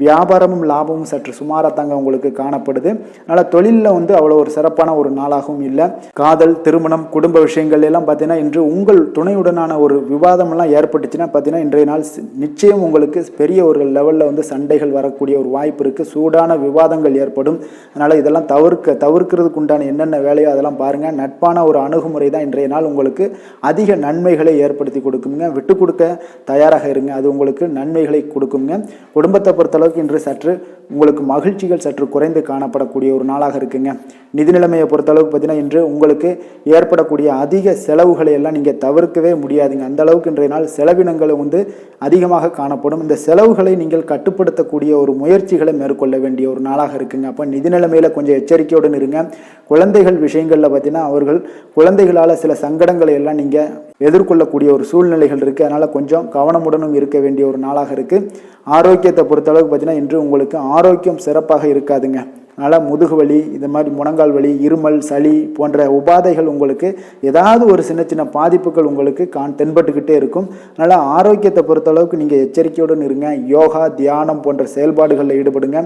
வியாபாரமும் லாபமும் சற்று சுமாராக உங்களுக்கு காணப்படுது. அதனால் தொழிலில் அவ்வளோ ஒரு சிறப்பான ஒரு நாளாகவும் இல்லை. காதல், திருமணம், குடும்ப விஷயங்கள் எல்லாம் பார்த்தீங்கன்னா இன்று உங்கள் துணையுடனான ஒரு விவாதம் எல்லாம் ஏற்பட்டுச்சுன்னா பார்த்தீங்கன்னா இன்றைய நாள் நிச்சயம் உங்களுக்கு பெரிய ஒரு லெவலில் சண்டைகள் வரக்கூடிய ஒரு வாய்ப்பு இருக்குது. சூடான விவாதங்கள் ஏற்படும். அதனால் இதெல்லாம் தவிர்க்கிறதுக்கு உண்டான என்னென்ன வேலையோ அதெல்லாம் பாருங்கள். நட்பான ஒரு அணுகுமுறை தான் இன்றைய நாள் உங்களுக்கு அதிக நன்மைகளை நன்மைகளை ஏற்படுத்தி கொடுக்குங்க. விட்டு கொடுக்க தயாராக இருங்க, அது உங்களுக்கு நன்மைகளை கொடுக்குங்க. குடும்பத்தை பொறுத்தளவுக்கு இன்று சற்று உங்களுக்கு மகிழ்ச்சிகள் சற்று குறைந்து காணப்படக்கூடிய ஒரு நாளாக இருக்குங்க. நிதி நிலைமையை பொறுத்தளவுக்கு பார்த்தீங்கன்னா இன்று உங்களுக்கு ஏற்படக்கூடிய அதிக செலவுகளை எல்லாம் நீங்கள் தவிர்க்கவே முடியாதுங்க. அந்த அளவுக்கு இன்றைய நாள் செலவினங்களும் அதிகமாக காணப்படும். இந்த செலவுகளை நீங்கள் கட்டுப்படுத்தக்கூடிய ஒரு முயற்சிகளை மேற்கொள்ள வேண்டிய ஒரு நாளாக இருக்குங்க. அப்போ நிதி நிலைமையில கொஞ்சம் எச்சரிக்கையுடன் இருங்க. குழந்தைகள் விஷயங்கள்ல பார்த்தீங்கன்னா அவர்கள் குழந்தைகளால் சில சங்கடங்களை எல்லாம் நீங்கள் எதிர்கொள்ளக்கூடிய ஒரு சூழ்நிலைகள் இருக்குது. அதனால் கொஞ்சம் கவனமுடனும் இருக்க வேண்டிய ஒரு நாளாக இருக்குது. ஆரோக்கியத்தை பொறுத்தளவுக்கு பார்த்தீங்கன்னா இன்று உங்களுக்கு ஆரோக்கியம் சிறப்பாக இருக்காதுங்க. அதனால் முதுகு வலி, இது மாதிரி முழங்கால் வலி, இருமல், சளி போன்ற உபாதைகள் உங்களுக்கு ஏதாவது ஒரு சின்ன சின்ன பாதிப்புகள் உங்களுக்கு தென்பட்டுக்கிட்டே இருக்கும். அதனால் ஆரோக்கியத்தை பொறுத்தளவுக்கு நீங்கள் எச்சரிக்கையுடன் இருங்க. யோகா, தியானம் போன்ற செயல்பாடுகளில் ஈடுபடுங்க.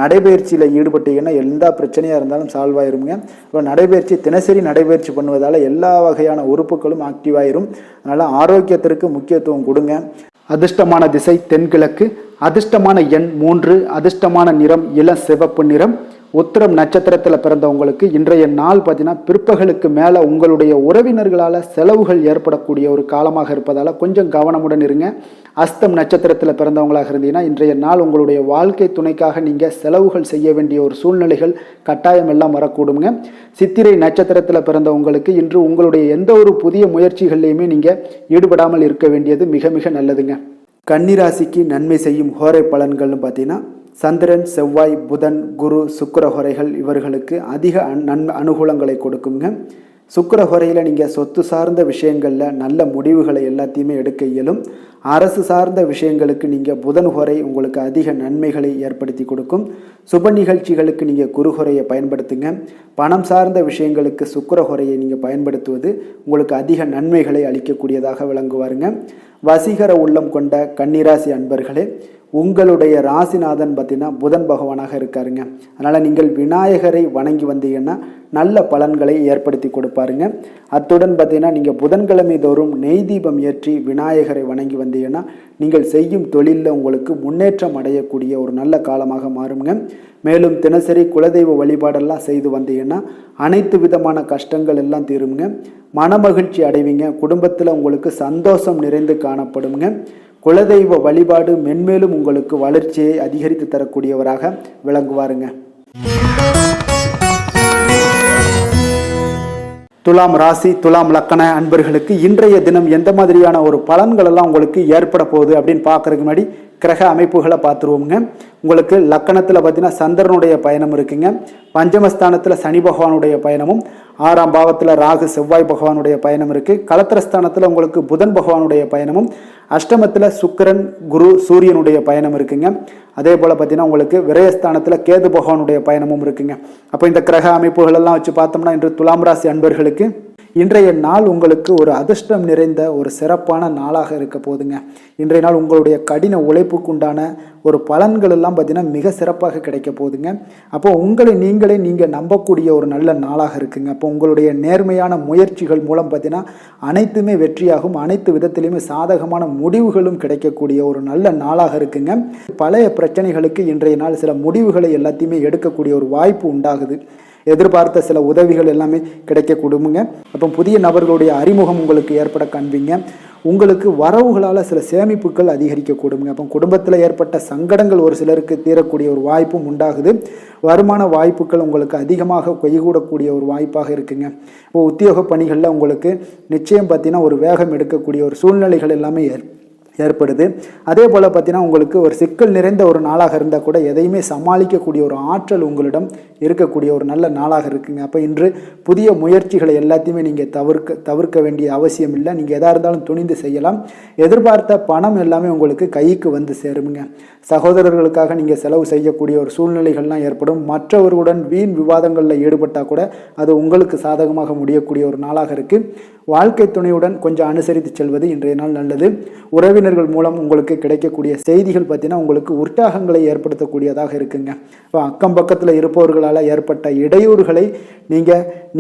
நடைபயிற்சியில் ஈடுபட்டீங்கன்னா எந்த பிரச்சனையாக இருந்தாலும் சால்வ் ஆயிருங்க. இப்போ நடைபயிற்சி தினசரி நடைபயிற்சி பண்ணுவதால் எல்லா வகையான உறுப்புகளும் ஆக்டிவாயிரும். அதனால் ஆரோக்கியத்திற்கு முக்கியத்துவம் கொடுங்க. அதிர்ஷ்டமான திசை தென்கிழக்கு, அதிர்ஷ்டமான எண் 3, அதிர்ஷ்டமான நிறம் இளம் சிவப்பு நிறம். உத்திரம் நட்சத்திரத்தில் பிறந்தவங்களுக்கு இன்றைய நாள் பார்த்தீங்கன்னா பிற்பகலுக்கு மேலே உங்களுடைய உறவினர்களால் செலவுகள் ஏற்படக்கூடிய ஒரு காலமாக இருப்பதால் கொஞ்சம் கவனமுடன் இருங்க. அஸ்தம் நட்சத்திரத்தில் பிறந்தவங்களாக இருந்தீங்கன்னா இன்றைய நாள் உங்களுடைய வாழ்க்கை துணைக்காக நீங்கள் செலவுகள் செய்ய வேண்டிய ஒரு சூழ்நிலைகள் கட்டாயம் எல்லாம் வரக்கூடுங்க. சித்திரை நட்சத்திரத்தில் பிறந்தவங்களுக்கு இன்று உங்களுடைய எந்த ஒரு புதிய முயற்சிகள்லையுமே நீங்கள் ஈடுபடாமல் இருக்க வேண்டியது மிக மிக நல்லதுங்க. கன்னிராசிக்கு நன்மை செய்யும் ஹோரை பலன்கள்னு பார்த்தீங்கன்னா சந்திரன், செவ்வாய், புதன், குரு, சுக்கிர ஹோரைகள் இவர்களுக்கு அதிக அனுகூலங்களை கொடுக்குங்க. சுக்கிர ஹோரையில் நீங்கள் சொத்து சார்ந்த விஷயங்களில் நல்ல முடிவுகளை எல்லாத்தையுமே எடுக்க இயலும். அரசு சார்ந்த விஷயங்களுக்கு நீங்கள் புதன் ஹோரை உங்களுக்கு அதிக நன்மைகளை ஏற்படுத்தி கொடுக்கும். சுப நிகழ்ச்சிகளுக்கு நீங்கள் குரு ஹோரையை பயன்படுத்துங்க. பணம் சார்ந்த விஷயங்களுக்கு சுக்கிர ஹோரையை நீங்கள் பயன்படுத்துவது உங்களுக்கு அதிக நன்மைகளை அளிக்கக்கூடியதாக விளங்குவாருங்க. வசீகர உள்ளம் கொண்ட கன்னிராசி அன்பர்களே, உங்களுடைய ராசிநாதன் பார்த்தீங்கன்னா புதன் பகவானாக இருக்காருங்க. அதனால் நீங்கள் விநாயகரை வணங்கி வந்தீங்கன்னா நல்ல பலன்களை ஏற்படுத்தி கொடுப்பாருங்க. அத்துடன் பார்த்தீங்கன்னா நீங்கள் புதன்கிழமை தோறும் நெய் தீபம் ஏற்றி விநாயகரை வணங்கி வந்தீங்கன்னா நீங்கள் செய்யும் தொழிலில் உங்களுக்கு முன்னேற்றம் அடையக்கூடிய ஒரு நல்ல காலமாக மாறுங்க. மேலும் தினசரி குலதெய்வ வழிபாடெல்லாம் செய்து வந்தீங்கன்னா அனைத்து விதமான கஷ்டங்கள் எல்லாம் தீருங்க. மனமகிழ்ச்சி அடைவீங்க. குடும்பத்தில் உங்களுக்கு சந்தோஷம் நிறைந்து காணப்படுங்க. குலதெய்வ வழிபாடு மென்மேலும் உங்களுக்கு வளர்ச்சியை அதிகரித்து தரக்கூடியவராக விளங்குவாருங்க. துலாம் ராசி, துலாம் லக்கண அன்பர்களுக்கு இன்றைய தினம் எந்த மாதிரியான ஒரு பலன்கள் எல்லாம் உங்களுக்கு ஏற்பட போகுது அப்படின்னு பார்க்கறதுக்கு முன்னாடி கிரக அமைப்புகளை பார்த்துருவோங்க. உங்களுக்கு லக்கணத்தில் பார்த்தீங்கன்னா சந்திரனுடைய பயணம் இருக்குங்க. பஞ்சமஸ்தானத்தில் சனி பகவானுடைய பயணமும், 6ஆம் பாவத்தில் ராகு செவ்வாய் பகவானுடைய பயணம் இருக்குது. களத்திரஸ்தானத்தில் உங்களுக்கு புதன் பகவானுடைய பயணமும், அஷ்டமத்தில் சுக்கிரன் குரு சூரியனுடைய பயணம் இருக்குங்க. அதே போல் பார்த்தீங்கன்னா உங்களுக்கு விரயஸ்தானத்தில் கேது பகவானுடைய பயணமும் இருக்குங்க. அப்போ இந்த கிரக அமைப்புகள் எல்லாம் வச்சு பார்த்தோம்னா இன்று துலாம் ராசி அன்பர்களுக்கு இன்றைய நாள் உங்களுக்கு ஒரு அதிர்ஷ்டம் நிறைந்த ஒரு சிறப்பான நாளாக இருக்க போதுங்க. இன்றைய நாள் உங்களுடைய கடின உழைப்புக்குண்டான ஒரு பலன்கள் எல்லாம் பார்த்தீங்கன்னா மிக சிறப்பாக கிடைக்க போதுங்க. அப்போ உங்களை நீங்கள் நம்பக்கூடிய ஒரு நல்ல நாளாக இருக்குங்க. அப்போ உங்களுடைய நேர்மையான முயற்சிகள் மூலம் பார்த்தீங்கன்னா அனைத்துமே வெற்றியாகும். அனைத்து விதத்திலையுமே சாதகமான முடிவுகளும் கிடைக்கக்கூடிய ஒரு நல்ல நாளாக இருக்குங்க. பழைய பிரச்சனைகளுக்கு இன்றைய நாள் சில முடிவுகளை எல்லாத்தையுமே எடுக்கக்கூடிய ஒரு வாய்ப்பு உண்டாகுது. எதிர்பார்த்த சில உதவிகள் எல்லாமே கிடைக்க கொடுங்க. அப்போ புதிய நபர்களுடைய அறிமுகம் உங்களுக்கு ஏற்பட காண்பீங்க. உங்களுக்கு வரவுகளால் சில சேமிப்புகள் அதிகரிக்க கொடுங்க. அப்போ குடும்பத்தில் ஏற்பட்ட சங்கடங்கள் ஒரு சிலருக்கு தீரக்கூடிய ஒரு வாய்ப்பும் உண்டாகுது. வருமான வாய்ப்புகள் உங்களுக்கு அதிகமாக கைகூடக்கூடிய ஒரு வாய்ப்பாக இருக்குங்க. இப்போ உத்தியோக பணிகளில் உங்களுக்கு நிச்சயம் பார்த்தீங்கன்னா ஒரு வேகம் எடுக்கக்கூடிய ஒரு சூழ்நிலைகள் எல்லாமே ஏற்படுது. அதே போல் பார்த்தீங்கன்னா உங்களுக்கு ஒரு சிக்கல் நிறைந்த ஒரு நாளாக இருந்தால் கூட எதையுமே சமாளிக்கக்கூடிய ஒரு ஆற்றல் உங்களிடம் இருக்கக்கூடிய ஒரு நல்ல நாளாக இருக்குங்க. அப்போ இன்று புதிய முயற்சிகளை எல்லாத்தையுமே நீங்கள் தவிர்க்க வேண்டிய அவசியம் இல்லை. நீங்கள் எதாக இருந்தாலும் துணிந்து செய்யலாம். எதிர்பார்த்த பணம் எல்லாமே உங்களுக்கு கைக்கு வந்து சேருங்க. சகோதரர்களுக்காக நீங்கள் செலவு செய்யக்கூடிய ஒரு சூழ்நிலைகள்லாம் ஏற்படும். மற்றவர்களுடன் வீண் விவாதங்களில் ஈடுபட்டால் கூட அது உங்களுக்கு சாதகமாக முடியக்கூடிய ஒரு நாளாக இருக்குது. வாழ்க்கை துணையுடன் கொஞ்சம் அனுசரித்து செல்வது இன்றைய நாள் நல்லது. உறவினர்கள் மூலம் உங்களுக்கு கிடைக்கக்கூடிய செய்திகள் பார்த்தீங்கன்னா உங்களுக்கு உற்சாகங்களை ஏற்படுத்தக்கூடியதாக இருக்குங்க. இப்போ அக்கம் பக்கத்தில் இருப்பவர்களால் ஏற்பட்ட இடையூறுகளை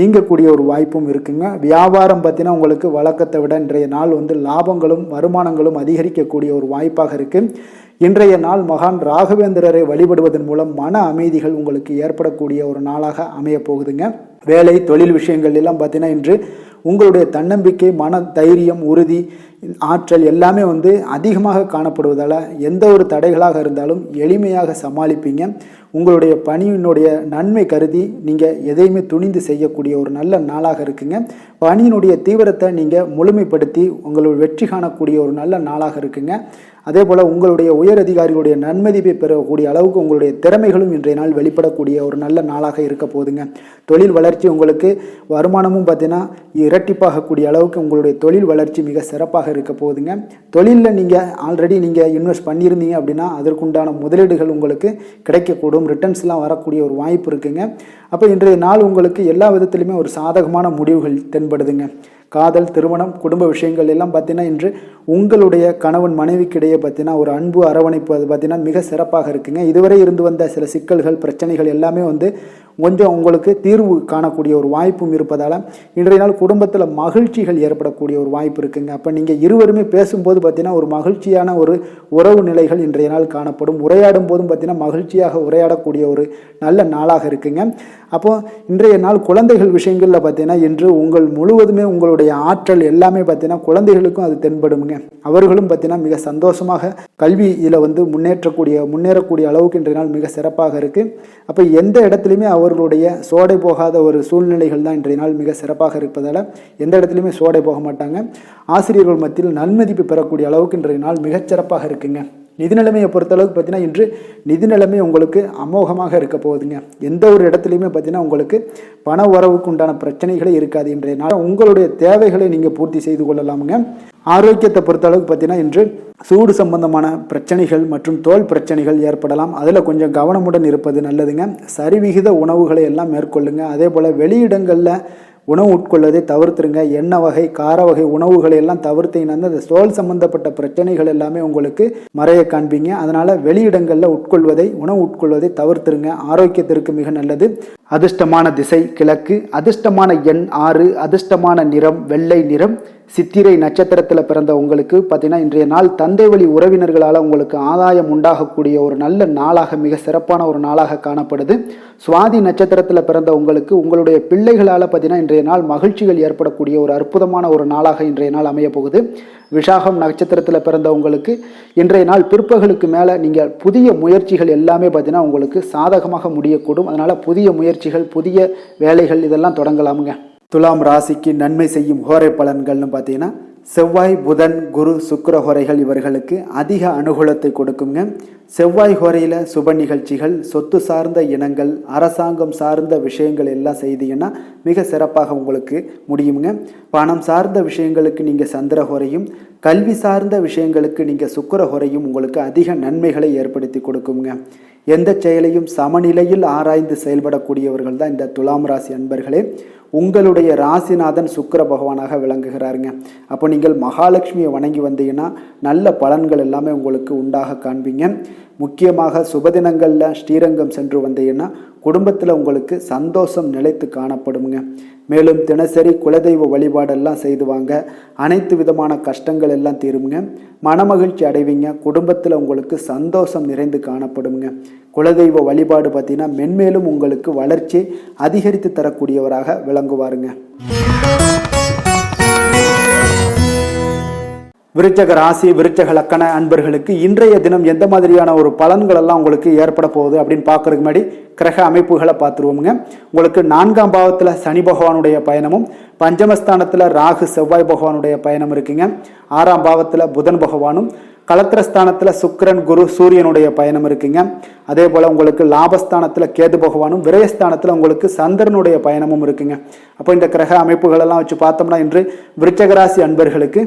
நீங்கக்கூடிய ஒரு வாய்ப்பும் இருக்குங்க. வியாபாரம் பார்த்தீங்கன்னா உங்களுக்கு வழக்கத்தை விட இன்றைய நாள் லாபங்களும் வருமானங்களும் அதிகரிக்கக்கூடிய ஒரு வாய்ப்பாக இருக்குது. இன்றைய நாள் மகான் ராகவேந்திரரை வழிபடுவதன் மூலம் மன அமைதிகள் உங்களுக்கு ஏற்படக்கூடிய ஒரு நாளாக அமைய போகுதுங்க. வேலை தொழில் விஷயங்கள் எல்லாம் பார்த்தீங்கன்னா இன்று உங்களுடைய தன்னம்பிக்கை, மன தைரியம், உறுதி, ஆற்றல் எல்லாமே அதிகமாக காணப்படுவதால் எந்த ஒரு தடைகளாக இருந்தாலும் எளிமையாக சமாளிப்பீங்க. உங்களுடைய பணியினுடைய நன்மை கருதி நீங்கள் எதையுமே துணிந்து செய்யக்கூடிய ஒரு நல்ல நாளாக இருக்குங்க. பணியினுடைய தீவிரத்தை நீங்கள் முழுமைப்படுத்தி உங்களுடைய வெற்றி காணக்கூடிய ஒரு நல்ல நாளாக இருக்குங்க. அதே போல் உங்களுடைய உயர் அதிகாரிகளுடைய நன்மதிப்பை பெறக்கூடிய அளவுக்கு உங்களுடைய திறமைகளும் இன்றைய நாள் வெளிப்படக்கூடிய ஒரு நல்ல நாளாக இருக்க போகுதுங்க. தொழில் வளர்ச்சி, உங்களுக்கு வருமானமும் பார்த்தீங்கன்னா இரட்டிப்பாகக்கூடிய அளவுக்கு உங்களுடைய தொழில் வளர்ச்சி மிக சிறப்பாக இருக்க போகுதுங்க. தொழிலில் நீங்கள் ஆல்ரெடி நீங்கள் இன்வெஸ்ட் பண்ணியிருந்தீங்க அப்படின்னா அதற்குண்டான முதலீடுகள் உங்களுக்கு கிடைக்கக்கூடும், ரிட்டர்ன்ஸ்லாம் வரக்கூடிய ஒரு வாய்ப்பு இருக்குங்க. அப்போ இன்றைய நாள் உங்களுக்கு எல்லா விதத்திலுமே ஒரு சாதகமான முடிவுகள் தென்படுதுங்க. காதல், திருமணம், குடும்ப விஷயங்கள் எல்லாம் பார்த்தீங்கன்னா இன்று உங்களுடைய கணவன் மனைவிக்கிடையே பார்த்தீங்கன்னா ஒரு அன்பு, அரவணைப்பு அது பார்த்தீங்கன்னா மிக சிறப்பாக இருக்குங்க. இதுவரை இருந்து வந்த சில சிக்கல்கள், பிரச்சனைகள் எல்லாமே கொஞ்சம் உங்களுக்கு தீர்வு காணக்கூடிய ஒரு வாய்ப்பும் இருப்பதால் இன்றைய நாள் குடும்பத்தில் மகிழ்ச்சிகள் ஏற்படக்கூடிய ஒரு வாய்ப்பு இருக்குங்க. அப்போ நீங்கள் இருவருமே பேசும்போது பார்த்தீங்கன்னா ஒரு மகிழ்ச்சியான ஒரு உறவு நிலைகள் இன்றைய நாள் காணப்படும். உரையாடும் போதும் பார்த்தீங்கன்னா மகிழ்ச்சியாக உரையாடக்கூடிய ஒரு நல்ல நாளாக இருக்குங்க. அப்போ இன்றைய நாள் குழந்தைகள் விஷயங்களில் பார்த்தீங்கன்னா இன்று உங்கள் முழுவதுமே உங்களுடைய ஆற்றல் எல்லாமே பார்த்தீங்கன்னா குழந்தைகளுக்கும் அது தென்படுங்க. அவர்களும் பார்த்தீங்கன்னா மிக சந்தோஷமாக கல்வியில் முன்னேறக்கூடிய அளவுக்கு இன்றைய நாள் மிக சிறப்பாக இருக்குது. அப்போ எந்த இடத்துலையுமே அவர்களுடைய சோடை போகாத ஒரு சூழ்நிலைகள் தான் இன்றைய நாள் மிக சிறப்பாக இருப்பதால் எந்த இடத்துலையுமே சோடை போக மாட்டாங்க. ஆசிரியர்கள் மத்தியில் நன்மதிப்பு பெறக்கூடிய அளவுக்கு இன்றைய நாள் மிகச்சிறப்பாக இருக்குங்க. நிதி நிலைமையை பொறுத்தளவுக்கு பார்த்தீங்கன்னா இன்று நிதி நிலைமை உங்களுக்கு அமோகமாக இருக்க போகுதுங்க. எந்த ஒரு இடத்துலையுமே பார்த்தீங்கன்னா உங்களுக்கு பண வரவுக்கு உண்டான பிரச்சனைகளே இருக்காது. இன்றைய நாள் உங்களுடைய தேவைகளை நீங்கள் பூர்த்தி செய்து கொள்ளலாமுங்க. ஆரோக்கியத்தை பொறுத்தளவுக்கு பார்த்தீங்கன்னா இன்று சூடு சம்பந்தமான பிரச்சனைகள் மற்றும் தோல் பிரச்சனைகள் ஏற்படலாம். அதில் கொஞ்சம் கவனமுடன் இருப்பது நல்லதுங்க. சரிவிகித உணவுகளை எல்லாம் மேற்கொள்ளுங்க. அதே போல் வெளியிடங்களில் உணவு உட்கொள்வதை தவிர்த்துருங்க. எண்ணெய் வகை, கார வகை உணவுகளை எல்லாம் தவிர்த்தீங்கன்னா அந்த தோல் சம்பந்தப்பட்ட பிரச்சனைகள் எல்லாமே உங்களுக்கு மறைய காண்பீங்க. அதனால் வெளியிடங்களில் உணவு உட்கொள்வதை தவிர்த்துருங்க. ஆரோக்கியத்திற்கு மிக நல்லது. அதிர்ஷ்டமான திசை கிழக்கு, அதிர்ஷ்டமான எண் 6, அதிர்ஷ்டமான நிறம் வெள்ளை நிறம். சித்திரை நட்சத்திரத்தில் பிறந்த உங்களுக்கு பார்த்தீங்கன்னா இன்றைய நாள் தந்தை வழி உறவினர்களால் உங்களுக்கு ஆதாயம் உண்டாகக்கூடிய ஒரு நல்ல நாளாக, மிக சிறப்பான ஒரு நாளாக காணப்படுது. சுவாதி நட்சத்திரத்தில் பிறந்த உங்களுக்கு உங்களுடைய பிள்ளைகளால் பார்த்தீங்கன்னா இன்றைய நாள் மகிழ்ச்சிகள் ஏற்படக்கூடிய ஒரு அற்புதமான ஒரு நாளாக இன்றைய நாள் அமைய போகுது. விஷாகம் நட்சத்திரத்தில் பிறந்த உங்களுக்கு இன்றைய நாள் பிற்பகலுக்கு மேலே நீங்கள் புதிய முயற்சிகள் எல்லாமே பார்த்தீங்கன்னா உங்களுக்கு சாதகமாக முடியக்கூடும். அதனால் புதிய முயற்சிகள், புதிய வேலைகள் இதெல்லாம் தொடங்கலாமுங்க. துலாம் ராசிக்கு நன்மை செய்யும் ஹோரை பலன்கள்னு பார்த்தீங்கன்னா செவ்வாய், புதன், குரு, சுக்கிர ஹோரைகள் இவர்களுக்கு அதிக அனுகூலத்தை கொடுக்குங்க. செவ்வாய் ஹோரையில் சுப நிகழ்ச்சிகள், சொத்து சார்ந்த இனங்கள், அரசாங்கம் சார்ந்த விஷயங்கள் எல்லாம் செய்தீங்கன்னா மிக சிறப்பாக உங்களுக்கு முடியுங்க. பணம் சார்ந்த விஷயங்களுக்கு நீங்கள் சந்திர ஹோரையும், கல்வி சார்ந்த விஷயங்களுக்கு நீங்கள் சுக்கிர ஹோரையும் உங்களுக்கு அதிக நன்மைகளை ஏற்படுத்தி கொடுக்குங்க. எந்த செயலையும் சமநிலையில் ஆராய்ந்து செயல்படக்கூடியவர்கள் தான் இந்த துலாம் ராசி அன்பர்களே. உங்களுடைய ராசிநாதன் சுக்கிர பகவானாக விளங்குகிறாருங்க. அப்போ நீங்கள் மகாலட்சுமியை வணங்கி வந்தீங்கன்னா நல்ல பலன்கள் எல்லாமே உங்களுக்கு உண்டாக காண்பீங்க. முக்கியமாக சுபதினங்களில் ஸ்ரீரங்கம் சென்று வந்தீங்கன்னா குடும்பத்தில் உங்களுக்கு சந்தோஷம் நிலைத்து காணப்படுங்க. மேலும் தினசரி குலதெய்வ வழிபாடெல்லாம் செய்துவாங்க. அனைத்து விதமான கஷ்டங்கள் எல்லாம் தீருங்க. மனமகிழ்ச்சி அடைவீங்க. குடும்பத்தில் உங்களுக்கு சந்தோஷம் நிறைந்து காணப்படுங்க. குலதெய்வ வழிபாடு பார்த்தீங்கன்னா மென்மேலும் உங்களுக்கு வளர்ச்சி அதிகரித்து தரக்கூடியவராக விளங்குவாருங்க. விருச்சக ராசி, விருச்சக லக்கண அன்பர்களுக்கு இன்றைய தினம் எந்த மாதிரியான ஒரு பலன்கள் எல்லாம் உங்களுக்கு ஏற்பட போகுது அப்படின்னு பார்க்கறதுக்கு முன்னாடி கிரக அமைப்புகளை பார்த்துருவோமுங்க. உங்களுக்கு 4ஆம் பாவத்தில் சனி பகவானுடைய பயணமும், பஞ்சமஸ்தானத்தில் ராகு செவ்வாய் பகவானுடைய பயணம் இருக்குங்க. 6ஆம் பாவத்தில் புதன் பகவானும், கலத்திரஸ்தானத்தில் சுக்கிரன், குரு, சூரியனுடைய பயணம் இருக்குங்க. அதே போல் உங்களுக்கு லாபஸ்தானத்தில் கேது பகவானும், விரயஸ்தானத்தில் உங்களுக்கு சந்திரனுடைய பயணமும் இருக்குங்க. அப்போ இந்த கிரக அமைப்புகளெல்லாம் வச்சு பார்த்தோம்னா இன்று விருச்சக ராசி அன்பர்களுக்கு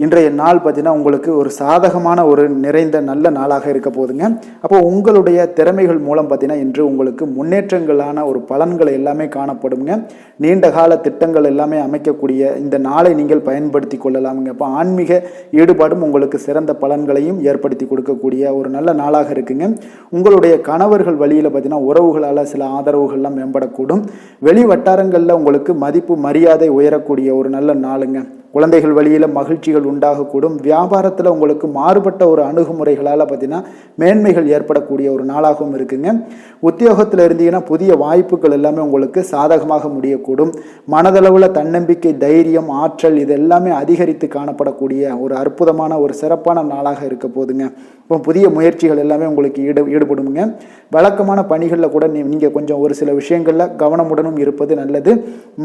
இன்றைய நாள் பார்த்தீங்கன்னா உங்களுக்கு ஒரு சாதகமான ஒரு நிறைந்த நல்ல நாளாக இருக்க போகுதுங்க. அப்போ உங்களுடைய திறமைகள் மூலம் பார்த்தீங்கன்னா இன்று உங்களுக்கு முன்னேற்றங்களான ஒரு பலன்களை எல்லாமே காணப்படுங்க. நீண்ட கால திட்டங்கள் எல்லாமே அமைக்கக்கூடிய இந்த நாளை நீங்கள் பயன்படுத்தி கொள்ளலாமுங்க. அப்போ ஆன்மீக ஈடுபாடும் உங்களுக்கு சிறந்த பலன்களையும் ஏற்படுத்தி கொடுக்கக்கூடிய ஒரு நல்ல நாளாக இருக்குங்க. உங்களுடைய கணவர்கள் வழியில் பார்த்தீங்கன்னா உறவுகளால் சில ஆதரவுகள்லாம் மேம்படக்கூடும். வெளி வட்டாரங்களில் உங்களுக்கு மதிப்பு மரியாதை உயரக்கூடிய ஒரு நல்ல நாளுங்க. குழந்தைகள் வழியில் மகிழ்ச்சிகள் உண்டாகக்கூடும். வியாபாரத்தில் உங்களுக்கு மாறுபட்ட ஒரு அணுகுமுறைகளால் பார்த்தீங்கன்னா மேன்மைகள் ஏற்படக்கூடிய ஒரு நாளாகவும் இருக்குங்க. உத்தியோகத்தில் இருந்தீங்கன்னா புதிய வாய்ப்புகள் எல்லாமே உங்களுக்கு சாதகமாக முடியக்கூடும். மனதளவில் தன்னம்பிக்கை, தைரியம், ஆற்றல் இது எல்லாமே அதிகரித்து காணப்படக்கூடிய ஒரு அற்புதமான ஒரு சிறப்பான நாளாக இருக்க போதுங்க. இப்போ புதிய முயற்சிகள் எல்லாமே உங்களுக்கு ஈடுபடுங்க. வழக்கமான பணிகளில் கூட நீங்கள் கொஞ்சம் ஒரு சில விஷயங்களில் கவனமுடனும் இருப்பது நல்லது.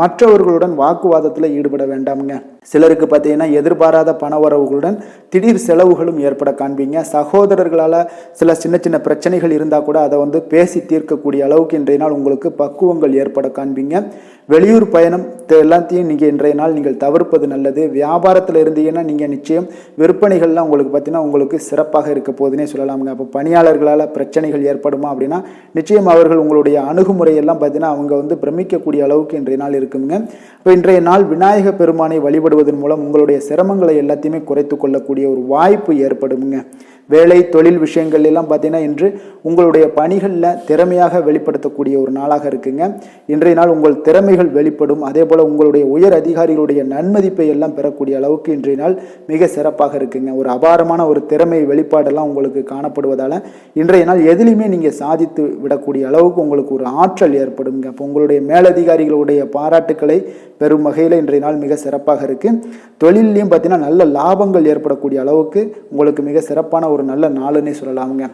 மற்றவர்களுடன் வாக்குவாதத்தில் ஈடுபட வேண்டாமுங்க. சிலருக்கு பார்த்தீங்கன்னா எதிர்பாராத பணவரவுகளுடன் திடீர் செலவுகளும் ஏற்பட காண்பீங்க. சகோதரர்களால் சில சின்ன சின்ன பிரச்சனைகள் இருந்தால் கூட அதை பேசி தீர்க்கக்கூடிய அளவுக்கு இன்றைய நாள் உங்களுக்கு பக்குவங்கள் ஏற்பட காண்பீங்க. வெளியூர் பயணம் எல்லாத்தையும் நீங்கள் இன்றைய நாள் நீங்கள் தவிர்ப்பது நல்லது. வியாபாரத்தில் இருந்தீங்கன்னா நீங்கள் நிச்சயம் விற்பனைகள்லாம் உங்களுக்கு பார்த்தீங்கன்னா உங்களுக்கு சிறப்பாக இருக்க போதுன்னே சொல்லலாமுங்க. அப்போ பணியாளர்களால் பிரச்சனைகள் ஏற்படுமா அப்படின்னா நிச்சயம் அவர்கள் உங்களுடைய அணுகுமுறையெல்லாம் பார்த்தீங்கன்னா அவங்க பிரமிக்கக்கூடிய அளவுக்கு இன்றைய நாள் இருக்குங்க. இப்போ இன்றைய நாள் விநாயக பெருமானை வழிபடுவதன் மூலம் உங்களுடைய சிரமங்களை எல்லாத்தையுமே குறைத்து கொள்ளக்கூடிய ஒரு வாய்ப்பு ஏற்படுங்க. வேலை தொழில் விஷயங்கள் எல்லாம் பார்த்தீங்கன்னா இன்று உங்களுடைய பணிகளில் திறமையாக வெளிப்படுத்தக்கூடிய ஒரு நாளாக இருக்குங்க. இன்றைய நாள் உங்கள் திறமைகள் வெளிப்படும். அதே போல் உங்களுடைய உயர் அதிகாரிகளுடைய நன்மதிப்பை எல்லாம் பெறக்கூடிய அளவுக்கு இன்றைய நாள் மிக சிறப்பாக இருக்குங்க. ஒரு அபாரமான ஒரு திறமை வெளிப்பாடெல்லாம் உங்களுக்கு காணப்படுவதால் இன்றைய நாள் எதிலையுமே நீங்கள் சாதித்து விடக்கூடிய அளவுக்கு உங்களுக்கு ஒரு ஆற்றல் ஏற்படுங்க. அப்போ உங்களுடைய மேலதிகாரிகளுடைய பாராட்டுக்களை பெரும் வகையில் இன்றைய நாள் மிக சிறப்பாக இருக்குது. தொழிலையும் பார்த்தீங்கன்னா நல்ல லாபங்கள் ஏற்படக்கூடிய அளவுக்கு உங்களுக்கு மிக சிறப்பான ஒரு நல்ல நாளுன்னே சொல்லலாமுங்க.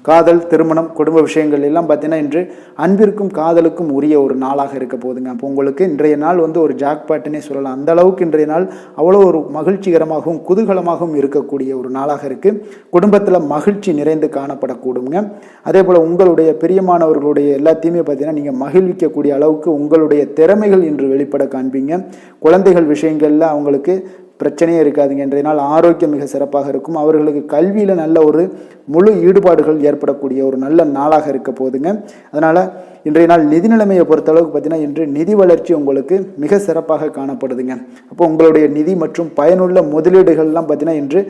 காதல், திருமணம், குடும்ப விஷயங்கள் எல்லாம் பார்த்தீங்கன்னா இன்று அன்பிற்கும் காதலுக்கும் உரிய ஒரு நாளாக இருக்க போதுங்க. அப்போ உங்களுக்கு இன்றைய நாள் ஒரு ஜாக்பாட்டுன்னே சொல்லலாம். அந்த அளவுக்கு இன்றைய நாள் அவ்வளோ ஒரு மகிழ்ச்சிகரமாகவும் குதூகலமாகவும் இருக்கக்கூடிய ஒரு நாளாக இருக்குது. குடும்பத்தில் மகிழ்ச்சி நிறைந்து காணப்படக்கூடுங்க. அதே போல் உங்களுடைய பிரியமானவர்களுடைய எல்லாத்தையுமே பார்த்தீங்கன்னா நீங்கள் மகிழ்விக்கக்கூடிய அளவுக்கு உங்களுடைய திறமைகள் இன்று வெளிப்பட காண்பீங்க. குழந்தைகள் விஷயங்களில் அவங்களுக்கு பிரச்சனையே இருக்காதுங்க. இன்றைய நாள் ஆரோக்கியம் மிக சிறப்பாக இருக்கும். அவர்களுக்கு கல்வியில் நல்ல ஒரு முழு ஈடுபாடுகள் ஏற்படக்கூடிய ஒரு நல்ல நாளாக இருக்க போதுங்க. அதனால் இன்றைய நாள் நிதி நிலைமையை பொறுத்தளவுக்கு பார்த்தீங்கன்னா இன்று நிதி வளர்ச்சி உங்களுக்கு மிக சிறப்பாக காணப்படுதுங்க. அப்போ உங்களுடைய நிதி மற்றும் பயனுள்ள முதலீடுகள்லாம் பார்த்தீங்கன்னா இன்று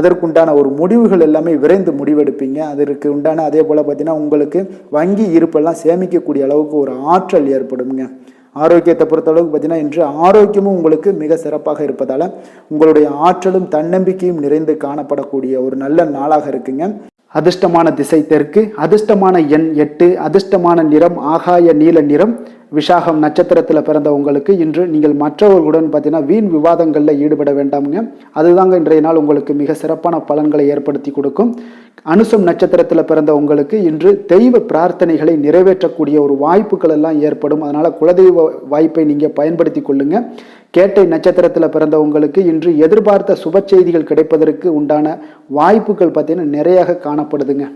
அதற்குண்டான ஒரு முடிவுகள் எல்லாமே விரைந்து முடிவெடுப்பீங்க. அதற்கு உண்டான அதே போல் பார்த்தீங்கன்னா உங்களுக்கு வங்கி இருப்பெல்லாம் சேமிக்கக்கூடிய அளவுக்கு ஒரு ஆற்றல் ஏற்படுங்க. ஆரோக்கியத்தை பொறுத்தளவுக்கு பார்த்தீங்கன்னா இன்று ஆரோக்கியமும் உங்களுக்கு மிக சிறப்பாக இருப்பதால் உங்களுடைய ஆற்றலும் தன்னம்பிக்கையும் நிறைந்து காணப்படக்கூடிய ஒரு நல்ல நாளாக இருக்குங்க. அதிர்ஷ்டமான திசை தெற்கு, அதிர்ஷ்டமான எண் 8, அதிர்ஷ்டமான நிறம் ஆகாய நீல நிறம். விஷாகம் நட்சத்திரத்தில் பிறந்த உங்களுக்கு இன்று நீங்கள் மற்றவர்களுடன் பார்த்தீங்கன்னா வீண் விவாதங்களில் ஈடுபட வேண்டாமுங்க. அதுதாங்க இன்றைய நாள் உங்களுக்கு மிக சிறப்பான பலன்களை ஏற்படுத்தி கொடுக்கும். அனுசம் நட்சத்திரத்தில் பிறந்த உங்களுக்கு இன்று தெய்வ பிரார்த்தனைகளை நிறைவேற்றக்கூடிய ஒரு வாய்ப்புகள் எல்லாம் ஏற்படும். அதனால் குலதெய்வ வாய்ப்பை நீங்கள் பயன்படுத்தி கொள்ளுங்க. கேட்டை நட்சத்திரத்தில் பிறந்த உங்களுக்கு இன்று எதிர்பார்த்த சுப செய்திகள் கிடைப்பதற்கு உண்டான வாய்ப்புகள் பார்த்தீங்கன்னா நிறையாக காணப்படுதுங்க.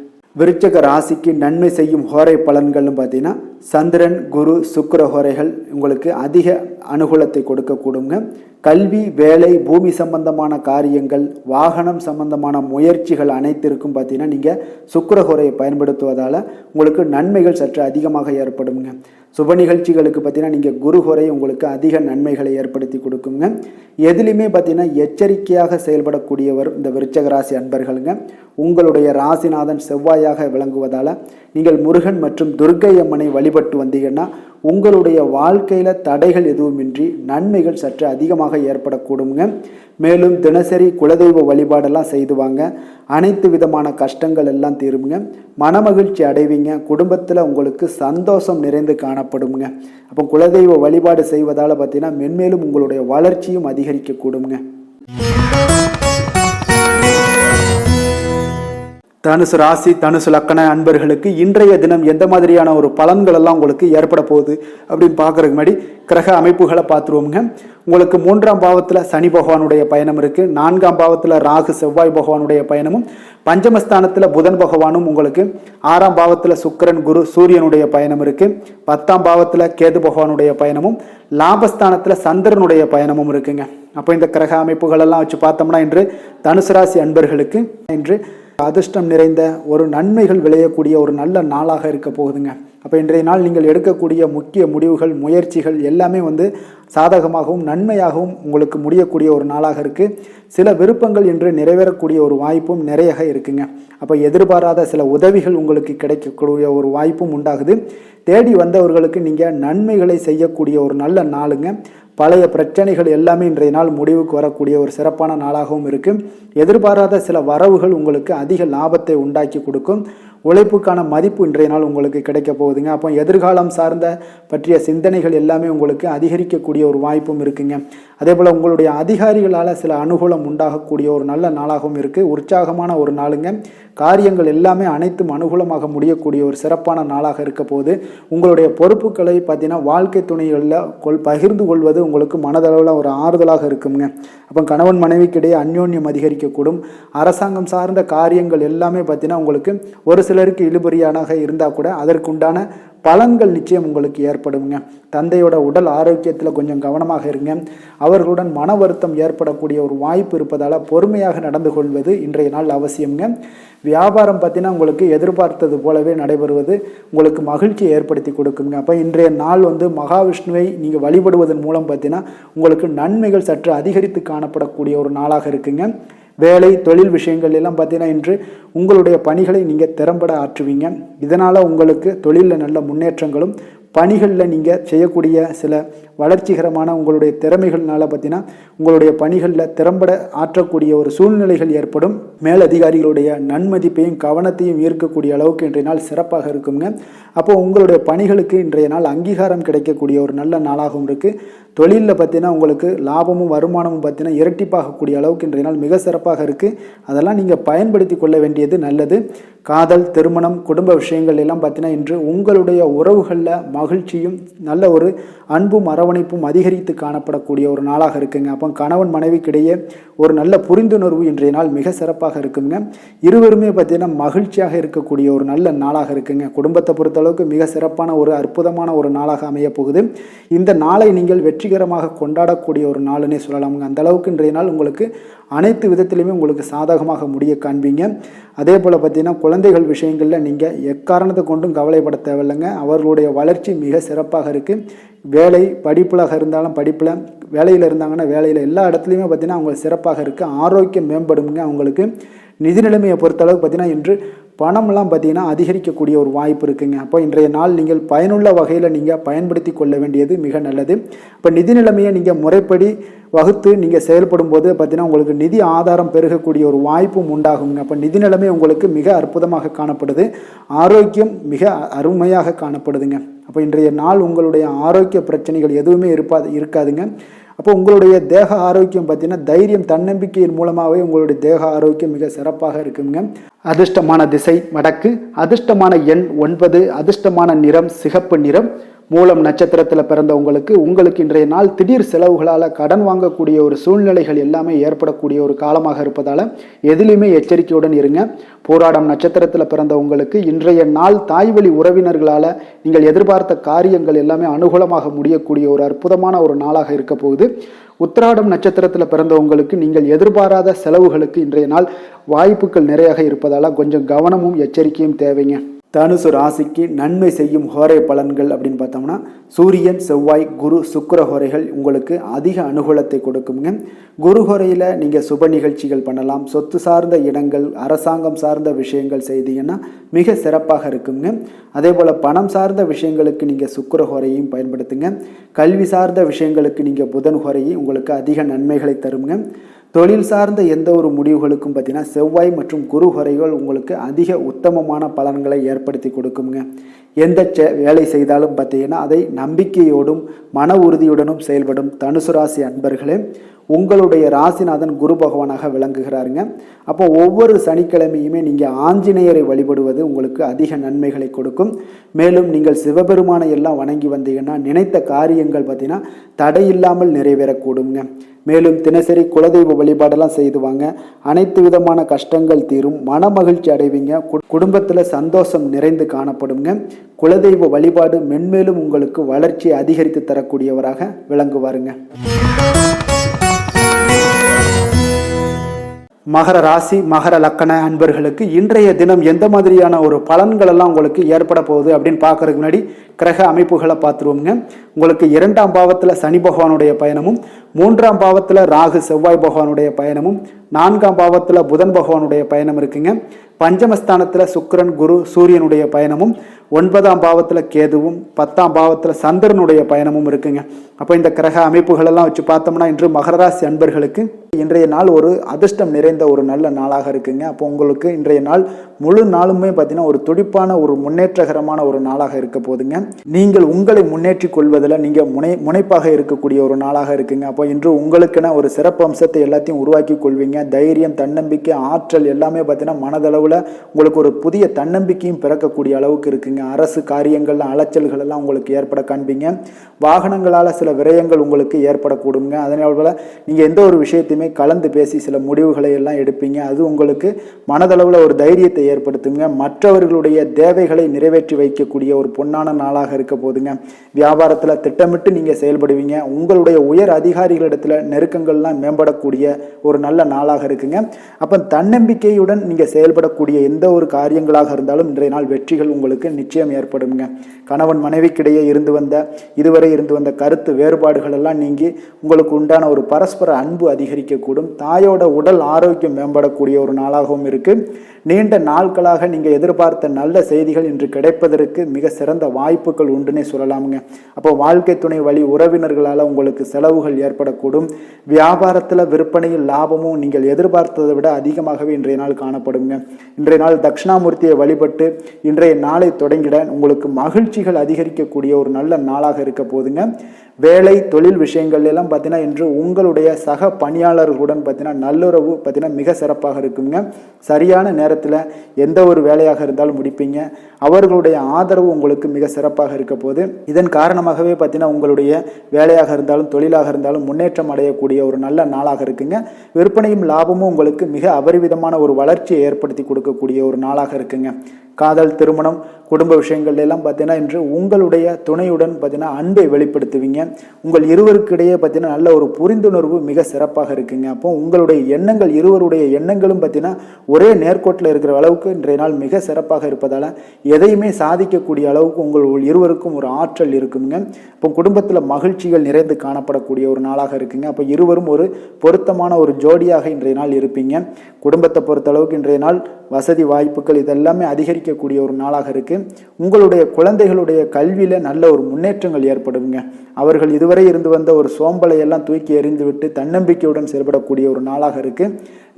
விருச்சக ராசிக்கு நன்மை செய்யும் ஹோரை பலன்கள்னு பார்த்தீங்கன்னா சந்திரன், குரு, சுக்கிர ஹோரைகள் உங்களுக்கு அதிக அனுகூலத்தை கொடுக்கக்கூடுங்க. கல்வி, வேலை, பூமி சம்பந்தமான காரியங்கள், வாகனம் சம்பந்தமான முயற்சிகள் அனைத்திற்கும் பார்த்தீங்கன்னா நீங்கள் சுக்கிர ஹோரையை பயன்படுத்துவதால் உங்களுக்கு நன்மைகள் சற்று அதிகமாக ஏற்படுங்க. சுப நிகழ்ச்சிகளுக்கு பார்த்தீங்கன்னா நீங்கள் குரு ஹோரை உங்களுக்கு அதிக நன்மைகளை ஏற்படுத்தி கொடுக்குங்க. எதுலையுமே பார்த்தீங்கன்னா எச்சரிக்கையாக செயல்படக்கூடியவர் இந்த விருச்சக ராசி அன்பர்களுங்க. உங்களுடைய ராசிநாதன் செவ்வாயாக விளங்குவதால் நீங்கள் முருகன் மற்றும் துர்க்கை அம்மனை வழிபட்டு வந்தீங்கன்னா உங்களுடைய வாழ்க்கையில் தடைகள் எதுவுமின்றி நன்மைகள் சற்று அதிகமாக ஏற்படக்கூடுங்க. மேலும் தினசரி குலதெய்வ வழிபாடெல்லாம் செய்து வாங்க. அனைத்து விதமான கஷ்டங்கள் எல்லாம் தீருங்க. மனமகிழ்ச்சி அடைவீங்க. குடும்பத்தில் உங்களுக்கு சந்தோஷம் நிறைந்து காணப்படுங்க. அப்போ குலதெய்வ வழிபாடு செய்வதால் பார்த்தீங்கன்னா மென்மேலும் உங்களுடைய வளர்ச்சியும் அதிகரிக்க கூடுங்க. தனுசு ராசி, தனுசு லக்கண அன்பர்களுக்கு இன்றைய தினம் எந்த மாதிரியான ஒரு பலன்கள் எல்லாம் உங்களுக்கு ஏற்பட போகுது அப்படின்னு பார்க்கறதுக்கு முன்னாடி கிரக அமைப்புகளை பார்த்துருவோங்க. உங்களுக்கு 3ஆம் பாவத்தில் சனி பகவானுடைய பயணம் இருக்குது. 4ஆம் பாவத்தில் ராகு செவ்வாய் பகவானுடைய பயணமும், பஞ்சமஸ்தானத்தில் புதன் பகவானும், உங்களுக்கு 6ஆம் பாவத்தில் சுக்கிரன் குரு சூரியனுடைய பயணம் இருக்குது. 10ஆம் பாவத்தில் கேது பகவானுடைய பயணமும், லாபஸ்தானத்தில் சந்திரனுடைய பயணமும் இருக்குங்க. அப்போ இந்த கிரக அமைப்புகள் எல்லாம் வச்சு பார்த்தோம்னா இன்று தனுசு ராசி அன்பர்களுக்கு இன்று அதிர்ஷ்டம் நிறைந்த ஒரு நன்மைகள் விளையக்கூடிய ஒரு நல்ல நாளாக இருக்க போகுதுங்க. அப்போ இன்றைய நாள் நீங்கள் எடுக்கக்கூடிய முக்கிய முடிவுகள், முயற்சிகள் எல்லாமே சாதகமாகவும் நன்மையாகவும் உங்களுக்கு முடியக்கூடிய ஒரு நாளாக இருக்குது. சில விருப்பங்கள் இன்று நிறைவேறக்கூடிய ஒரு வாய்ப்பும் நிறைய இருக்குங்க. அப்போ எதிர்பாராத சில உதவிகள் உங்களுக்கு கிடைக்கக்கூடிய ஒரு வாய்ப்பும் உண்டாகுது. தேடி வந்தவர்களுக்கு நீங்கள் நன்மைகளை செய்யக்கூடிய ஒரு நல்ல நாளுங்க. பழைய பிரச்சனைகள் எல்லாமே இன்றைய நாள் முடிவுக்கு வரக்கூடிய ஒரு சிறப்பான நாளாகவும் இருக்குது. எதிர்பாராத சில வரவுகள் உங்களுக்கு அதிக லாபத்தை உண்டாக்கி கொடுக்கும். உழைப்புக்கான மதிப்பு இன்றைய நாள் உங்களுக்கு கிடைக்க போகுதுங்க. அப்போ எதிர்காலம் சார்ந்த பற்றிய சிந்தனைகள் எல்லாமே உங்களுக்கு அதிகரிக்கக்கூடிய ஒரு வாய்ப்பும் இருக்குங்க. அதே போல் உங்களுடைய அதிகாரிகளால் சில அனுகூலம் உண்டாகக்கூடிய ஒரு நல்ல நாளாகவும் இருக்குது. உற்சாகமான ஒரு நாளுங்க. காரியங்கள் எல்லாமே அனைத்தும் அனுகூலமாக முடியக்கூடிய ஒரு சிறப்பான நாளாக இருக்க போது. உங்களுடைய பொறுப்புகளை பார்த்தீங்கன்னா வாழ்க்கை துணைகளில் பகிர்ந்து கொள்வது உங்களுக்கு மனதளவில் ஒரு ஆறுதலாக இருக்குங்க. அப்போ கணவன் மனைவிக்கிடையே அந்யோன்யம் அதிகரிக்கக்கூடும். அரசாங்கம் சார்ந்த காரியங்கள் எல்லாமே பார்த்தீங்கன்னா உங்களுக்கு ஒரு சிலருக்கு இழுபறியானாக இருந்தால் கூட அதற்குண்டான பலன்கள் நிச்சயம் உங்களுக்கு ஏற்படுங்க. தந்தையோட உடல் ஆரோக்கியத்தில் கொஞ்சம் கவனமாக இருங்க. அவர்களுடன் மன வருத்தம் ஏற்படக்கூடிய ஒரு வாய்ப்பு இருப்பதால் பொறுமையாக நடந்து கொள்வது இன்றைய நாள் அவசியம்ங்க. வியாபாரம் பார்த்தீங்கன்னா உங்களுக்கு எதிர்பார்த்தது போலவே நடைபெறுவது உங்களுக்கு மகிழ்ச்சியை ஏற்படுத்தி கொடுக்குங்க. அப்போ இன்றைய நாள் மகாவிஷ்ணுவை நீங்கள் வழிபடுவதன் மூலம் பார்த்தீங்கன்னா உங்களுக்கு நன்மைகள் சற்று அதிகரித்து காணப்படக்கூடிய ஒரு நாளாக இருக்குங்க. வேலை தொழில் விஷயங்கள் எல்லாம் பார்த்தீங்கன்னா இன்று உங்களுடைய பணிகளை நீங்கள் திறம்பட ஆற்றுவீங்க. இதனால் உங்களுக்கு தொழிலில் நல்ல முன்னேற்றங்களும் பணிகளில் நீங்கள் செய்யக்கூடிய சில வளர்ச்சிகரமான உங்களுடைய திறமைகள்னால பார்த்தீங்கன்னா உங்களுடைய பணிகளில் திறம்பட ஆற்றக்கூடிய ஒரு சூழ்நிலைகள் ஏற்படும். மேலதிகாரிகளுடைய நன்மதிப்பையும் கவனத்தையும் ஈர்க்கக்கூடிய அளவுக்கு இன்றைய நாள் சிறப்பாக இருக்குங்க. அப்போ உங்களுடைய பணிகளுக்கு இன்றைய நாள் அங்கீகாரம் கிடைக்கக்கூடிய ஒரு நல்ல நாளாகவும் இருக்குது. தொழிலில் பார்த்தீங்கன்னா உங்களுக்கு லாபமும் வருமானமும் பார்த்தீங்கன்னா இரட்டிப்பாகக்கூடிய அளவுக்கு இன்றைய நாள் மிக சிறப்பாக இருக்குது. அதெல்லாம் நீங்கள் பயன்படுத்தி கொள்ள வேண்டியது நல்லது. காதல், திருமணம், குடும்ப விஷயங்கள் எல்லாம் பார்த்தீங்கன்னா இன்று உங்களுடைய உறவுகளில் மகிழ்ச்சியும் நல்ல ஒரு அன்பும் அரவணைப்பும் அதிகரித்து காணப்படக்கூடிய ஒரு நாளாக இருக்குங்க. அப்போ கணவன் மனைவிக்கிடையே ஒரு நல்ல புரிந்துணர்வு இன்றைய நாள் மிக சிறப்பாக இருக்குங்க. இருவருமே பார்த்தீங்கன்னா மகிழ்ச்சியாக இருக்கக்கூடிய ஒரு நல்ல நாளாக இருக்குங்க. குடும்பத்தை பொறுத்தளவுக்கு மிக சிறப்பான ஒரு அற்புதமான ஒரு நாளாக அமைய போகுது. இந்த நாளை நீங்கள் வெற்றிகரமாக கொண்டாடக்கூடிய ஒரு நாளுன்னே சொல்லலாமுங்க. அந்த அளவுக்கு இன்றைய நாள் உங்களுக்கு அனைத்து விதத்திலையுமே உங்களுக்கு சாதகமாக முடிய காண்பீங்க. அதே போல் பார்த்தீங்கன்னா குழந்தைகள் விஷயங்களில் நீங்கள் எக்காரணத்தை கொண்டும் கவலைப்பட தேவையில்லைங்க. அவர்களுடைய வளர்ச்சி மிக சிறப்பாக இருக்குது. வேலை படிப்பில் இருந்தாலும் படிப்பில், வேலையில் இருந்தாங்கன்னா வேலையில், எல்லா இடத்துலையுமே பார்த்தீங்கன்னா அவங்க சிறப்பாக இருக்குது. ஆரோக்கியம் மேம்படுங்க. அவங்களுக்கு நிதி நிலைமையை பொறுத்தளவு பார்த்தீங்கன்னா இன்று பணம்லாம் பார்த்தீங்கன்னா அதிகரிக்கக்கூடிய ஒரு வாய்ப்பு இருக்குங்க. அப்போ இன்றைய நாள் நீங்கள் பயனுள்ள வகையில் நீங்கள் பயன்படுத்தி கொள்ள வேண்டியது மிக நல்லது. இப்போ நிதி நிலைமையை நீங்கள் முறைப்படி வகுத்து நீங்கள் செயல்படும் போது பார்த்தீங்கன்னா உங்களுக்கு நிதி ஆதாரம் பெருகக்கூடிய ஒரு வாய்ப்பும் உண்டாகுங்க. அப்போ நிதி நிலைமை உங்களுக்கு மிக அற்புதமாக காணப்படுது. ஆரோக்கியம் மிக அருமையாக காணப்படுதுங்க. அப்போ இன்றைய நாள் உங்களுடைய ஆரோக்கிய பிரச்சனைகள் எதுவுமே இருக்காதுங்க. அப்போ உங்களுடைய தேக ஆரோக்கியம் பார்த்தீங்கன்னா தைரியம், தன்னம்பிக்கையின் மூலமாகவே உங்களுடைய தேக ஆரோக்கியம் மிக சிறப்பாக இருக்குங்க. அதிர்ஷ்டமான திசை வடக்கு, அதிர்ஷ்டமான எண் 9, அதிர்ஷ்டமான நிறம் சிகப்பு நிறம். மூலம் நட்சத்திரத்தில் பிறந்த உங்களுக்கு இன்றைய நாள் திடீர் செலவுகளால் கடன் வாங்கக்கூடிய ஒரு சூழ்நிலைகள் எல்லாமே ஏற்படக்கூடிய ஒரு காலமாக இருப்பதால் எதிலுமே எச்சரிக்கையுடன் இருங்க. போராடம் நட்சத்திரத்தில் பிறந்த உங்களுக்கு இன்றைய நாள் தாய்வழி உறவினர்களால் நீங்கள் எதிர்பார்த்த காரியங்கள் எல்லாமே அனுகூலமாக முடியக்கூடிய ஒரு அற்புதமான ஒரு நாளாக இருக்க போகுது. உத்திராடம் நட்சத்திரத்தில் பிறந்த உங்களுக்கு நீங்கள் எதிர்பாராத செலவுகளுக்கு இன்றைய நாள் வாய்ப்புகள் நிறையாக இருப்பதால் கொஞ்சம் கவனமும் எச்சரிக்கையும் தேவைங்க. தனுசு ராசிக்கு நன்மை செய்யும் ஹோரை பலன்கள் அப்படின்னு பார்த்தோம்னா சூரியன், செவ்வாய், குரு, சுக்கிர ஹோரைகள் உங்களுக்கு அதிக அனுகூலத்தை கொடுக்குங்க. குரு ஹோரையில் நீங்கள் சுப நிகழ்ச்சிகள் பண்ணலாம். சொத்து சார்ந்த இடங்கள், அரசாங்கம் சார்ந்த விஷயங்கள் செய்தீங்கன்னா மிக சிறப்பாக இருக்குங்க. அதே போல் பணம் சார்ந்த விஷயங்களுக்கு நீங்கள் சுக்கிர ஹோரையும் பயன்படுத்துங்க. கல்வி சார்ந்த விஷயங்களுக்கு நீங்கள் புதன் ஹோரையும் உங்களுக்கு அதிக நன்மைகளை தருங்க. தொழில் சார்ந்த எந்த ஒரு முடிவுகளுக்கும் பார்த்தீங்கன்னா செவ்வாய் மற்றும் குரு ஹோரைகள் உங்களுக்கு அதிக உத்தமமான பலன்களை ஏற்படுத்தி கொடுக்குங்க. எந்த வேலை செய்தாலும் பார்த்தீங்கன்னா அதை நம்பிக்கையோடும் மன உறுதியுடனும் செயல்படும் தனுசு ராசி அன்பர்களே, உங்களுடைய ராசிநாதன் குரு பகவானாக விளங்குகிறாருங்க. அப்போ ஒவ்வொரு சனிக்கிழமையுமே நீங்கள் ஆஞ்சநேயரை வழிபடுவது உங்களுக்கு அதிக நன்மைகளை கொடுக்கும். மேலும் நீங்கள் சிவபெருமானை எல்லாம் வணங்கி வந்தீங்கன்னா நினைத்த காரியங்கள் பார்த்தீங்கன்னா தடையில்லாமல் நிறைவேறக்கூடுங்க. மேலும் தினசரி குலதெய்வ வழிபாடெல்லாம் செய்துவாங்க. அனைத்து விதமான கஷ்டங்கள் தீரும், மன மகிழ்ச்சி அடைவீங்க. குடும்பத்தில் சந்தோஷம் நிறைந்து காணப்படுங்க. குலதெய்வ வழிபாடு மென்மேலும் உங்களுக்கு வளர்ச்சியை அதிகரித்து தரக்கூடியவராக விளங்குவாருங்க. மகர ராசி மகர லக்கண அன்பர்களுக்கு இன்றைய தினம் எந்த மாதிரியான ஒரு பலன்கள் எல்லாம் உங்களுக்கு ஏற்பட போகுது அப்படின்னு பார்க்கறதுக்கு முன்னாடி கிரக அமைப்புகளை பார்த்துருவோங்க. உங்களுக்கு 2ஆம் பாவத்தில் சனி பகவானுடைய பயணமும் மூன்றாம் பாவத்தில் ராகு செவ்வாய் பகவானுடைய பயணமும் 4ஆம் பாவத்தில் புதன் பகவானுடைய பயணம் இருக்குங்க. பஞ்சமஸ்தானத்தில் சுக்கிரன் குரு சூரியனுடைய பயணமும் 9ஆம் பாவத்தில் கேதுவும் 10ஆம் பாவத்தில் சந்திரனுடைய பயணமும் இருக்குங்க. அப்போ இந்த கிரக அமைப்புகள் எல்லாம் வச்சு பார்த்தோம்னா இன்று மகர ராசி அன்பர்களுக்கு இன்றைய நாள் ஒரு அதிர்ஷ்டம் நிறைந்த ஒரு நல்ல நாளாக இருக்குங்க. அப்போ உங்களுக்கு இன்றைய நாள் முழு நாளுமே பார்த்தீங்கன்னா ஒரு துடிப்பான ஒரு முன்னேற்றகரமான ஒரு நாளாக இருக்க போதுங்க. நீங்கள் உங்களை முன்னேற்றி கொள்வதில் நீங்கள் முனைப்பாக இருக்கக்கூடிய ஒரு நாளாக இருக்குங்க. அப்போ இன்று உங்களுக்கென ஒரு சிறப்பு அம்சத்தை எல்லாத்தையும் உருவாக்கி கொள்வீங்க. தைரியம், தன்னம்பிக்கை, ஆற்றல் எல்லாமே பார்த்தீங்கன்னா மனதளவில் உங்களுக்கு ஒரு புதிய தன்னம்பிக்கையும் பிறக்கக்கூடிய அளவுக்கு இருக்குங்க. அரசு காரியங்கள்ல அலைச்சல்கள் எல்லாம் உங்களுக்கு ஏற்பட காண்பீங்க. வாகனங்களால் சில விரயங்கள் உங்களுக்கு ஏற்படக்கூடுங்க. அதனால நீங்க எந்த ஒரு விஷயத்தையுமே கலந்து பேசி சில முடிவுகளை எல்லாம் எடுப்பீங்க. அது உங்களுக்கு மனதளவில் ஒரு தைரியத்தை ஏற்படுத்துங்க. மற்றவர்களுடைய தேவைகளை நிறைவேற்றி வைக்கக்கூடிய ஒரு பொன்னான நாளாக இருக்க போதுங்க. வியாபாரத்தில் திட்டமிட்டு நீங்க செயல்படுவீங்க. உங்களுடைய உயர் அதிகாரிகளிடத்துல நெருக்கங்கள்லாம் மேம்படக்கூடிய ஒரு நல்ல நாளாக இருக்குங்க. அப்ப தன்னம்பிக்கையுடன் நீங்க செயல்படக்கூடிய எந்த ஒரு காரியங்களாக இருந்தாலும் இன்றைய நாள் வெற்றிகள் உங்களுக்கு நிச்சயம் ஏற்படுங்க. கணவன் மனைவிக்கிடையே இதுவரை இருந்து வந்த கருத்து வேறுபாடுகள் எல்லாம் நீங்கி உங்களுக்கு உண்டான ஒரு பரஸ்பர அன்பு அதிகரிக்கக்கூடும். தாயோட உடல் ஆரோக்கியம் மேம்படக்கூடிய ஒரு நாளாகவும் இருக்கு. நீண்ட நாட்களாக நீங்க எதிர்பார்த்த நல்ல செய்திகள் இன்று கிடைப்பதற்கு மிக சிறந்த வாய்ப்புகள் உண்டுன்னே சொல்லலாமுங்க. அப்போ வாழ்க்கை துணை வழி உறவினர்களால் உங்களுக்கு செலவுகள் ஏற்படக்கூடும். வியாபாரத்தில் விற்பனையில் லாபமும் நீங்கள் எதிர்பார்த்ததை விட அதிகமாகவே இன்றைய நாள் காணப்படுங்க. இன்றைய நாள் தட்சிணாமூர்த்தியை வழிபட்டு இன்றைய நாளை தொடங்கிட உங்களுக்கு மகிழ்ச்சிகள் அதிகரிக்கக்கூடிய ஒரு நல்ல நாளாக இருக்க போதுங்க. வேலை தொழில் விஷயங்கள் எல்லாம் பார்த்தீங்கன்னா இன்று உங்களுடைய சக பணியாளர்களுடன் பார்த்தீங்கன்னா நல்லுறவு பார்த்தீங்கன்னா மிக சிறப்பாக இருக்குங்க. சரியான நேரத்தில் எந்த ஒரு வேலையாக இருந்தாலும் முடிப்பீங்க. அவர்களுடைய ஆதரவு உங்களுக்கு மிக சிறப்பாக இருக்க போது. இதன் காரணமாகவே பார்த்தீங்கன்னா உங்களுடைய வேலையாக இருந்தாலும் தொழிலாக இருந்தாலும் முன்னேற்றம் அடையக்கூடிய ஒரு நல்ல நாளாக இருக்குங்க. விற்பனையும் லாபமும் உங்களுக்கு மிக அபரிவிதமான ஒரு வளர்ச்சியை ஏற்படுத்தி கொடுக்கக்கூடிய ஒரு நாளாக இருக்குங்க. காதல், திருமணம், குடும்ப விஷயங்கள் எல்லாம் பார்த்தீங்கன்னா இன்று உங்களுடைய துணையுடன் பார்த்தீங்கன்னா அன்பை வெளிப்படுத்துவீங்க. உங்கள் இருவருக்கிடையே பார்த்தீங்கன்னா நல்ல ஒரு புரிந்துணர்வு மிக சிறப்பாக இருக்குங்க. அப்போ உங்களுடைய எண்ணங்கள் இருவருடைய எண்ணங்களும் பார்த்தீங்கன்னா ஒரே நேர்கோட்டில் இருக்கிற அளவுக்கு இன்றைய நாள் மிக சிறப்பாக இருப்பதால் எதையுமே சாதிக்கக்கூடிய அளவுக்கு உங்கள் இருவருக்கும் ஒரு ஆற்றல் இருக்குங்க. இப்போ குடும்பத்தில் மகிழ்ச்சிகள் நிறைந்து காணப்படக்கூடிய ஒரு நாளாக இருக்குங்க. அப்போ இருவரும் ஒரு பொருத்தமான ஒரு ஜோடியாக இன்றைய நாள் இருப்பீங்க. குடும்பத்தை பொறுத்த அளவுக்கு இன்றைய நாள் வசதி வாய்ப்புகள் இதெல்லாமே அதிகரிக்கக்கூடிய ஒரு நாளாக இருக்கு. உங்களுடைய குழந்தைகளுடைய கல்வியில நல்ல ஒரு முன்னேற்றங்கள் ஏற்படுங்க. அவர்கள் இதுவரை இருந்து வந்த ஒரு சோம்பலை எல்லாம் தூக்கி எறிந்து விட்டு தன்னம்பிக்கையுடன் செயல்படக்கூடிய ஒரு நாளாக இருக்கு.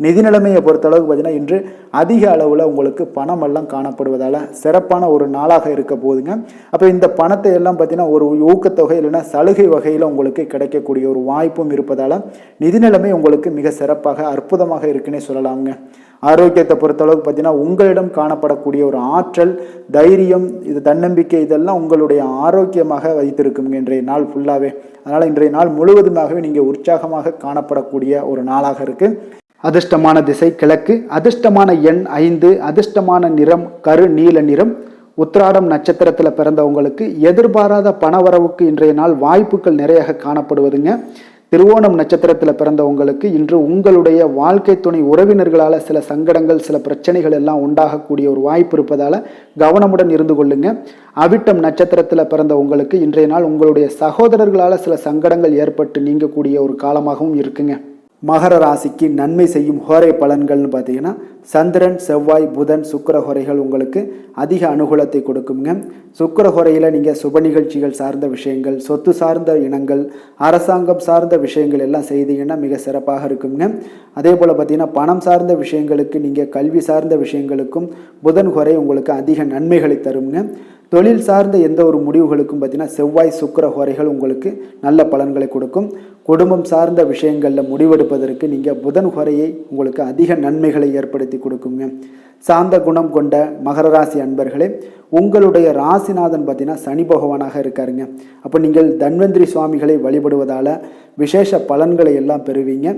நிதி நிலைமையை பொறுத்த அளவுக்கு பார்த்தீங்கன்னா இன்று அதிக அளவில் உங்களுக்கு பணம் எல்லாம் காணப்படுவதால சிறப்பான ஒரு நாளாக இருக்க போதுங்க. அப்போ இந்த பணத்தை எல்லாம் பார்த்தீங்கன்னா ஒரு ஊக்கத்தொகை இல்லைன்னா சலுகை வகையில் உங்களுக்கு கிடைக்கக்கூடிய ஒரு வாய்ப்பும் இருப்பதால நிதி நிலைமை உங்களுக்கு மிக சிறப்பாக அற்புதமாக இருக்குன்னே சொல்லலாமுங்க. ஆரோக்கியத்தை பொறுத்தளவுக்கு பார்த்தீங்கன்னா உங்களிடம் காணப்படக்கூடிய ஒரு ஆற்றல், தைரியம், இது தன்னம்பிக்கை இதெல்லாம் உங்களுடைய ஆரோக்கியமாக வைத்திருக்குங்க இன்றைய நாள் ஃபுல்லாகவே. அதனால் இன்றைய நாள் முழுவதுமாகவே நீங்கள் உற்சாகமாக காணப்படக்கூடிய ஒரு நாளாக இருக்கு. அதிர்ஷ்டமான திசை கிழக்கு, அதிர்ஷ்டமான எண் 5, அதிர்ஷ்டமான நிறம் கரு நீல நிறம். உத்திராடம் நட்சத்திரத்தில் பிறந்தவங்களுக்கு எதிர்பாராத பணவரவுக்கு இன்றைய நாள் வாய்ப்புகள் நிறைய காணப்படுவதுங்க. திருவோணம் நட்சத்திரத்தில் பிறந்தவங்களுக்கு இன்று உங்களுடைய வாழ்க்கை துணை உறவினர்களால் சில சங்கடங்கள் சில பிரச்சனைகள் எல்லாம் உண்டாகக்கூடிய ஒரு வாய்ப்பு இருப்பதால் கவனமுடன் இருந்து கொள்ளுங்க. அவிட்டம் நட்சத்திரத்தில் பிறந்தவங்களுக்கு இன்றைய நாள் உங்களுடைய சகோதரர்களால் சில சங்கடங்கள் ஏற்பட்டு நீங்கக்கூடிய ஒரு காலமாகவும் இருக்குங்க. மகர ராசிக்கு நன்மை செய்யும் ஹோரை பலன்கள்னு பார்த்தீங்கன்னா சந்திரன், செவ்வாய், புதன், சுக்கிர ஹோரைகள் உங்களுக்கு அதிக அனுகூலத்தை கொடுக்குங்க. சுக்கிர ஹோரையில் நீங்கள் சுப நிகழ்ச்சிகள் சார்ந்த விஷயங்கள், சொத்து சார்ந்த இனங்கள், அரசாங்கம் சார்ந்த விஷயங்கள் எல்லாம் செய்தீங்கன்னா மிக சிறப்பாக இருக்குங்க. அதே போல் பார்த்தீங்கன்னா பணம் சார்ந்த விஷயங்களுக்கு, நீங்கள் கல்வி சார்ந்த விஷயங்களுக்கும் புதன் ஹோரை உங்களுக்கு அதிக நன்மைகளை தருங்க. தொழில் சார்ந்த எந்த ஒரு முடிவுகளுக்கும் பார்த்தீங்கன்னா செவ்வாய், சுக்கிர ஹோரைகள் உங்களுக்கு நல்ல பலன்களை கொடுக்கும். குடும்பம் சார்ந்த விஷயங்களில் முடிவெடுப்பதற்கு நீங்கள் புதன் ஹோரையை உங்களுக்கு அதிக நன்மைகளை ஏற்படுத்தி கொடுக்குங்க. சாந்த குணம் கொண்ட மகர ராசி அன்பர்களே, உங்களுடைய ராசிநாதன் பார்த்தீங்கன்னா சனி பகவானாக இருக்காருங்க. அப்போ நீங்கள் தன்வந்திரி சுவாமிகளை வழிபடுவதால் விசேஷ பலன்களை எல்லாம் பெறுவீங்க.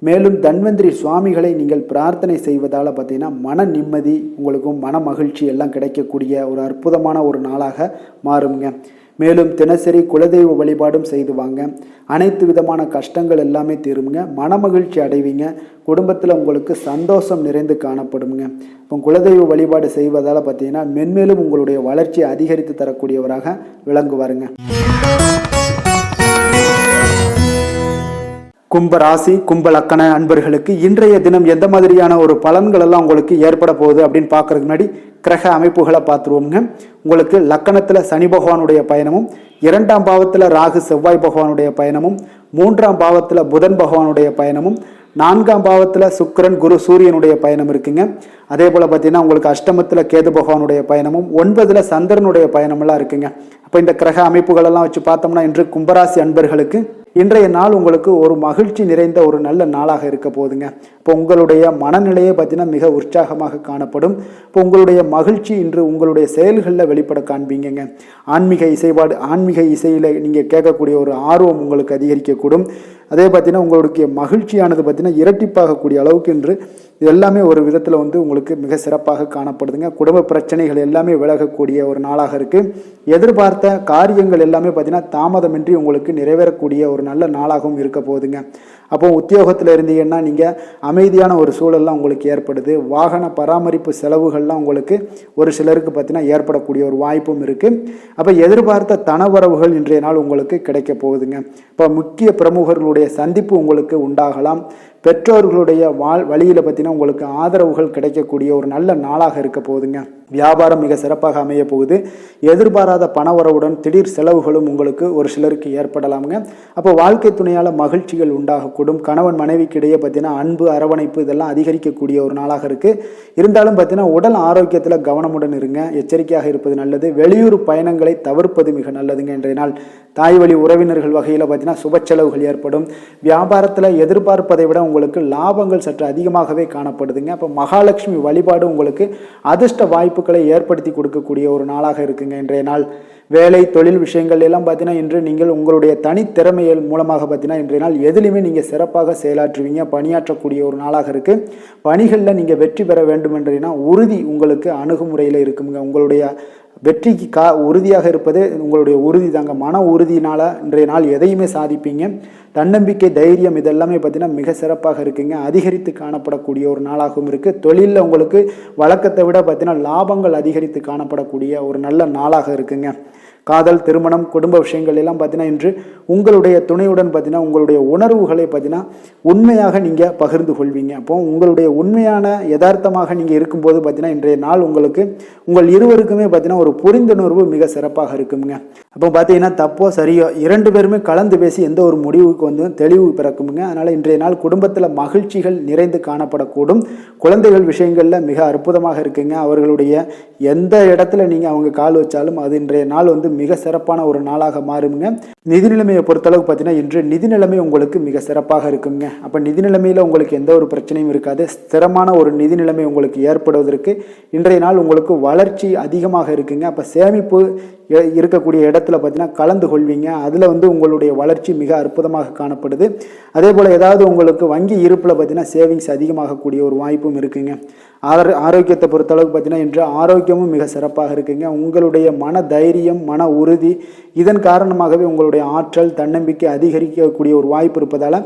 மேலும் தன்வந்திரி சுவாமிகளை நீங்கள் பிரார்த்தனை செய்வதால் பார்த்தீங்கன்னா மன நிம்மதி உங்களுக்கும் மன மகிழ்ச்சி எல்லாம் கிடைக்கக்கூடிய ஒரு அற்புதமான ஒரு நாளாக மாறுங்க. மேலும் தினசரி குலதெய்வ வழிபாடும் செய்து வாங்க. அனைத்து விதமான கஷ்டங்கள் எல்லாமே தீருங்க. மனமகிழ்ச்சி அடைவீங்க. குடும்பத்தில் உங்களுக்கு சந்தோஷம் நிறைந்து காணப்படுங்க. இப்போ குலதெய்வ வழிபாடு செய்வதால் பார்த்தீங்கன்னா மென்மேலும் உங்களுடைய வளர்ச்சியை அதிகரித்து தரக்கூடியவராக விளங்குவாருங்க. கும்ப ராசி கும்ப லக்கண அன்பர்களுக்கு இன்றைய தினம் எந்த மாதிரியான ஒரு பலன்கள் எல்லாம் உங்களுக்கு ஏற்பட போகுது அப்படின்னு பார்க்கறதுக்கு முன்னாடி கிரக அமைப்புகளை பார்த்துருவோங்க. உங்களுக்கு லக்கணத்தில் சனி பகவானுடைய பயணமும், 2ஆம் பாவத்தில் ராகு செவ்வாய் பகவானுடைய பயணமும், 3ஆம் பாவத்தில் புதன் பகவானுடைய பயணமும், 4ஆம் பாவத்தில் சுக்கிரன் குரு சூரியனுடைய பயணம் இருக்குங்க. அதே போல் பார்த்தீங்கன்னா உங்களுக்கு அஷ்டமத்தில் கேது பகவானுடைய பயணமும், 9ல் சந்திரனுடைய பயணமெல்லாம் இருக்குங்க. அப்போ இந்த கிரக அமைப்புகளெல்லாம் வச்சு பார்த்தோம்னா இன்று கும்பராசி அன்பர்களுக்கு இன்றைய நாள் உங்களுக்கு ஒரு மகிழ்ச்சி நிறைந்த ஒரு நல்ல நாளாக இருக்க போகுதுங்க. இப்போ உங்களுடைய மனநிலையை பார்த்தீங்கன்னா மிக உற்சாகமாக காணப்படும். இப்போ உங்களுடைய மகிழ்ச்சி இன்று உங்களுடைய செயல்களில் வெளிப்பட காண்பீங்க. ஆன்மீக இசையில் நீங்கள் கேட்கக்கூடிய ஒரு ஆர்வம் உங்களுக்கு அதிகரிக்கக்கூடும். அதே பார்த்தீங்கன்னா உங்களுடைய மகிழ்ச்சியானது பார்த்தீங்கன்னா இரட்டிப்பாகக்கூடிய அளவுக்கு இன்று எல்லாமே ஒரு விதத்தில் உங்களுக்கு மிக சிறப்பாக காணப்படுதுங்க. குடும்ப பிரச்சனைகள் எல்லாமே விலகக்கூடிய ஒரு நாளாக இருக்குது. எதிர்பார்த்த காரியங்கள் எல்லாமே பார்த்தீங்கன்னா தாமதமின்றி உங்களுக்கு நிறைவேறக்கூடிய ஒரு நல்ல நாளாகவும் இருக்க போகுதுங்க. அப்போ உத்தியோகத்தில் இருந்தீங்கன்னா நீங்கள் அமைதியான ஒரு சூழல்லாம் உங்களுக்கு ஏற்படுது. வாகன பராமரிப்பு செலவுகள்லாம் உங்களுக்கு ஒரு சிலருக்கு பார்த்தீங்கன்னா ஏற்படக்கூடிய ஒரு வாய்ப்பும் இருக்குது. அப்போ எதிர்பார்த்த தனவரவுகள் இன்றைய நாள் உங்களுக்கு கிடைக்க போகுதுங்க. இப்போ முக்கிய பிரமுகர்களுடைய சந்திப்பு உங்களுக்கு உண்டாகலாம். பெற்றோர்களுடைய வழியில் பார்த்தீங்கன்னா உங்களுக்கு ஆதரவுகள் கிடைக்கக்கூடிய ஒரு நல்ல நாளாக இருக்க போகுதுங்க. வியாபாரம் மிக சிறப்பாக அமைய போகுது. எதிர்பாராத பணவரவுடன் திடீர் செலவுகளும் உங்களுக்கு ஒரு சிலருக்கு ஏற்படலாமுங்க. அப்போ வாழ்க்கை துணையால் மகிழ்ச்சிகள் உண்டாகக்கூடும். கணவன் மனைவிக்கு இடையே பார்த்தீங்கன்னா அன்பு அரவணைப்பு இதெல்லாம் அதிகரிக்கக்கூடிய ஒரு நாளாக இருக்குது. இருந்தாலும் பார்த்தீங்கன்னா உடல் ஆரோக்கியத்தில் கவனமுடன் இருங்க, எச்சரிக்கையாக இருப்பது நல்லது. வெளியூர் பயணங்களை தவிர்ப்பது மிக நல்லதுங்க. இன்றைய நாள் தாய் வழி உறவினர்கள் வகையில் பார்த்தீங்கன்னா சுப செலவுகள் ஏற்படும். வியாபாரத்தில் எதிர்பார்ப்பதை விட உங்களுக்கு லாபங்கள் சற்று அதிகமாகவே காணப்படுதுங்க. அப்போ மகாலட்சுமி வழிபாடு உங்களுக்கு அதிர்ஷ்ட வாய்ப்புகளை ஏற்படுத்தி கொடுக்கக்கூடிய ஒரு நாளாக இருக்குங்க இன்றைய நாள். வேலை தொழில் விஷயங்கள் எல்லாம் பார்த்தீங்கன்னா இன்று நீங்கள் உங்களுடைய தனித்திறமைகள் மூலமாக பார்த்தீங்கன்னா இன்றைய நாள் எதிலுமே நீங்கள் சிறப்பாக செயலாற்றுவீங்க, பணியாற்றக்கூடிய ஒரு நாளாக இருக்குது. பணிகளில் நீங்கள் வெற்றி பெற வேண்டும் என்றீங்கன்னா உறுதி உங்களுக்கு அணுகுமுறையில் இருக்குங்க. உங்களுடைய வெற்றிக்கு உறுதியாக இருப்பது உங்களுடைய உறுதி தாங்க. மன உறுதியினால் இன்றைய நாள் எதையுமே சாதிப்பீங்க. தன்னம்பிக்கை, தைரியம் இதெல்லாமே பார்த்தீங்கன்னா மிக சிறப்பாக இருக்குங்க. அதிகரித்து காணப்படக்கூடிய ஒரு நாளாகவும் இருக்குது. தொழிலில் உங்களுக்கு வழக்கத்தை விட பார்த்தீங்கன்னா லாபங்கள் அதிகரித்து காணப்படக்கூடிய ஒரு நல்ல நாளாக இருக்குங்க. காதல், திருமணம், குடும்ப விஷயங்கள் எல்லாம் பார்த்தீங்கன்னா இன்று உங்களுடைய துணையுடன் பார்த்தீங்கன்னா உங்களுடைய உணர்வுகளை பார்த்தீங்கன்னா உண்மையாக நீங்கள் பகிர்ந்து கொள்வீங்க. அப்போ உங்களுடைய உண்மையான யதார்த்தமாக நீங்கள் இருக்கும்போது பார்த்தீங்கன்னா இன்றைய நாள் உங்களுக்கு உங்கள் இருவருக்குமே பார்த்தீங்கன்னா ஒரு புரிந்துணர்வு மிக சிறப்பாக இருக்குங்க. அப்போ பார்த்தீங்கன்னா தப்போ சரியோ 2 பேருமே கலந்து பேசி எந்த ஒரு முடிவுக்கு தெளிவு பிறக்குங்க. அதனால் இன்றைய நாள் குடும்பத்தில் மகிழ்ச்சிகள் நிறைந்து காணப்படக்கூடும். குழந்தைகள் விஷயங்களில் மிக அற்புதமாக இருக்குங்க. அவர்களுடைய எந்த இடத்துல நீங்கள் அவங்க கால் வச்சாலும் அது இன்றைய நாள் மிக சிறப்பான ஒரு நாளாக மாறுங்க. நிதி நிலைமையை பொறுத்தளவு பார்த்தீங்கன்னா இன்று நிதி நிலைமை உங்களுக்கு மிக சிறப்பாக இருக்குங்க. அப்போ நிதி நிலைமையில் உங்களுக்கு எந்த ஒரு பிரச்சனையும் இருக்காது. ஸ்திரமான ஒரு நிதி நிலைமை உங்களுக்கு ஏற்படுவதற்கு இன்றைய நாள் உங்களுக்கு வளர்ச்சி அதிகமாக இருக்குங்க. அப்போ சேமிப்பு இருக்கக்கூடிய இடத்துல பார்த்தீங்கன்னா கலந்து கொள்வீங்க. அதில் உங்களுடைய வளர்ச்சி மிக அற்புதமாக காணப்படுது. அதே போல் ஏதாவது உங்களுக்கு வங்கி இருப்பில் பார்த்தீங்கன்னா சேவிங்ஸ் அதிகமாகக்கூடிய ஒரு வாய்ப்பும் இருக்குங்க. ஆரோக்கியத்தை பொறுத்தளவுக்கு பார்த்தீங்கன்னா இன்று ஆரோக்கியமும் மிக சிறப்பாக இருக்குங்க. உங்களுடைய மன தைரியம், மன உறுதி இதன் காரணமாகவே உங்களுடைய ஆற்றல், தன்னம்பிக்கை அதிகரிக்கக்கூடிய ஒரு வாய்ப்பு இருப்பதால்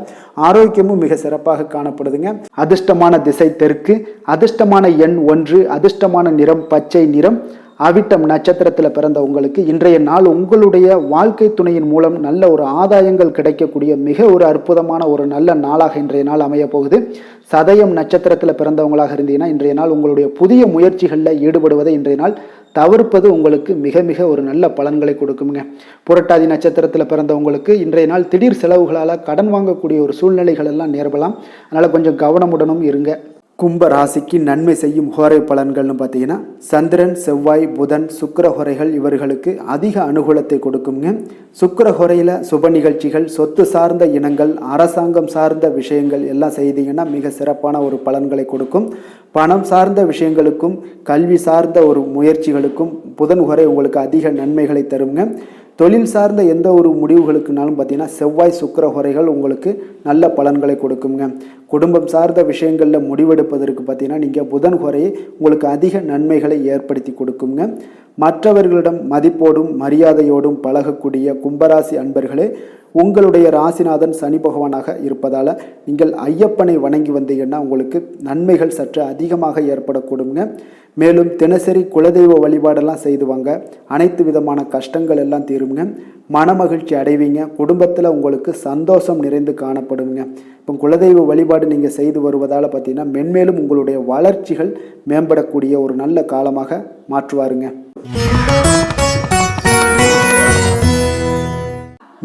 ஆரோக்கியமும் மிக சிறப்பாக காணப்படுதுங்க. அதிர்ஷ்டமான திசை தெற்கு, அதிர்ஷ்டமான எண் 1, அதிர்ஷ்டமான நிறம் பச்சை நிறம். அவிட்டம் நட்சத்திரத்தில் பிறந்த உங்களுக்கு இன்றைய நாள் உங்களுடைய வாழ்க்கை துணையின் மூலம் நல்ல ஒரு ஆதாயங்கள் கிடைக்கக்கூடிய மிக ஒரு அற்புதமான ஒரு நல்ல நாளாக இன்றைய நாள் அமைய போகுது. சதயம் நட்சத்திரத்தில் பிறந்தவங்களாக இருந்தீங்கன்னா இன்றைய நாள் உங்களுடைய புதிய முயற்சிகளில் ஈடுபடுவதை இன்றைய நாள் தவிர்ப்பது உங்களுக்கு மிக மிக ஒரு நல்ல பலன்களை கொடுக்குங்க. புரட்டாதி நட்சத்திரத்தில் பிறந்தவங்களுக்கு இன்றைய நாள் திடீர் செலவுகளால் கடன் வாங்கக்கூடிய ஒரு சூழ்நிலைகள் எல்லாம் நேரலாம். அதனால் கொஞ்சம் கவனமுடனும் இருங்க. கும்ப ராசிக்கு நன்மை செய்யும் ஹோரை பலன்கள்னு பார்த்தீங்கன்னா சந்திரன், செவ்வாய், புதன், சுக்கிர ஹோரைகள் இவர்களுக்கு அதிக அனுகூலத்தை கொடுக்குங்க. சுக்கிர ஹோரையில் சுப நிகழ்ச்சிகள், சொத்து சார்ந்த இனங்கள், அரசாங்கம் சார்ந்த விஷயங்கள் எல்லாம் செய்தீங்கன்னா மிக சிறப்பான ஒரு பலன்களை கொடுக்கும். பணம் சார்ந்த விஷயங்களுக்கும் கல்வி சார்ந்த ஒரு முயற்சிகளுக்கும் புதன் ஹோரை உங்களுக்கு அதிக நன்மைகளை தருங்க. தொழில் சார்ந்த எந்த ஒரு முடிவுகளுக்குனாலும் பார்த்தீங்கன்னா செவ்வாய், சுக்கிர ஹோரைகள் உங்களுக்கு நல்ல பலன்களை கொடுக்குங்க. குடும்பம் சார்ந்த விஷயங்களில் முடிவெடுப்பதற்கு பார்த்தீங்கன்னா நீங்கள் புதன் ஹோரையை உங்களுக்கு அதிக நன்மைகளை ஏற்படுத்தி கொடுக்குங்க. மற்றவர்களிடம் மதிப்போடும் மரியாதையோடும் பழகக்கூடிய கும்பராசி அன்பர்களே உங்களுடைய ராசிநாதன் சனி பகவானாக இருப்பதால் நீங்கள் ஐயப்பனை வணங்கி வந்தீங்கன்னா உங்களுக்கு நன்மைகள் சற்று அதிகமாக ஏற்படக்கூடுங்க. மேலும் தினசரி குலதெய்வ வழிபாடெல்லாம் செய்து வாங்க, அனைத்து விதமான கஷ்டங்கள் எல்லாம் தீருங்க, மனமகிழ்ச்சி அடைவீங்க, குடும்பத்தில் உங்களுக்கு சந்தோஷம் நிறைந்து காணப்படுங்க. இப்போ குலதெய்வ வழிபாடு நீங்கள் செய்து வருவதால் பார்த்தீங்கன்னா மென்மேலும் உங்களுடைய வளர்ச்சிகள் மேம்படக்கூடிய ஒரு நல்ல காலமாக மாற்றுவாருங்க.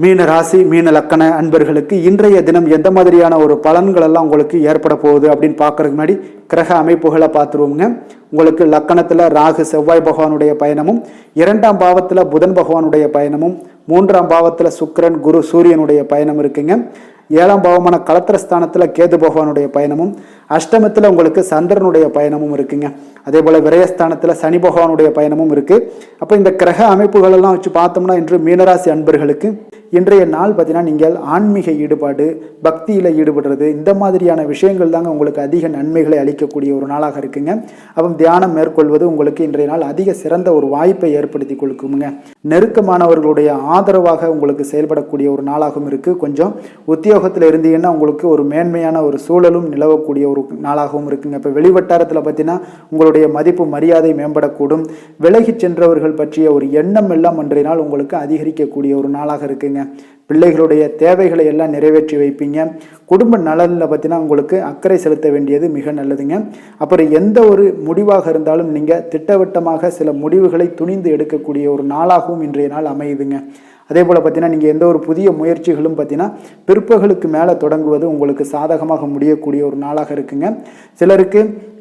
மீன ராசி மீன லக்கண அன்பர்களுக்கு இன்றைய தினம் எந்த மாதிரியான ஒரு பலன்கள் எல்லாம் உங்களுக்கு ஏற்பட போகுது அப்படின்னு பார்க்கறதுக்கு முன்னாடி கிரக அமைப்புகளை பார்த்துருவோங்க. உங்களுக்கு லக்கணத்தில் ராகு செவ்வாய் பகவானுடைய பயணமும், 2ஆம் பாவத்தில் புதன் பகவானுடைய பயணமும், 3ஆம் பாவத்தில் சுக்கிரன் குரு சூரியனுடைய பயணம் இருக்குங்க. 7ஆம் பாவமான களத்திரஸ்தானத்தில் கேது பகவானுடைய பயணமும், அஷ்டமத்தில் உங்களுக்கு சந்திரனுடைய பயணமும் இருக்குங்க. அதே போல் விரயஸ்தானத்தில் சனி பகவானுடைய பயணமும் இருக்குது. அப்போ இந்த கிரக அமைப்புகளெல்லாம் வச்சு பார்த்தோம்னா இன்று மீனராசி அன்பர்களுக்கு இன்றைய நாள் பார்த்தீங்கன்னா நீங்கள் ஆன்மீக ஈடுபாடு, பக்தியில் ஈடுபடுறது, இந்த மாதிரியான விஷயங்கள் தாங்க உங்களுக்கு அதிக நன்மைகளை அளிக்கக்கூடிய ஒரு நாளாக இருக்குங்க. அப்போ தியானம் மேற்கொள்வது உங்களுக்கு இன்றைய நாள் அதிக சிறந்த ஒரு வாய்ப்பை ஏற்படுத்தி கொடுக்குங்க. நெருக்கமானவர்களுடைய ஆதரவாக உங்களுக்கு செயல்படக்கூடிய ஒரு நாளாகவும் இருக்குது. கொஞ்சம் உத்தியோகத்தில் இருந்தீங்கன்னா உங்களுக்கு ஒரு மேன்மையான ஒரு சூழலும் நிலவக்கூடிய ஒரு நாளாகவும் இருக்குங்க. இப்போ வெளிவட்டாரத்தில் பார்த்தீங்கன்னா உங்களுடைய மதிப்பு மரியாதை மேம்படக்கூடும். விலகி சென்றவர்கள் பற்றிய ஒரு எண்ணம் எல்லாம் அன்றைய நாள் உங்களுக்கு அதிகரிக்கக்கூடிய ஒரு நாளாக இருக்குங்க. பிள்ளைகளுடைய தேவைகளை எல்லாம் நிறைவேற்றி வைப்பீங்க. குடும்ப நலனில் பார்த்தீங்கன்னா உங்களுக்கு அக்கறை செலுத்த வேண்டியது மிக நல்லதுங்க. அப்புறம் எந்த ஒரு முடிவாக இருந்தாலும் நீங்கள் திட்டவட்டமாக சில முடிவுகளை துணிந்து எடுக்கக்கூடிய ஒரு நாளாகவும் இன்றைய நாள் அமையுதுங்க. அதே போல் பார்த்தீங்கன்னா நீங்கள் எந்த ஒரு புதிய முயற்சிகளும் பார்த்தீங்கன்னா பிற்பகலுக்கு மேலே தொடங்குவது உங்களுக்கு சாதகமாக முடியக்கூடிய ஒரு நாளாக இருக்குங்க. சிலருக்கு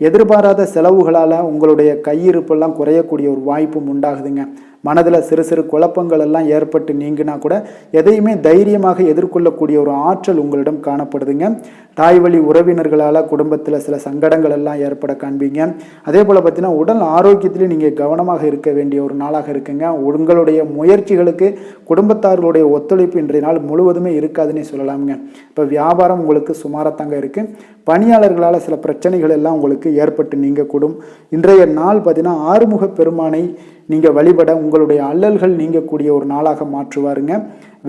எதிர்பாராத செலவுகளால் உங்களுடைய கையிருப்பெல்லாம் குறையக்கூடிய ஒரு வாய்ப்பும் உண்டாகுதுங்க. மனதில் சிறு சிறு குழப்பங்கள் எல்லாம் ஏற்பட்டு நீங்கினா கூட எதையுமே தைரியமாக எதிர்கொள்ளக்கூடிய ஒரு ஆற்றல் உங்களிடம் காணப்படுதுங்க. தாய் வழி உறவினர்களால் குடும்பத்தில் சில சங்கடங்கள் எல்லாம் ஏற்பட காண்பீங்க. அதே போல் பார்த்தீங்கன்னா உடல் ஆரோக்கியத்திலையும் நீங்கள் கவனமாக இருக்க வேண்டிய ஒரு நாளாக இருக்குங்க. உங்களுடைய முயற்சிகளுக்கு குடும்பத்தார்களுடைய ஒத்துழைப்பு இன்றைய நாள் முழுவதுமே இருக்காதுன்னே சொல்லலாமுங்க. இப்போ வியாபாரம் உங்களுக்கு சுமாரத்தாங்க இருக்குது. பணியாளர்களால் சில பிரச்சனைகள் எல்லாம் உங்களுக்கு ஏற்பட்டு நீங்கக்கூடும். இன்றைய நாள் பார்த்தீங்கன்னா ஆறுமுக பெருமானை நீங்கள் வழிபட உங்களுடைய அல்லல்கள் நீங்கக்கூடிய ஒரு நாளாக மாற்றுவாருங்க.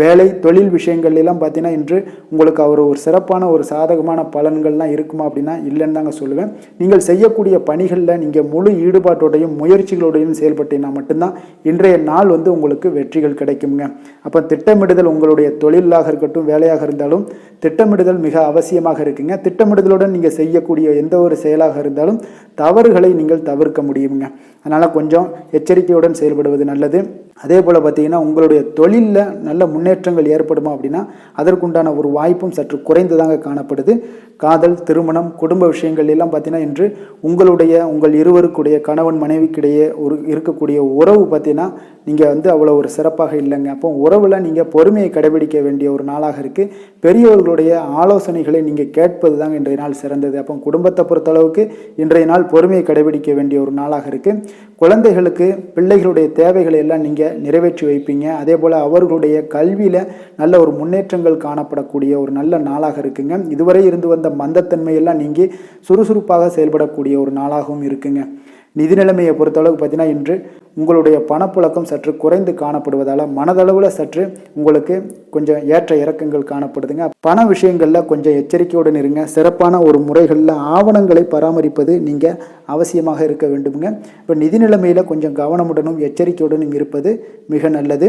வேலை தொழில் விஷயங்கள் எல்லாம் பார்த்தீங்கன்னா இன்று உங்களுக்கு அவர் ஒரு சிறப்பான ஒரு சாதகமான பலன்கள்லாம் இருக்குமா அப்படின்னா இல்லைன்னு தாங்க சொல்லுவேன். நீங்கள் செய்யக்கூடிய பணிகளில் நீங்கள் முழு ஈடுபாட்டோடையும் முயற்சிகளோடையும் செயல்பட்டீங்கன்னா மட்டும்தான் இன்றைய நாள் உங்களுக்கு வெற்றிகள் கிடைக்குங்க. அப்போ திட்டமிடுதல் உங்களுடைய தொழிலாக இருக்கட்டும் வேலையாக இருந்தாலும் திட்டமிடுதல் மிக அவசியமாக இருக்குங்க. திட்டமிடுதலுடன் நீங்கள் செய்யக்கூடிய எந்த ஒரு செயலாக இருந்தாலும் தவறுகளை நீங்கள் தவிர்க்க முடியுங்க. அதனால் கொஞ்சம் எச்சரிக்கையுடன் செயல்படுவது நல்லது. அதே போல் பார்த்தீங்கன்னா உங்களுடைய தொழிலில் நல்ல முன்னேற்றங்கள் ஏற்படுமா அப்படின்னா அதற்குண்டான ஒரு வாய்ப்பும் சற்று குறைந்துதாங்க காணப்படுது. காதல், திருமணம், குடும்ப விஷயங்கள் எல்லாம் பார்த்தீங்கன்னா இன்று உங்கள் இருவருக்குடைய கணவன் மனைவிக்கிடையே இருக்கக்கூடிய உறவு பார்த்தீங்கன்னா நீங்கள் அவ்வளோ ஒரு சிறப்பாக இல்லைங்க. அப்போ உறவில் நீங்கள் பொறுமையை கடைபிடிக்க வேண்டிய ஒரு நாளாக இருக்குது. பெரியவர்களுடைய ஆலோசனைகளை நீங்கள் கேட்பது தாங்க இன்றைய நாள் சிறந்தது. அப்போ குடும்பத்தை பொறுத்தளவுக்கு இன்றைய நாள் பொறுமையை கடைபிடிக்க வேண்டிய ஒரு நாளாக இருக்குது. குழந்தைகளுக்கு பிள்ளைகளுடைய தேவைகளை எல்லாம் நீங்கள் நிறைவேற்றி வைப்பீங்க. அதே போல் அவர்களுடைய கல்வியில் நல்ல ஒரு முன்னேற்றங்கள் காணப்படக்கூடிய ஒரு நல்ல நாளாக இருக்குங்க. இதுவரை இருந்து வந்த மந்தத்தன்மையெல்லாம் நீங்கி சுறுசுறுப்பாக செயல்படக்கூடிய ஒரு நாளாகவும் இருக்குங்க. நிதி நிலைமையை பொறுத்தளவுக்கு பார்த்தீங்கன்னா இன்று உங்களுடைய பணப்புழக்கம் சற்று குறைந்து காணப்படுவதால் மனதளவில் சற்று உங்களுக்கு கொஞ்சம் ஏற்ற இறக்கங்கள் காணப்படுதுங்க. பண விஷயங்களில் கொஞ்சம் எச்சரிக்கையுடன் இருங்க. சிறப்பான ஒரு முறைகளில் ஆவணங்களை பராமரிப்பது நீங்கள் அவசியமாக இருக்க வேண்டுங்க. இப்போ நிதி நிலைமையில் கொஞ்சம் கவனமுடனும் எச்சரிக்கையுடனும் இருப்பது மிக நல்லது.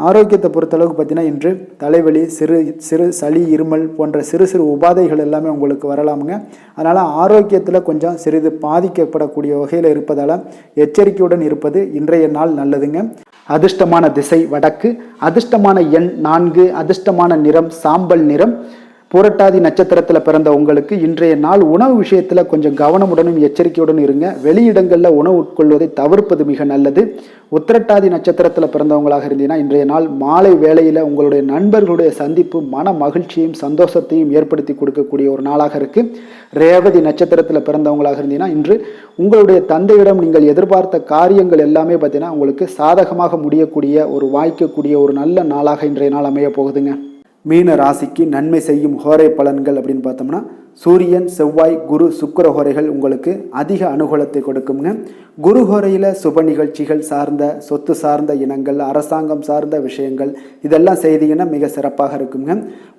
ஆரோக்கியத்தை பொறுத்தளவுக்கு பார்த்தீங்கன்னா இன்று தலைவலி, சிறு சளி, இருமல் போன்ற சிறு உபாதைகள் எல்லாமே உங்களுக்கு வரலாமுங்க. அதனால் ஆரோக்கியத்தில் கொஞ்சம் சிறிது பாதிக்கப்படக்கூடிய வகையில் இருப்பதால் எச்சரிக்கையுடன் இருப்பது இன்றைய நாள் நல்லதுங்க. அதிர்ஷ்டமான திசை வடக்கு, அதிர்ஷ்டமான எண் 4, அதிர்ஷ்டமான நிறம் சாம்பல் நிறம். புரட்டாதி நட்சத்திரத்தில் பிறந்த உங்களுக்கு இன்றைய நாள் உணவு விஷயத்தில் கொஞ்சம் கவனமுடனும் எச்சரிக்கையுடன் இருங்க. வெளியிடங்களில் உணவு உட்கொள்வதை தவிர்ப்பது மிக நல்லது. உத்திரட்டாதி நட்சத்திரத்தில் பிறந்தவங்களாக இருந்தீங்கன்னா இன்றைய நாள் மாலை வேளையில் உங்களுடைய நண்பர்களுடைய சந்திப்பு மன மகிழ்ச்சியும் சந்தோஷத்தையும் ஏற்படுத்தி கொடுக்கக்கூடிய ஒரு நாளாக இருக்குது. ரேவதி நட்சத்திரத்தில் பிறந்தவங்களாக இருந்தீங்கன்னா இன்று உங்களுடைய தந்தையிடம் நீங்கள் எதிர்பார்த்த காரியங்கள் எல்லாமே பார்த்தீங்கன்னா உங்களுக்கு சாதகமாக முடியக்கூடிய வாய்க்கக்கூடிய ஒரு நல்ல நாளாக இன்றைய நாள் அமைய போகுதுங்க. மீன ராசிக்கு நன்மை செய்யும் ஹோரை பலன்கள் அப்படின்னு பார்த்தோம்னா சூரியன், செவ்வாய், குரு, சுக்கிர ஹோரைகள் உங்களுக்கு அதிக அனுகூலத்தை கொடுக்குங்க. குரு ஹோரையில் சுப நிகழ்ச்சிகள் சார்ந்த, சொத்து சார்ந்த இனங்கள், அரசாங்கம் சார்ந்த விஷயங்கள் இதெல்லாம் செய்தீங்கன்னா மிக சிறப்பாக இருக்குங்க.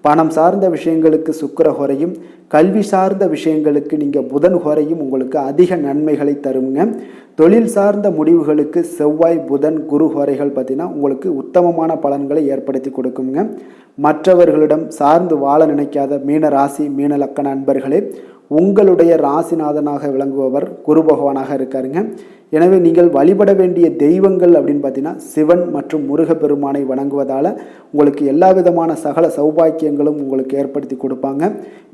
பணம் சார்ந்த விஷயங்களுக்கு சுக்கிர ஹோரையும், கல்வி சார்ந்த விஷயங்களுக்கு நீங்கள் புதன் ஹோரையும் உங்களுக்கு அதிக நன்மைகளை தருங்க. தொழில் சார்ந்த முடிவுகளுக்கு செவ்வாய், புதன், குரு ஹோரைகள் பார்த்தீங்கன்னா உங்களுக்கு உத்தமமான பலன்களை ஏற்படுத்தி கொடுக்குங்க. மற்றவர்களிடம் சார்ந்து வாழ நினைக்காத மீன ராசி, மீன லக்கண அன்பர்களே, உங்களுடைய ராசிநாதனாக விளங்குபவர் குரு பகவானாக இருக்காருங்க. எனவே நீங்கள் வழிபட வேண்டிய தெய்வங்கள் அப்படின்னு பார்த்தீங்கன்னா சிவன் மற்றும் முருகப்பெருமானை வணங்குவதால் உங்களுக்கு எல்லா விதமான சகல சௌபாக்கியங்களும் உங்களுக்கு ஏற்படுத்தி கொடுப்பாங்க.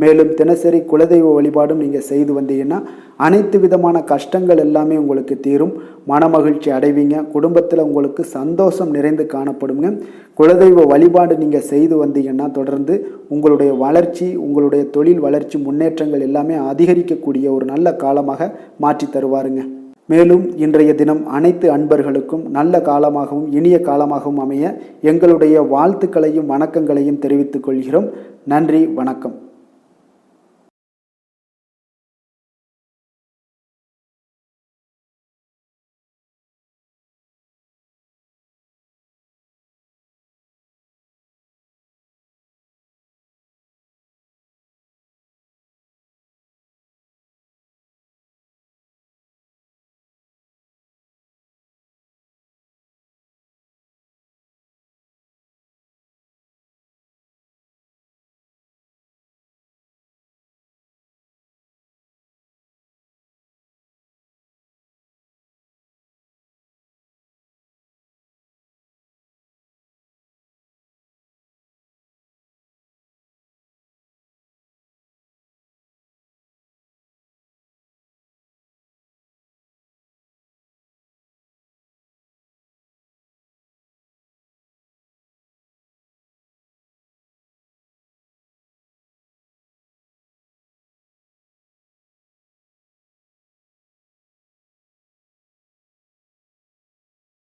மேலும் தினசரி குலதெய்வ வழிபாடும் நீங்கள் செய்து வந்தீங்கன்னா அனைத்து விதமான கஷ்டங்கள் எல்லாமே உங்களுக்கு தீரும். மனமகிழ்ச்சி அடைவீங்க. குடும்பத்தில் உங்களுக்கு சந்தோஷம் நிறைந்து காணப்படுங்க. குலதெய்வ வழிபாடு நீங்கள் செய்து வந்தீங்கன்னா தொடர்ந்து உங்களுடைய வளர்ச்சி, உங்களுடைய தொழில் வளர்ச்சி, முன்னேற்றங்கள் எல்லாமே அதிகரிக்கக்கூடிய ஒரு நல்ல காலமாக மாற்றி தருவாருங்க. மேலும் இன்றைய தினம் அனைத்து அன்பர்களுக்கும் நல்ல காலமாகவும் இனிய காலமாகவும் அமைய எங்களுடைய வாழ்த்துக்களையும் வணக்கங்களையும் தெரிவித்துக் கொள்கிறோம். நன்றி, வணக்கம்.